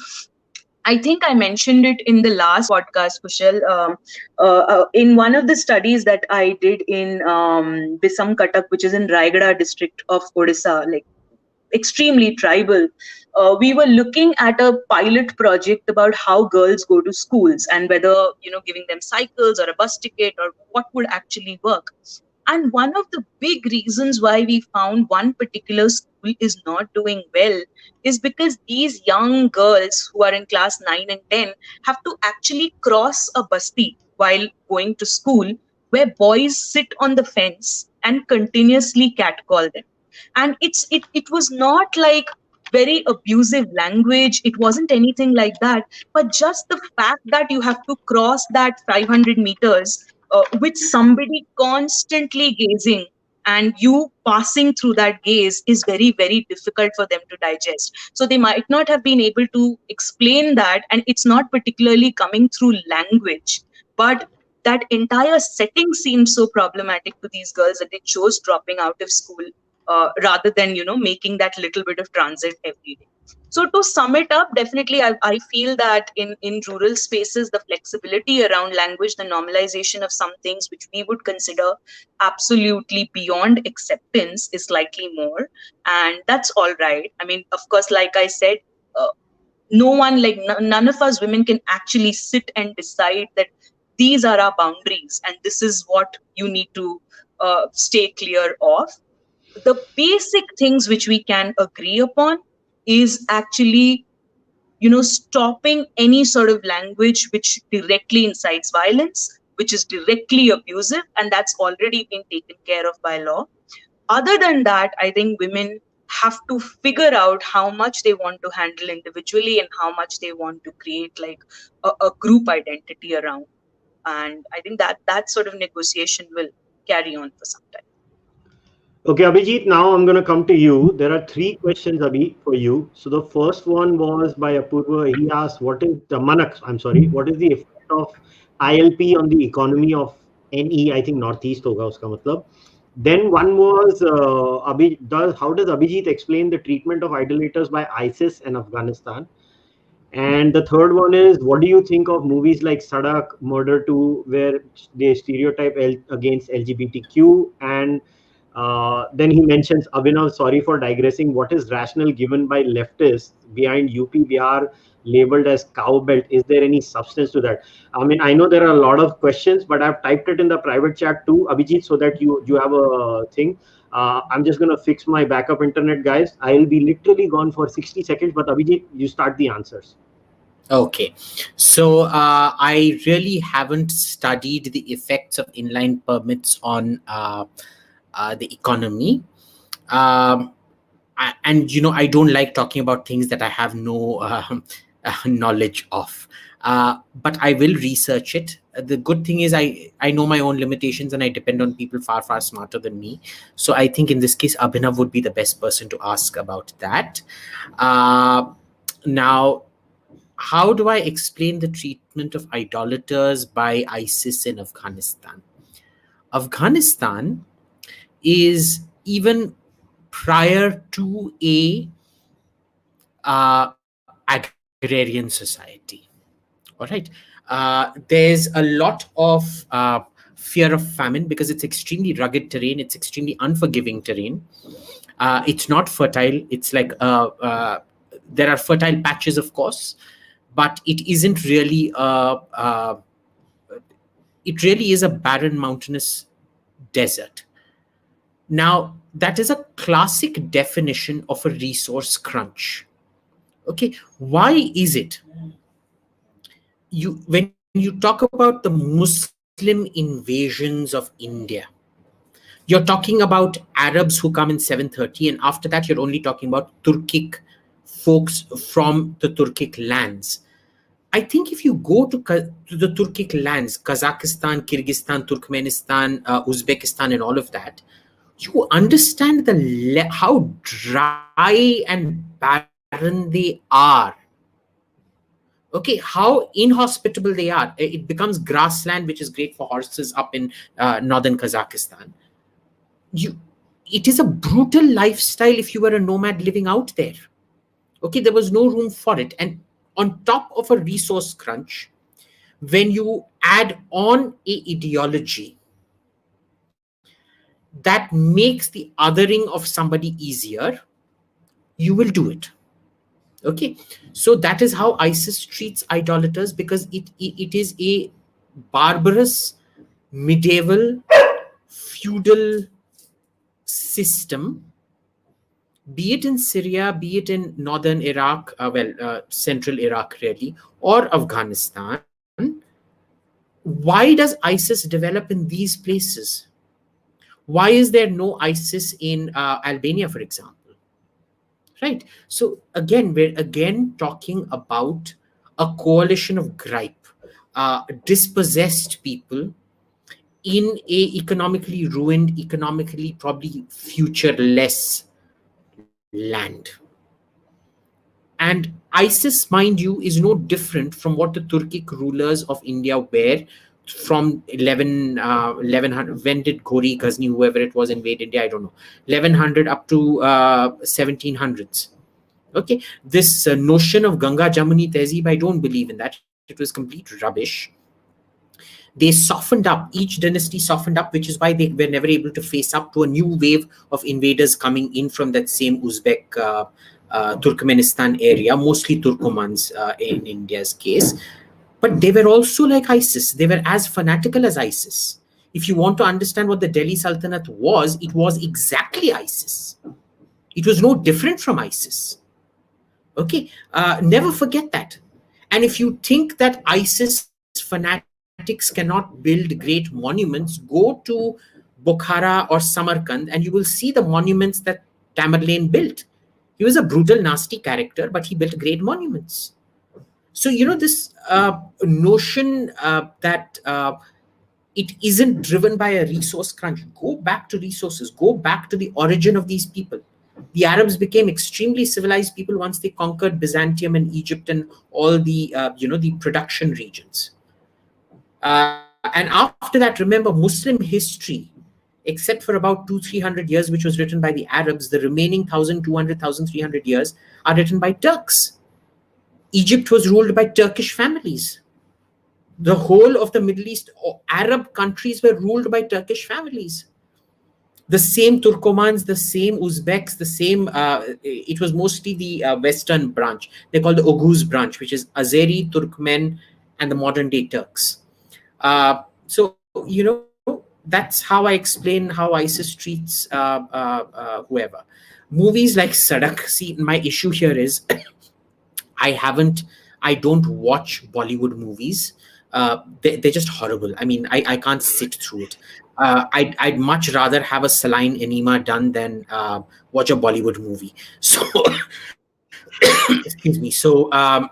I think I mentioned it in the last podcast, Kushal. In one of the studies that I did in Bisam Katak, which is in Raigada district of Odisha, like extremely tribal, we were looking at a pilot project about how girls go to schools and whether, giving them cycles or a bus ticket or what would actually work. And one of the big reasons why we found one particular school is not doing well is because these young girls who are in class 9 and 10 have to actually cross a basti while going to school, where boys sit on the fence and continuously catcall them. And it was not like very abusive language, it wasn't anything like that, but just the fact that you have to cross that 500 meters with somebody constantly gazing, and you passing through that gaze is very, very difficult for them to digest. So they might not have been able to explain that, and it's not particularly coming through language, but that entire setting seemed so problematic to these girls that they chose dropping out of school rather than making that little bit of transit every day. So to sum it up, definitely I feel that in rural spaces, the flexibility around language, the normalization of some things which we would consider absolutely beyond acceptance is slightly more, and that's all right. I mean, of course, like I said, uh, no one, like none of us women can actually sit and decide that these are our boundaries and this is what you need to stay clear of. The basic things which we can agree upon is actually stopping any sort of language which directly incites violence, which is directly abusive, and that's already been taken care of by law. Other than that, I think women have to figure out how much they want to handle individually and how much they want to create like a group identity around. And I think that sort of negotiation will carry on for some time. Okay, Abhijit, now I'm going to come to you. There are three questions, Abhi, for you. So the first one was by Apurva. He asked, what is the Manak? I'm sorry. What is the effect of ILP on the economy of NE? I think Northeast hoga uska matlab. Then one was, how does Abhijit explain the treatment of idolaters by ISIS and Afghanistan? And the third one is, what do you think of movies like Sadak, Murder 2, where they stereotype against LGBTQ? And Then he mentions Abhinav, sorry for digressing. What is rationale given by leftists behind UP Bihar labeled as cow belt? Is there any substance to that? I mean, I know there are a lot of questions, but I've typed it in the private chat too, Abhijit, so that you have a thing. I'm just gonna fix my backup internet, guys. I'll be literally gone for 60 seconds, but Abhijit, you start the answers. Okay, so I really haven't studied the effects of inline permits on the economy. And I don't like talking about things that I have no knowledge of. But I will research it. The good thing is I know my own limitations and I depend on people far smarter than me. So I think in this case, Abhinav would be the best person to ask about that. Now, how do I explain the treatment of idolaters by ISIS in Afghanistan? Afghanistan is, even prior to a agrarian society, all right, there's a lot of fear of famine because it's extremely rugged terrain, it's extremely unforgiving terrain. It's not fertile. It's like there are fertile patches, of course, but it isn't really it really is a barren mountainous desert. Now, that is a classic definition of a resource crunch. Okay, why is it? When you talk about the Muslim invasions of India, you're talking about Arabs who come in 730, and after that you're only talking about Turkic folks from the Turkic lands. I think if you go to the Turkic lands, Kazakhstan, Kyrgyzstan, Turkmenistan, Uzbekistan, and all of that, you understand how dry and barren they are. Okay, how inhospitable they are. It becomes grassland, which is great for horses up in northern Kazakhstan. It is a brutal lifestyle if you were a nomad living out there. Okay, there was no room for it. And on top of a resource crunch, when you add on a ideology that makes the othering of somebody easier, you will do it. Okay, so that is how ISIS treats idolaters, because it is a barbarous, medieval, feudal system, be it in Syria, be it in northern Iraq, central Iraq really, or Afghanistan. Why does ISIS develop in these places? Why is there no ISIS in Albania, for example? Right. So again, we're again talking about a coalition of gripe, dispossessed people in a economically ruined, economically probably futureless land. And ISIS, mind you, is no different from what the Turkic rulers of India were from 1100. When did Ghori, Ghazni, whoever it was, invade India? I don't know. 1100 up to 1700s. Okay, this notion of Ganga Jamuni Tehzeeb, I don't believe in that. It was complete rubbish. They softened up, each dynasty softened up, which is why they were never able to face up to a new wave of invaders coming in from that same Uzbek Turkmenistan area, mostly Turkomans in India's case. But they were also like ISIS. They were as fanatical as ISIS. If you want to understand what the Delhi Sultanate was, it was exactly ISIS. It was no different from ISIS. Okay, never forget that. And if you think that ISIS fanatics cannot build great monuments, go to Bukhara or Samarkand and you will see the monuments that Tamerlane built. He was a brutal, nasty character, but he built great monuments. So, this notion that it isn't driven by a resource crunch. Go back to resources. Go back to the origin of these people. The Arabs became extremely civilized people once they conquered Byzantium and Egypt and all the, the production regions. And after that, remember, Muslim history, except for about 200-300 years, which was written by the Arabs, the remaining 1,200, 1,300 years are written by Turks. Egypt was ruled by Turkish families. The whole of the Middle East, Arab countries were ruled by Turkish families. The same Turkomans, the same Uzbeks, the same. It was mostly the Western branch. They call the Oghuz branch, which is Azeri, Turkmen, and the modern day Turks. So that's how I explain how ISIS treats whoever. Movies like Sadak. See, my issue here is I haven't, I don't watch Bollywood movies. They're just horrible. I mean, I can't sit through it. I'd much rather have a saline enema done than watch a Bollywood movie. So, excuse me. So, I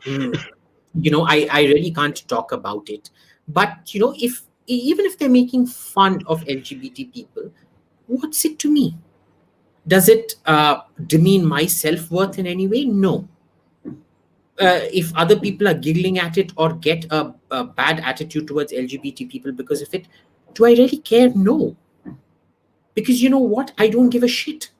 really can't talk about it. But, if even if they're making fun of LGBT people, what's it to me? Does it demean my self-worth in any way? No. If other people are giggling at it or get a bad attitude towards LGBT people because of it, do I really care? No. Because you know what? I don't give a shit.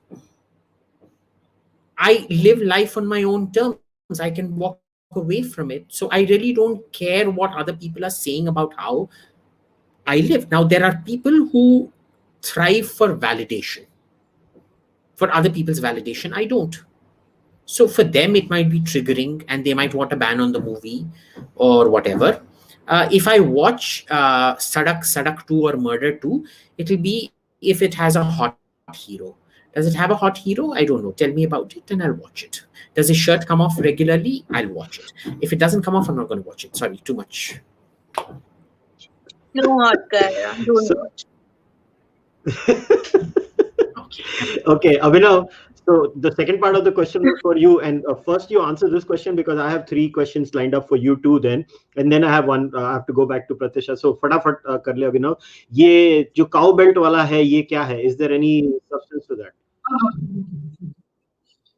I live life on my own terms. I can walk away from it. So I really don't care what other people are saying about how I live. Now, there are people who thrive for validation, for other people's validation. I don't. So for them, it might be triggering and they might want a ban on the movie or whatever. If I watch Sadak 2 or Murder 2, it'll be if it has a hot hero. Does it have a hot hero? I don't know. Tell me about it and I'll watch it. Does his shirt come off regularly? I'll watch it. If it doesn't come off, I'm not going to watch it. Sorry, too much. No, Oscar, don't So, watch. okay, Abhinav. So the second part of the question was for you, and first you answer this question because I have three questions lined up for you too. Then I have one. I have to go back to Pratyasha. So फटाफट कर ले अभिनव. ये जो cow belt वाला है, ये क्या है? Is there any substance to that?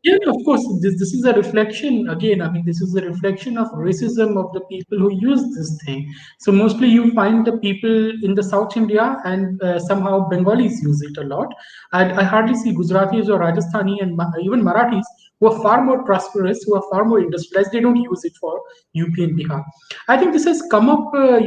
Yeah, of course. This is a reflection again. I mean, this is a reflection of racism of the people who use this thing. So mostly you find the people in the South India and somehow Bengalis use it a lot. I hardly see Gujaratis or Rajasthani and even Marathis who are far more prosperous, who are far more industrialized. They don't use it for UP and Bihar. I think this has come up. I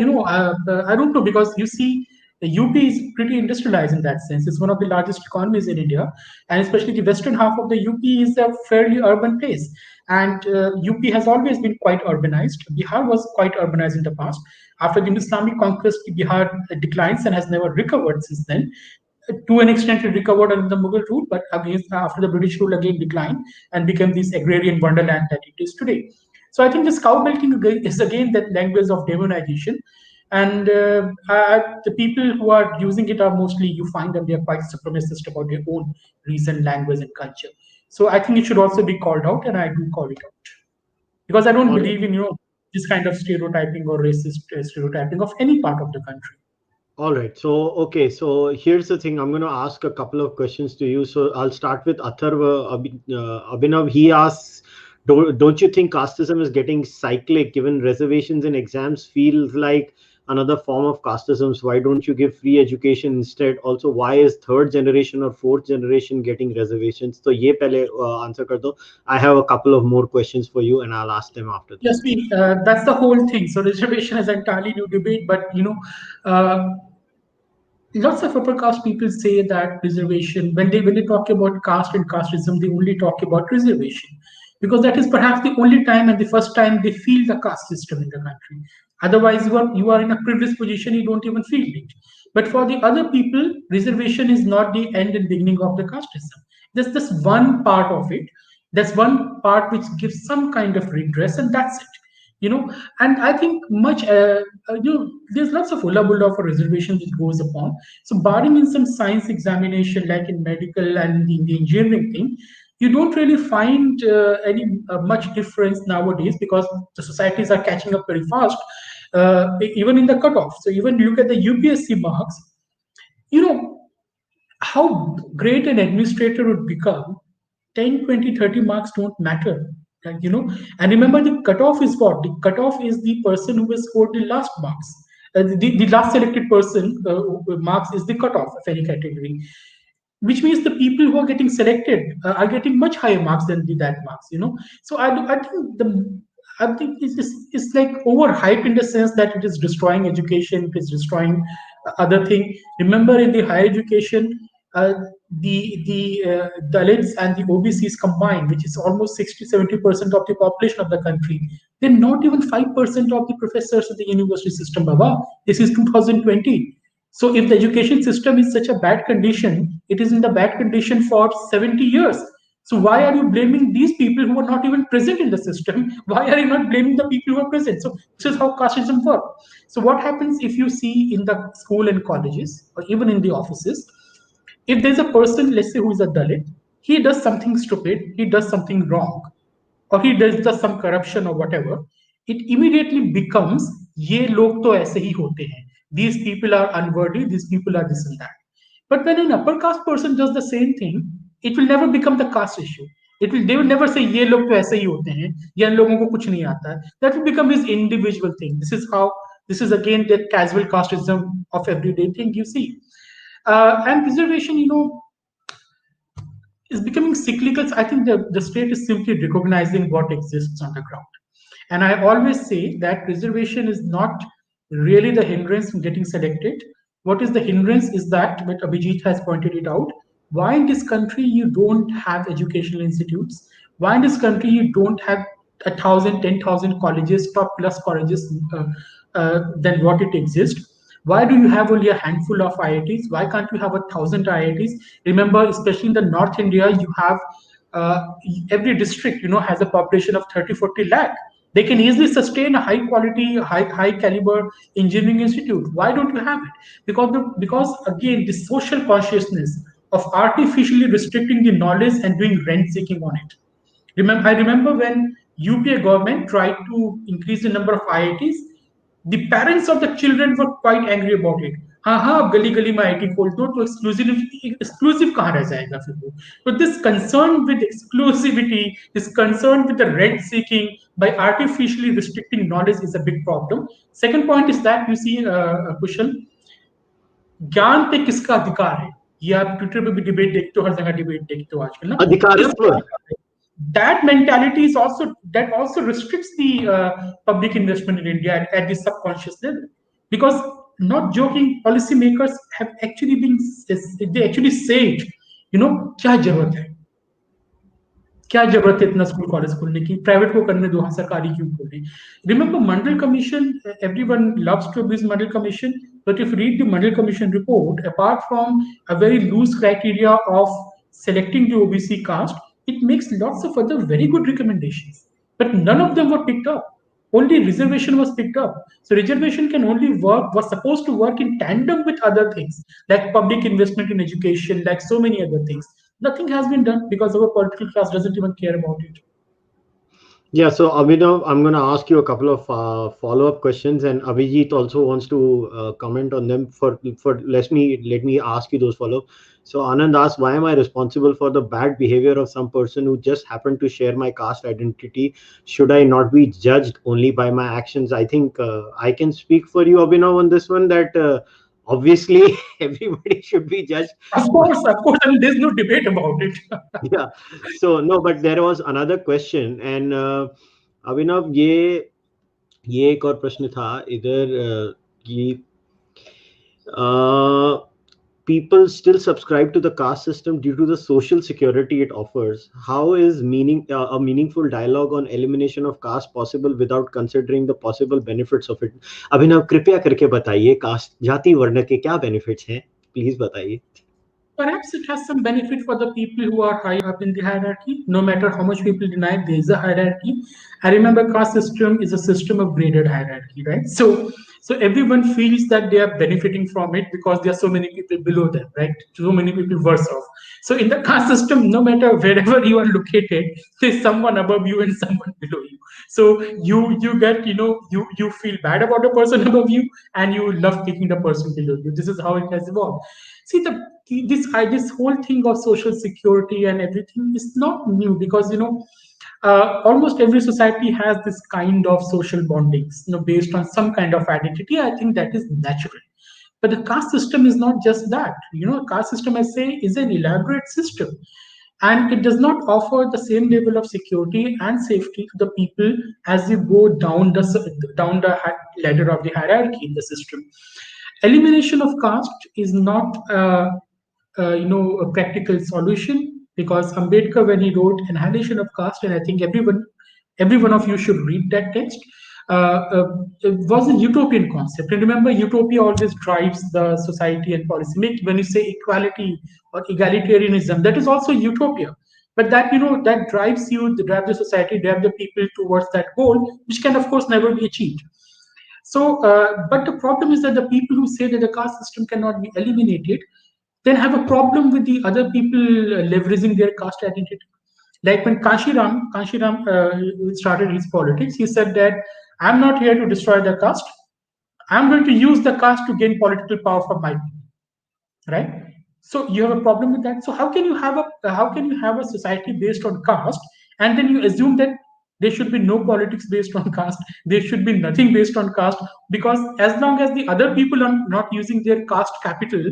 don't know because you see. The UP is pretty industrialized in that sense. It's one of the largest economies in India, and especially the western half of the UP is a fairly urban place. And UP has always been quite urbanized. Bihar was quite urbanized in the past. After the Islamic conquest, Bihar declines and has never recovered since then. To an extent, it recovered under the Mughal rule, but against after the British rule again declined and became this agrarian wonderland that it is today. So I think this cow milking is again that language of demonization, and the people who are using it are mostly you find that they are quite supremacist about their own reason, language, and culture. So I think it should also be called out, and I do call it out because I don't All right. believe in this kind of stereotyping or racist stereotyping of any part of the country. All right. So, okay. So here's the thing. I'm going to ask a couple of questions to you. So I'll start with Atharva. Abhinav, he asks, don't you think casteism is getting cyclic given reservations in exams feels like another form of casteism? So why don't you give free education instead? Also, why is third generation or fourth generation getting reservations? So ye pehle answer kar do. I have a couple of more questions for you and I'll ask them after Yes, this. that's the whole thing. So reservation is an entirely new debate, but uh, lots of upper caste people say that reservation when they talk about caste and casteism, they only talk about reservation because that is perhaps the only time and the first time they feel the caste system in the country. Otherwise, you are in a privileged position, you don't even feel it. But for the other people, reservation is not the end and beginning of the caste system. There's just one part of it. That's one part which gives some kind of redress, and that's it. And I think much there's lots of hullabulla for reservations which goes upon. So barring in some science examination like in medical and in the engineering thing, you don't really find any much difference nowadays because the societies are catching up very fast, even in the cutoff. So even look at the UPSC marks, you know how great an administrator would become. 10, 20, 30 marks don't matter. And remember, the cutoff is what? The cutoff is the person who has scored the last marks. The last selected person marks is the cutoff of any category, which means the people who are getting selected are getting much higher marks than that marks. So I think it's like overhyped in the sense that it is destroying education, it is destroying other thing. Remember, in the higher education, the Dalits and the OBCs combined, which is almost 60-70% of the population of the country, they're not even 5% of the professors of the university system, Baba. This is 2020. So if the education system is such a bad condition, it is in the bad condition for 70 years. So why are you blaming these people who are not even present in the system? Why are you not blaming the people who are present? So this is how casteism works. So what happens if you see in the school and colleges, or even in the offices, if there's a person, let's say, who is a Dalit, he does something stupid, he does something wrong, or he does just some corruption or whatever, it immediately becomes ye log to aise hi hote hain. These people are unworthy, these people are this and that. But when an upper caste person does the same thing, it will never become the caste issue. They will never say ye log to aise hi hote hain, ya in logon ko kuch nahi aata hai. That will become his individual thing. This is again that casual casteism of everyday thing you see. And preservation, is becoming cyclical. I think the state is simply recognizing what exists on the ground. And I always say that preservation is not really the hindrance in getting selected. What is the hindrance is that, but Abhijit has pointed it out, why in this country you don't have educational institutes? Why in this country you don't have 1,000, 10,000 colleges, top plus colleges than what it exists? Why do you have only a handful of IITs? Why can't you have 1,000 IITs? Remember, especially in the North India, you have uh, every district, has a population of 30, 40 lakh. They can easily sustain a high quality, high caliber engineering institute. Why don't you have it? Because again, the social consciousness of artificially restricting the knowledge and doing rent seeking on it. I remember when UPA government tried to increase the number of IITs, the parents of the children were quite angry about it. हाँ हाँ अब गली गली में IT खोल दो तो exclusive कहाँ रह जाएगा फिर वो. So this concern with exclusivity, this concern with the rent seeking by artificially restricting knowledge is a big problem. Second point is that you see, Kushal, ज्ञान पे किसका अधिकार है? ये आप ट्विटर पे भी डिबेट देखते हो, हर जगह डिबेट देखते हो आजकल ना. अधिकारत्व. That mentality is also restricts the public investment in India at the subconscious level, because not joking, policymakers have actually they actually say it, क्या जरूरत है, क्या जरूरत है इतना स्कूल कॉलेज खोलने की, प्राइवेट को करने दो, सरकारी क्यों खोले. Remember Mandal Commission, everyone loves to abuse Mandal Commission, but if you read the Mandal Commission report, apart from a very loose criteria of selecting the OBC caste, it makes lots of other very good recommendations, but none of them were picked up. Only reservation was picked up. So reservation can only was supposed to work in tandem with other things, like public investment in education, like so many other things. Nothing has been done because our political class doesn't even care about it. Yeah, so Abhinav, I'm going to ask you a couple of follow-up questions, and Abhijit also wants to comment on them. Let me ask you those follow. So Anand asked, why am I responsible for the bad behavior of some person who just happened to share my caste identity? Should I not be judged only by my actions? I think I can speak for you, Abhinav, on this one, that obviously everybody should be judged. Of course, I mean, there's no debate about it. Yeah. So no, but there was another question, and अभिनव ये एक और प्रश्न था इधर कि people still subscribe to the caste system due to the social security it offers. How is a meaningful dialogue on elimination of caste possible without considering the possible benefits of it? अभिनव कृपया करके बताइए cast जाति वर्ण के क्या benefits हैं, please बताइए. Perhaps it has some benefit for the people who are high up in the hierarchy. No matter how much people deny, there is a hierarchy. I remember caste system is a system of graded hierarchy, right? So everyone feels that they are benefiting from it because there are so many people below them, right? So many people worse off. So in the caste system, no matter wherever you are located, there's someone above you and someone below you. So you get, you feel bad about the person above you and you love kicking the person below you. This is how it has evolved. See, this whole thing of social security and everything is not new, because almost every society has this kind of social bondings, based on some kind of identity. I think that is natural. But the caste system is not just that. Caste system, I say, is an elaborate system, and it does not offer the same level of security and safety to the people as you go down the ladder of the hierarchy in the system. Elimination of caste is not a practical solution, because Ambedkar, when he wrote Annihilation of Caste, and I think every one of you should read that text, it was a utopian concept. And remember, utopia always drives the society and policy. When you say equality or egalitarianism, that is also utopia. But that, that drives you, drive the society, drive the people towards that goal, which can, of course, never be achieved. So, but the problem is that the people who say that the caste system cannot be eliminated then have a problem with the other people leveraging their caste identity. Like when Kanshiram started his politics, he said that I'm not here to destroy the caste. I'm going to use the caste to gain political power for my people, right? So you have a problem with that. So how can you have a society based on caste, and then you assume that there should be no politics based on caste, there should be nothing based on caste, because as long as the other people are not using their caste capital,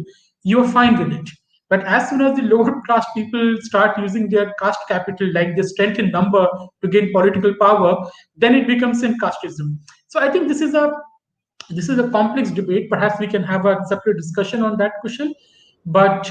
you are fine with it. But as soon as the lower caste people start using their caste capital, like the strength in number, to gain political power, then it becomes in casteism. So I think this is a complex debate. Perhaps we can have a separate discussion on that, Kushal. But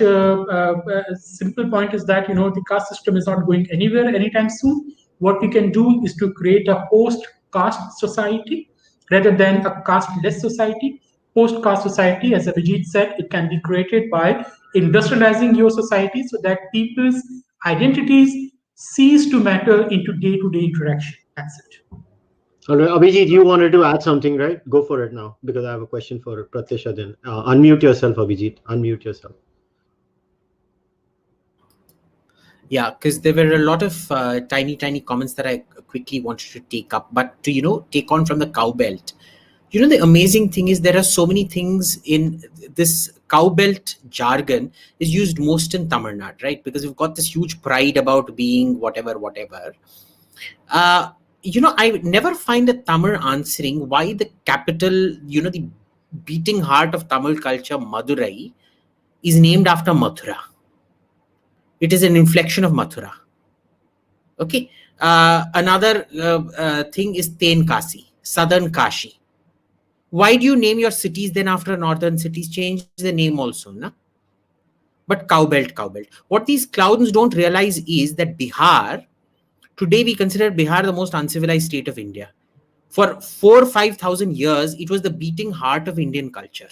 simple point is that the caste system is not going anywhere anytime soon. What we can do is to create a post-caste society rather than a caste-less society. Post-caste society, as Abhijit said, it can be created by industrializing your society so that people's identities cease to matter into day-to-day interaction. That's it. All right, Abhijit, you wanted to add something, right? Go for it now, because I have a question for Pratyasha then. Unmute yourself, Abhijit. Unmute yourself. Yeah, because there were a lot of tiny comments that I quickly wanted to take up, but to take on from the cow belt. The amazing thing is there are so many things in this cow belt jargon is used most in Tamil Nadu, right? Because we've got this huge pride about being whatever. I never find a Tamil answering why the capital, the beating heart of Tamil culture, Madurai, is named after Mathura. It is an inflection of Mathura. Okay. Another thing is Tenkasi, Southern Kashi. Why do you name your cities then after northern cities? Change the name also, na? But cow belt. What these clowns don't realize is that Bihar, today we consider Bihar the most uncivilized state of India. For 4,000 or 5,000 years, it was the beating heart of Indian culture.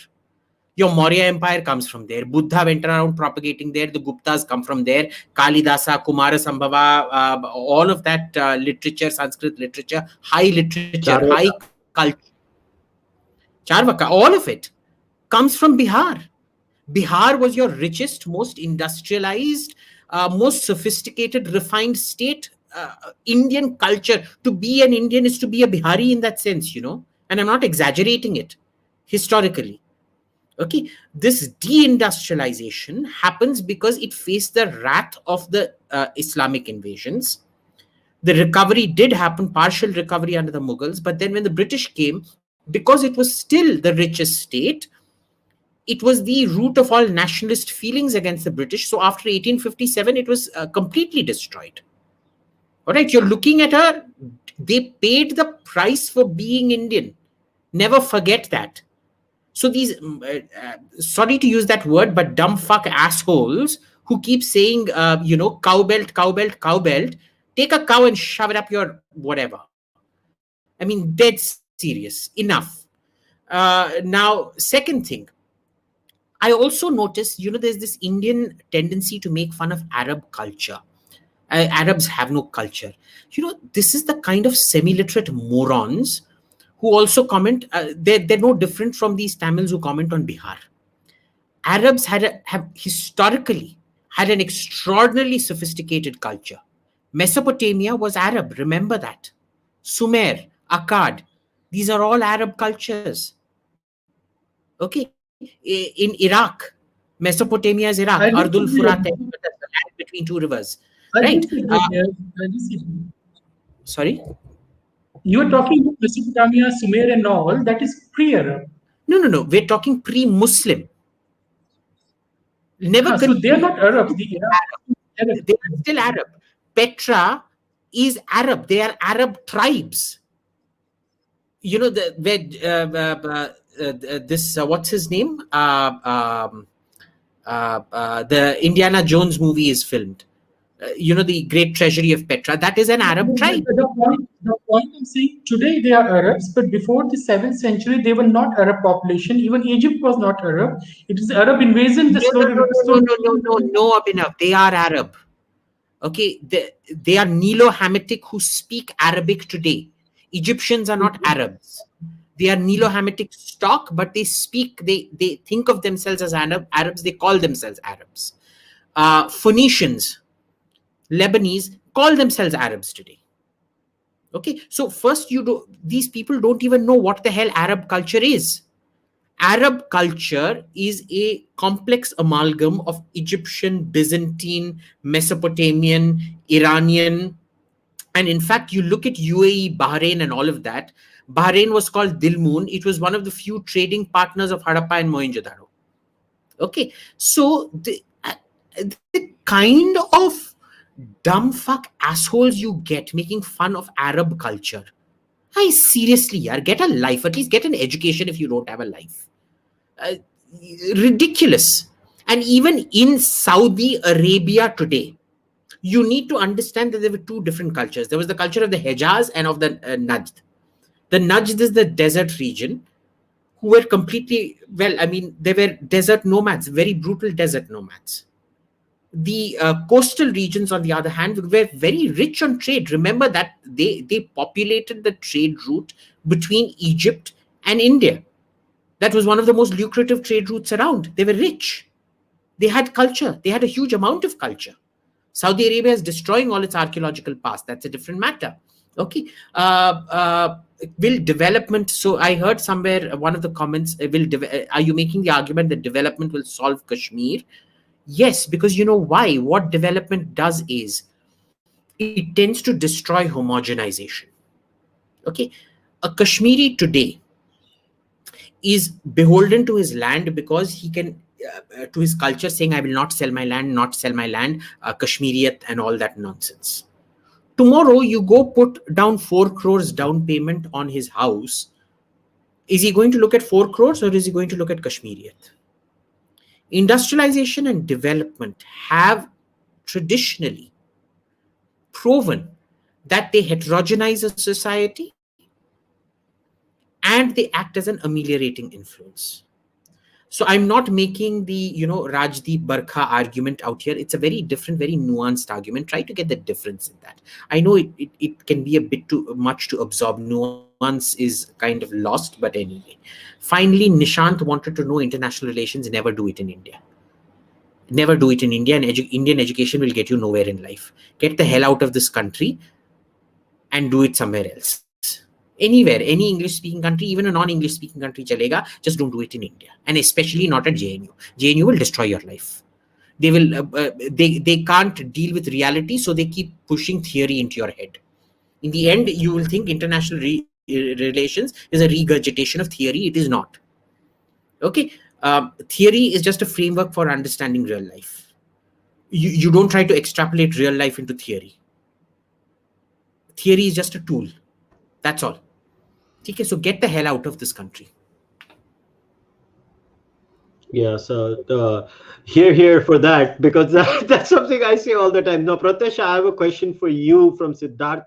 Your Maurya Empire comes from there. Buddha went around propagating there. The Guptas come from there. Kalidasa, Kumara Sambhava, all of that literature, Sanskrit literature, high literature, high culture. Cārvāka, all of it comes from Bihar. Bihar was your richest, most industrialized, most sophisticated, refined state. Indian culture. To be an Indian is to be a Bihari in that sense, and I'm not exaggerating it historically. Okay, this deindustrialization happens because it faced the wrath of the Islamic invasions. The recovery did happen, partial recovery under the Mughals, but then when the British came, because it was still the richest state, it was the root of all nationalist feelings against the British. So after 1857, it was completely destroyed. All right, you're looking at they paid the price for being Indian. Never forget that. So these, sorry to use that word, but dumb fuck assholes who keep saying, cow belt, take a cow and shove it up your whatever. I mean, dead serious. Enough. Now, second thing, I also noticed, there's this Indian tendency to make fun of Arab culture. Arabs have no culture. This is the kind of semi-literate morons who also comment. They're no different from these Tamils who comment on Bihar. Arabs have historically had an extraordinarily sophisticated culture. Mesopotamia was Arab, remember that. Sumer, Akkad, these are all Arab cultures. Okay, in Iraq, Mesopotamia is Iraq. Ardul Furat, between two rivers. Right? Sorry? You are talking about Mesopotamia, Sumer and all, that is pre-Arab. No. We're talking pre-Muslim. So they are not Arabs. They are still Arab. Petra is Arab. They are Arab tribes. What's his name? The Indiana Jones movie is filmed. The Great Treasury of Petra. That is an Arab tribe. The point I'm saying, today they are Arabs, but before the 7th century, they were not Arab population. Even Egypt was not Arab. It is Arab invasion, the No, slow, no, no, no, slow. no, no, no, no, no, Abhinav. They are Arab. Okay, they are Nilo-Hamitic who speak Arabic today. Egyptians are not Arabs. They are Nilo-Hamitic stock, but they speak. They think of themselves as Arabs. They call themselves Arabs. Phoenicians, Lebanese call themselves Arabs today. Okay, so first these people don't even know what the hell Arab culture is. Arab culture is a complex amalgam of Egyptian, Byzantine, Mesopotamian, Iranian, and in fact, you look at UAE, Bahrain, and all of that. Bahrain was called Dilmun. It was one of the few trading partners of Harappa and Mohenjo-daro. Okay, so the kind of dumb fuck assholes you get making fun of Arab culture. I seriously, yaar, get a life. At least get an education if you don't have a life. Ridiculous. And even in Saudi Arabia today, you need to understand that there were two different cultures. There was the culture of the Hejaz and of the Najd. The Najd is the desert region, who were completely, they were desert nomads, very brutal desert nomads. The coastal regions, on the other hand, were very rich on trade. Remember that they populated the trade route between Egypt and India. That was one of the most lucrative trade routes around. They were rich. They had culture. They had a huge amount of culture. Saudi Arabia is destroying all its archaeological past. That's a different matter. Okay. Will development, so I heard somewhere one of the comments, are you making the argument that development will solve Kashmir? Yes, because you know why? What development does is it tends to destroy homogenization. Okay. A Kashmiri today is beholden to his land because he can, to his culture, saying, I will not sell my land, Kashmiriyat and all that nonsense. Tomorrow, you go put down 4 crores down payment on his house. Is he going to look at 4 crores or is he going to look at Kashmiriyat? Industrialization and development have traditionally proven that they heterogenize a society and they act as an ameliorating influence. So I'm not making the, Rajdeep Barkha argument out here. It's a very different, very nuanced argument. Try to get the difference in that. I know it can be a bit too much to absorb. Nuance is kind of lost, but anyway. Finally, Nishant wanted to know international relations. Never do it in India. Never do it in India, and Indian education will get you nowhere in life. Get the hell out of this country and do it somewhere else. Anywhere, any English-speaking country, even a non-English speaking country, chalega, just don't do it in India, and especially not at JNU. JNU will destroy your life. They will, they can't deal with reality, so they keep pushing theory into your head. In the end, you will think international relations is a regurgitation of theory. It is not. Okay, theory is just a framework for understanding real life. You don't try to extrapolate real life into theory. Theory is just a tool. That's all. Okay, so get the hell out of this country. Yeah, so here for that, because that's something I say all the time. Now, Pratyasha, I have a question for you from Siddharth.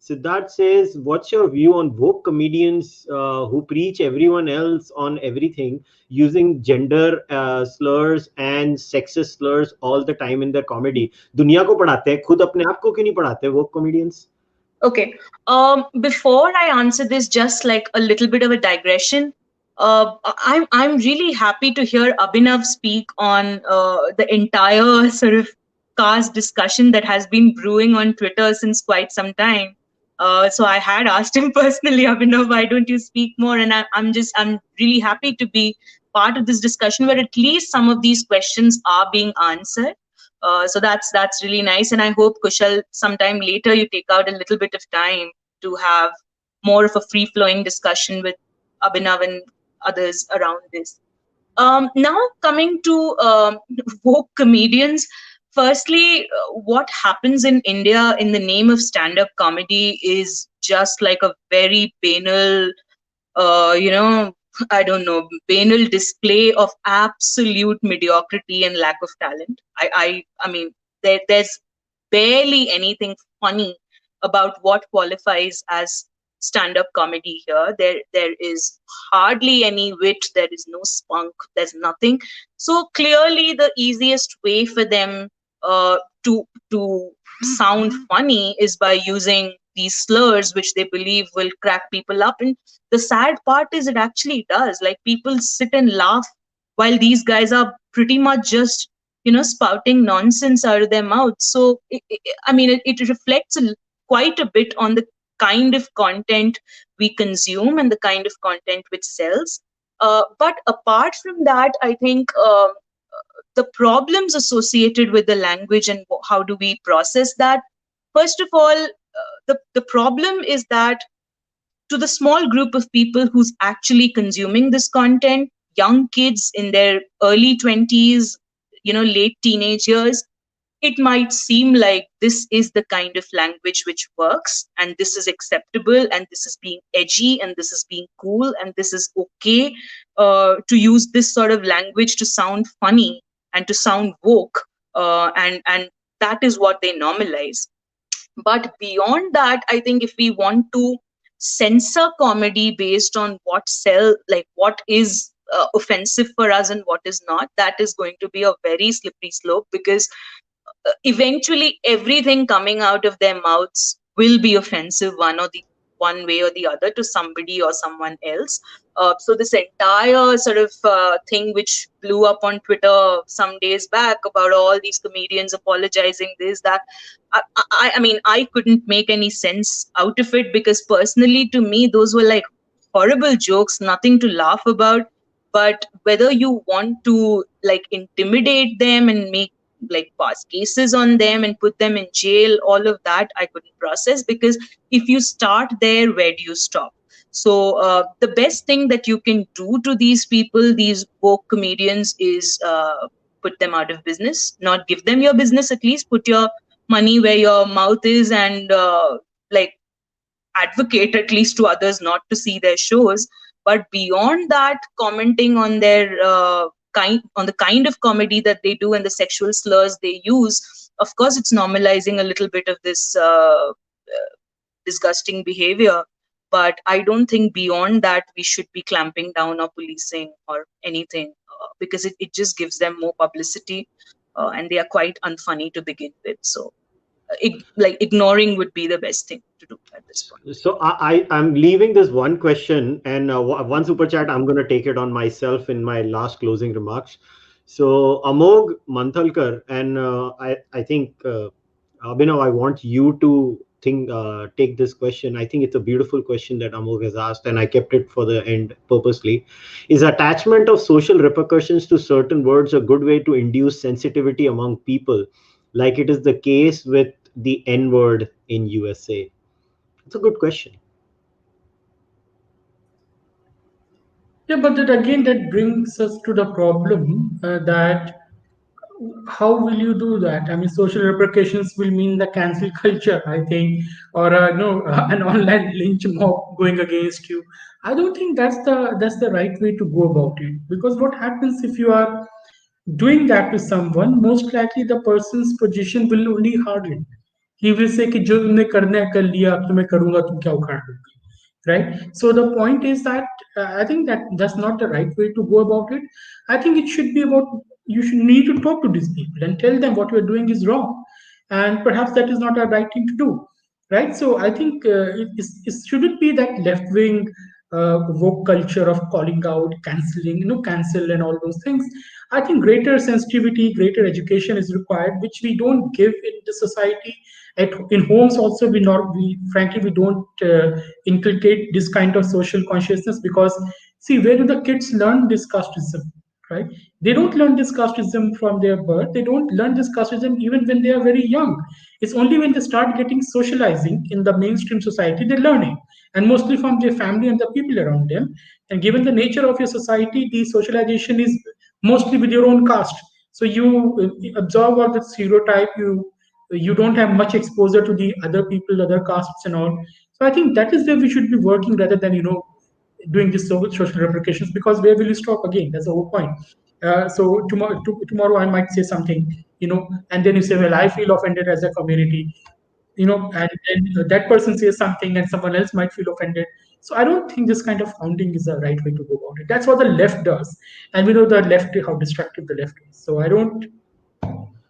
Siddharth says, what's your view on woke comedians who preach everyone else on everything using gender slurs and sexist slurs all the time in their comedy? दुनिया को पढ़ाते हैं, खुद अपने आप को क्यों नहीं पढ़ाते woke comedians? Okay. Before I answer this, just like a little bit of a digression, I'm really happy to hear Abhinav speak on the entire sort of caste discussion that has been brewing on Twitter since quite some time. So I had asked him personally, Abhinav, why don't you speak more? And I'm really happy to be part of this discussion where at least some of these questions are being answered. So that's really nice, and I hope, Kushal, sometime later you take out a little bit of time to have more of a free-flowing discussion with Abhinav and others around this. Now coming to woke comedians, firstly, what happens in India in the name of stand-up comedy is just like a very banal, I don't know, banal display of absolute mediocrity and lack of talent. I mean, there's barely anything funny about what qualifies as stand-up comedy here. There is hardly any wit. There is no spunk. There's nothing. So clearly, the easiest way for them to sound funny is by using these slurs, which they believe will crack people up. And the sad part is, it actually does. Like, people sit and laugh while these guys are pretty much just spouting nonsense out of their mouths. So I mean, it reflects quite a bit on the kind of content we consume and the kind of content which sells. But apart from that, I think the problems associated with the language and how do we process that. First of all, the problem is that to the small group of people who's actually consuming this content, young kids in their early 20s, late teenage years, it might seem like this is the kind of language which works, and this is acceptable, and this is being edgy, and this is being cool, and this is okay to use this sort of language to sound funny and to sound woke, and that is what they normalize. But beyond that, I think if we want to censor comedy based on what is offensive for us and what is not, that is going to be a very slippery slope, because eventually everything coming out of their mouths will be offensive one way or the other to somebody or someone else. So this entire sort of thing which blew up on Twitter some days back about all these comedians apologizing, this, that, I mean, I couldn't make any sense out of it, because personally, to me, those were like horrible jokes, nothing to laugh about. But whether you want to like intimidate them and make like pass cases on them and put them in jail, all of that I couldn't process, because if you start there, where do you stop? So the best thing that you can do to these people, these woke comedians, is put them out of business, not give them your business, at least put your money where your mouth is, and like advocate at least to others not to see their shows. But beyond that, commenting on their on the kind of comedy that they do and the sexual slurs they use, of course it's normalizing a little bit of this disgusting behavior. But I don't think beyond that we should be clamping down or policing or anything, because it just gives them more publicity, and they are quite unfunny to begin with. So ignoring would be the best thing to do at this point. So I'm leaving this one question, and one super chat. I'm going to take it on myself in my last closing remarks. So Amog Manthalkar, and I think Abhinav, I want you to take this question. I think it's a beautiful question that Amog has asked, and I kept it for the end purposely. Is attachment of social repercussions to certain words a good way to induce sensitivity among people, like it is the case with the N word in USA? It's a good question. Yeah, but that again, that brings us to the problem that how will you do that? I mean, social repercussions will mean the cancel culture, I think, or no, an online lynch mob going against you. I don't think that's the right way to go about it, because what happens if you are doing that to someone? Most likely, the person's position will only harden. He will say कि जो तुमने करना है कर लिया, अब तो मैं करूंगा, तुम क्या उखाड़ लोगे? Right. So the point is that I think that that's not the right way to go about it. I think it should be about, you should need to talk to these people and tell them what you're doing is wrong, and perhaps that is not a right thing to do, right? So I think it shouldn't be that left wing woke culture of calling out, canceling, cancel and all those things. I think greater sensitivity, greater education is required, which we don't give in the society. In homes also, we frankly we don't inculcate this kind of social consciousness, because see, where do the kids learn this casteism, right? They don't learn this casteism from their birth. They don't learn this casteism even when they are very young. It's only when they start getting socializing in the mainstream society they're learning, and mostly from their family and the people around them. And given the nature of your society, the socialization is mostly with your own caste. So you absorb all the stereotype. You don't have much exposure to the other people, other castes and all. So I think that is where we should be working, rather than doing this social replications, because where will you stop again? That's the whole point. So tomorrow I might say something, and then you say, well, I feel offended as a community, and then that person says something and someone else might feel offended. So I don't think this kind of hounding is the right way to go about it. That's what the left does, and we know the left, how destructive the left is. So I don't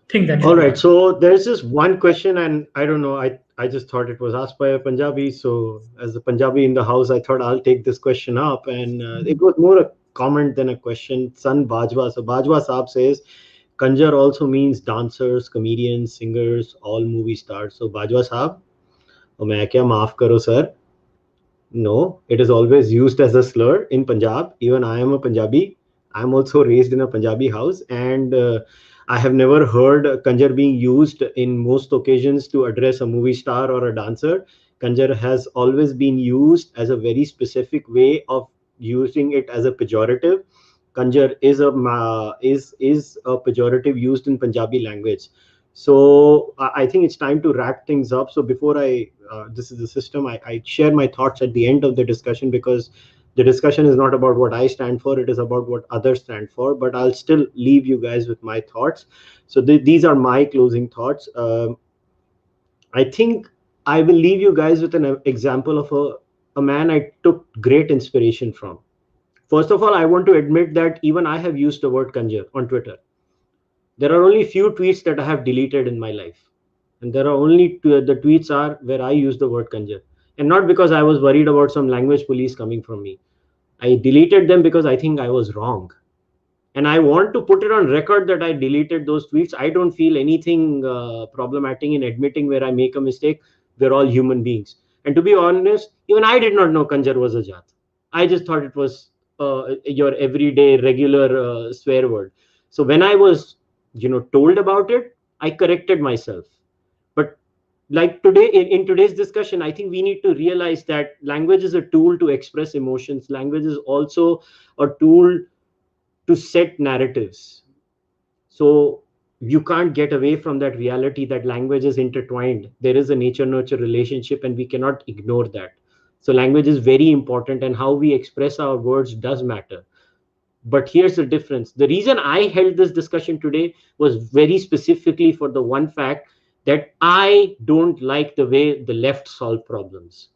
think that All should be right. done. So there's this one question, and I don't know. I just thought it was asked by a Punjabi. So as a Punjabi in the house, I thought I'll take this question up, and it was more a comment than a question. San Bajwa. So Bajwa Saab says, Kanjar also means dancers, comedians, singers, all movie stars. So Bajwa Saab, मैं क्या माफ करो sir. No, it is always used as a slur in Punjab. Even I am a Punjabi. I'm also raised in a Punjabi house, and I have never heard Kanjar being used in most occasions to address a movie star or a dancer. Kanjar has always been used as a very specific way of using it as a pejorative. Kanjar is a pejorative used in Punjabi language. So I think it's time to wrap things up. So before this is the system. I share my thoughts at the end of the discussion, because the discussion is not about what I stand for. It is about what others stand for. But I'll still leave you guys with my thoughts. So these are my closing thoughts. I think I will leave you guys with an example of a man I took great inspiration from. First of all, I want to admit that even I have used the word kanjar on Twitter. There are only few tweets that I have deleted in my life, and there are only the tweets are where I use the word kanjar, and not because I was worried about some language police coming from me. I deleted them because I think I was wrong, and I want to put it on record that I deleted those tweets. I don't feel anything problematic in admitting where I make a mistake. We're all human beings, and to be honest, even I did not know kanjar was a jat. I just thought it was your everyday regular swear word. So when I was told about it, I corrected myself. But like today, in today's discussion, I think we need to realize that language is a tool to express emotions. Language is also a tool to set narratives. So you can't get away from that reality that language is intertwined. There is a nature nurture relationship, and we cannot ignore that. So language is very important, and how we express our words does matter. But here's the difference. The reason I held this discussion today was very specifically for the one fact that I don't like the way the left solve problems.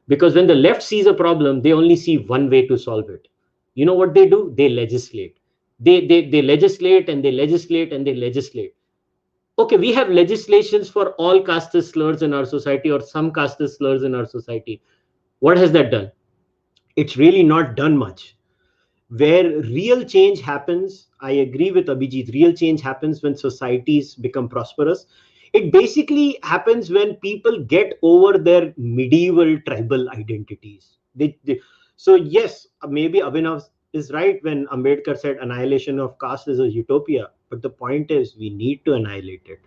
Because when the left sees a problem, they only see one way to solve it. You know what they do? They legislate. They legislate and they legislate and they legislate. Okay, we have legislations for all casteist slurs in our society, or some casteist slurs in our society. What has that done? It's really not done much. Where real change happens, I agree with Abhijit, real change happens when societies become prosperous. It basically happens when people get over their medieval tribal identities. So yes, maybe Abhinav is right when Ambedkar said annihilation of caste is a utopia, but the point is we need to annihilate it.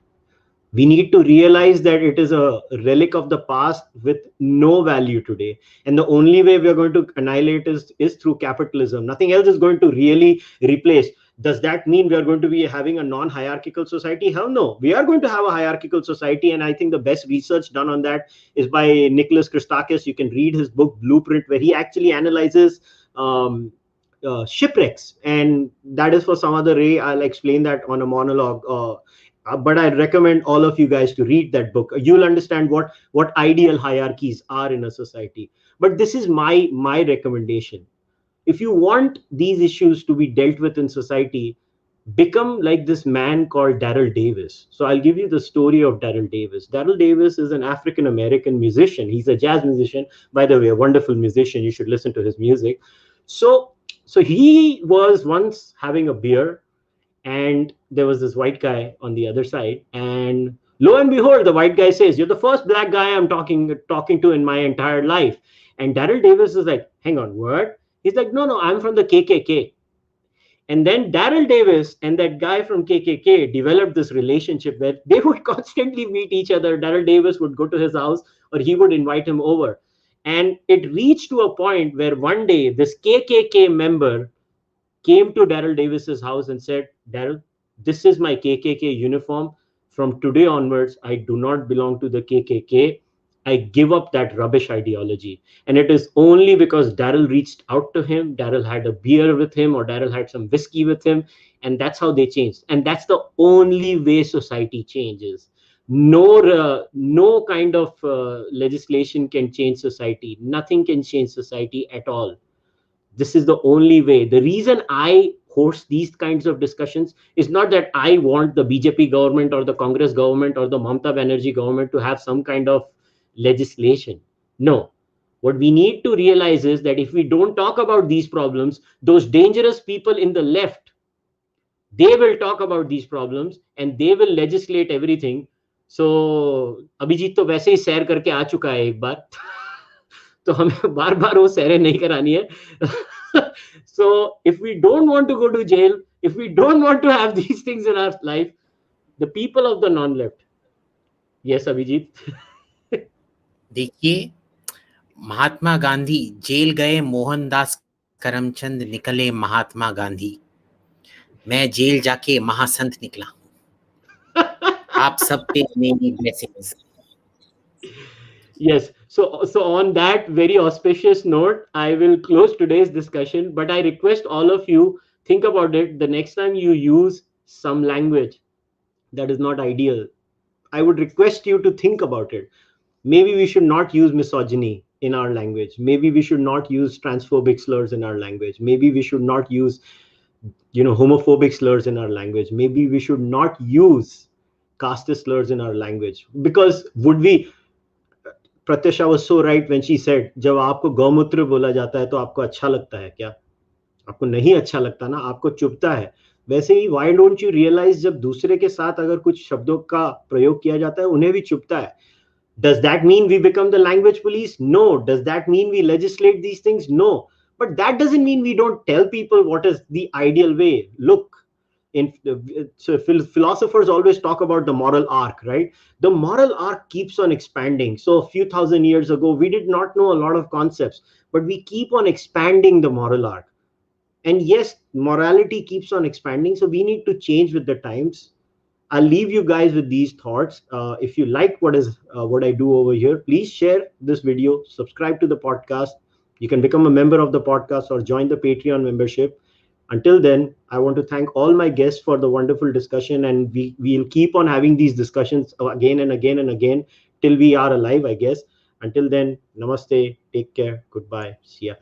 We need to realize that it is a relic of the past with no value today, and the only way we are going to annihilate is through capitalism. Nothing else is going to really replace. Does that mean we are going to be having a non-hierarchical society? Hell no, we are going to have a hierarchical society, and I think the best research done on that is by Nicholas Christakis. You can read his book Blueprint, where he actually analyzes shipwrecks, and that is for some other day. I'll explain that on a monologue. But I recommend all of you guys to read that book. You'll understand what ideal hierarchies are in a society. But this is my recommendation. If you want these issues to be dealt with in society, become like this man called Daryl Davis. So I'll give you the story of Daryl Davis. Daryl Davis is an African American musician. He's a jazz musician, by the way, a wonderful musician. You should listen to his music. So he was once having a beer, and there was this white guy on the other side, and lo and behold, the white guy says, "You're the first black guy I'm talking to in my entire life." And Daryl Davis is like, "Hang on, what?" He's like, "No, I'm from the KKK." And then Daryl Davis and that guy from KKK developed this relationship where they would constantly meet each other. Daryl Davis would go to his house, or he would invite him over. And it reached to a point where one day this KKK member came to Daryl Davis's house and said, "Daryl, this is my KKK uniform. From today onwards, I do not belong to the KKK. I give up that rubbish ideology. And it is only because Daryl reached out to him, Daryl had a beer with him, or Daryl had some whiskey with him, and that's how they changed. And that's the only way society changes. No kind of legislation can change society. Nothing can change society at all. This is the only way. The reason I host these kinds of discussions is not that I want the BJP government or the Congress government or the Mamata Banerjee government to have some kind of legislation. No. What we need to realize is that if we don't talk about these problems, those dangerous people in the left, they will talk about these problems and they will legislate everything. So Abhijit तो वैसे ही सैर करके आ चुका है एक बार तो हमें बार बार वो सैरें नहीं करानी है. So if we don't want to go to jail, if we don't want to have these things in our life, the people of the non-left. Yes, Abhijit. देखिए, महात्मा गांधी जेल गए, मोहनदास करमचंद निकले महात्मा गांधी. मैं जेल जाके महासंत निकला. आप सब पे मेरी blessings. Yes. So on that very auspicious note, I will close today's discussion. But I request all of you, think about it. The next time you use some language that is not ideal, I would request you to think about it. Maybe we should not use misogyny in our language. Maybe we should not use transphobic slurs in our language. Maybe we should not use, homophobic slurs in our language. Maybe we should not use casteist slurs in our language. Because would we? Pratyasha was so right when she said, जब आपको गौमूत्र बोला जाता है तो आपको अच्छा लगता है क्या? आपको नहीं अच्छा लगता ना, आपको चुभता है. वैसे ही why don't you realize जब दूसरे के साथ अगर कुछ शब्दों का प्रयोग किया जाता है उन्हें भी चुभता है. Does that mean we become the language police? No. Does that mean we legislate these things? No. But that doesn't mean we don't tell people what is the ideal way. Look, so philosophers always talk about the moral arc, right? The moral arc keeps on expanding. So a few thousand years ago, we did not know a lot of concepts, but we keep on expanding the moral arc. And yes, morality keeps on expanding. So we need to change with the times. I'll leave you guys with these thoughts. If you like what I do over here, please share this video, subscribe to the podcast. You can become a member of the podcast or join the Patreon membership. Until then, I want to thank all my guests for the wonderful discussion, and we'll keep on having these discussions again and again and again till we are alive, I guess. Until then, namaste, take care, goodbye, see ya.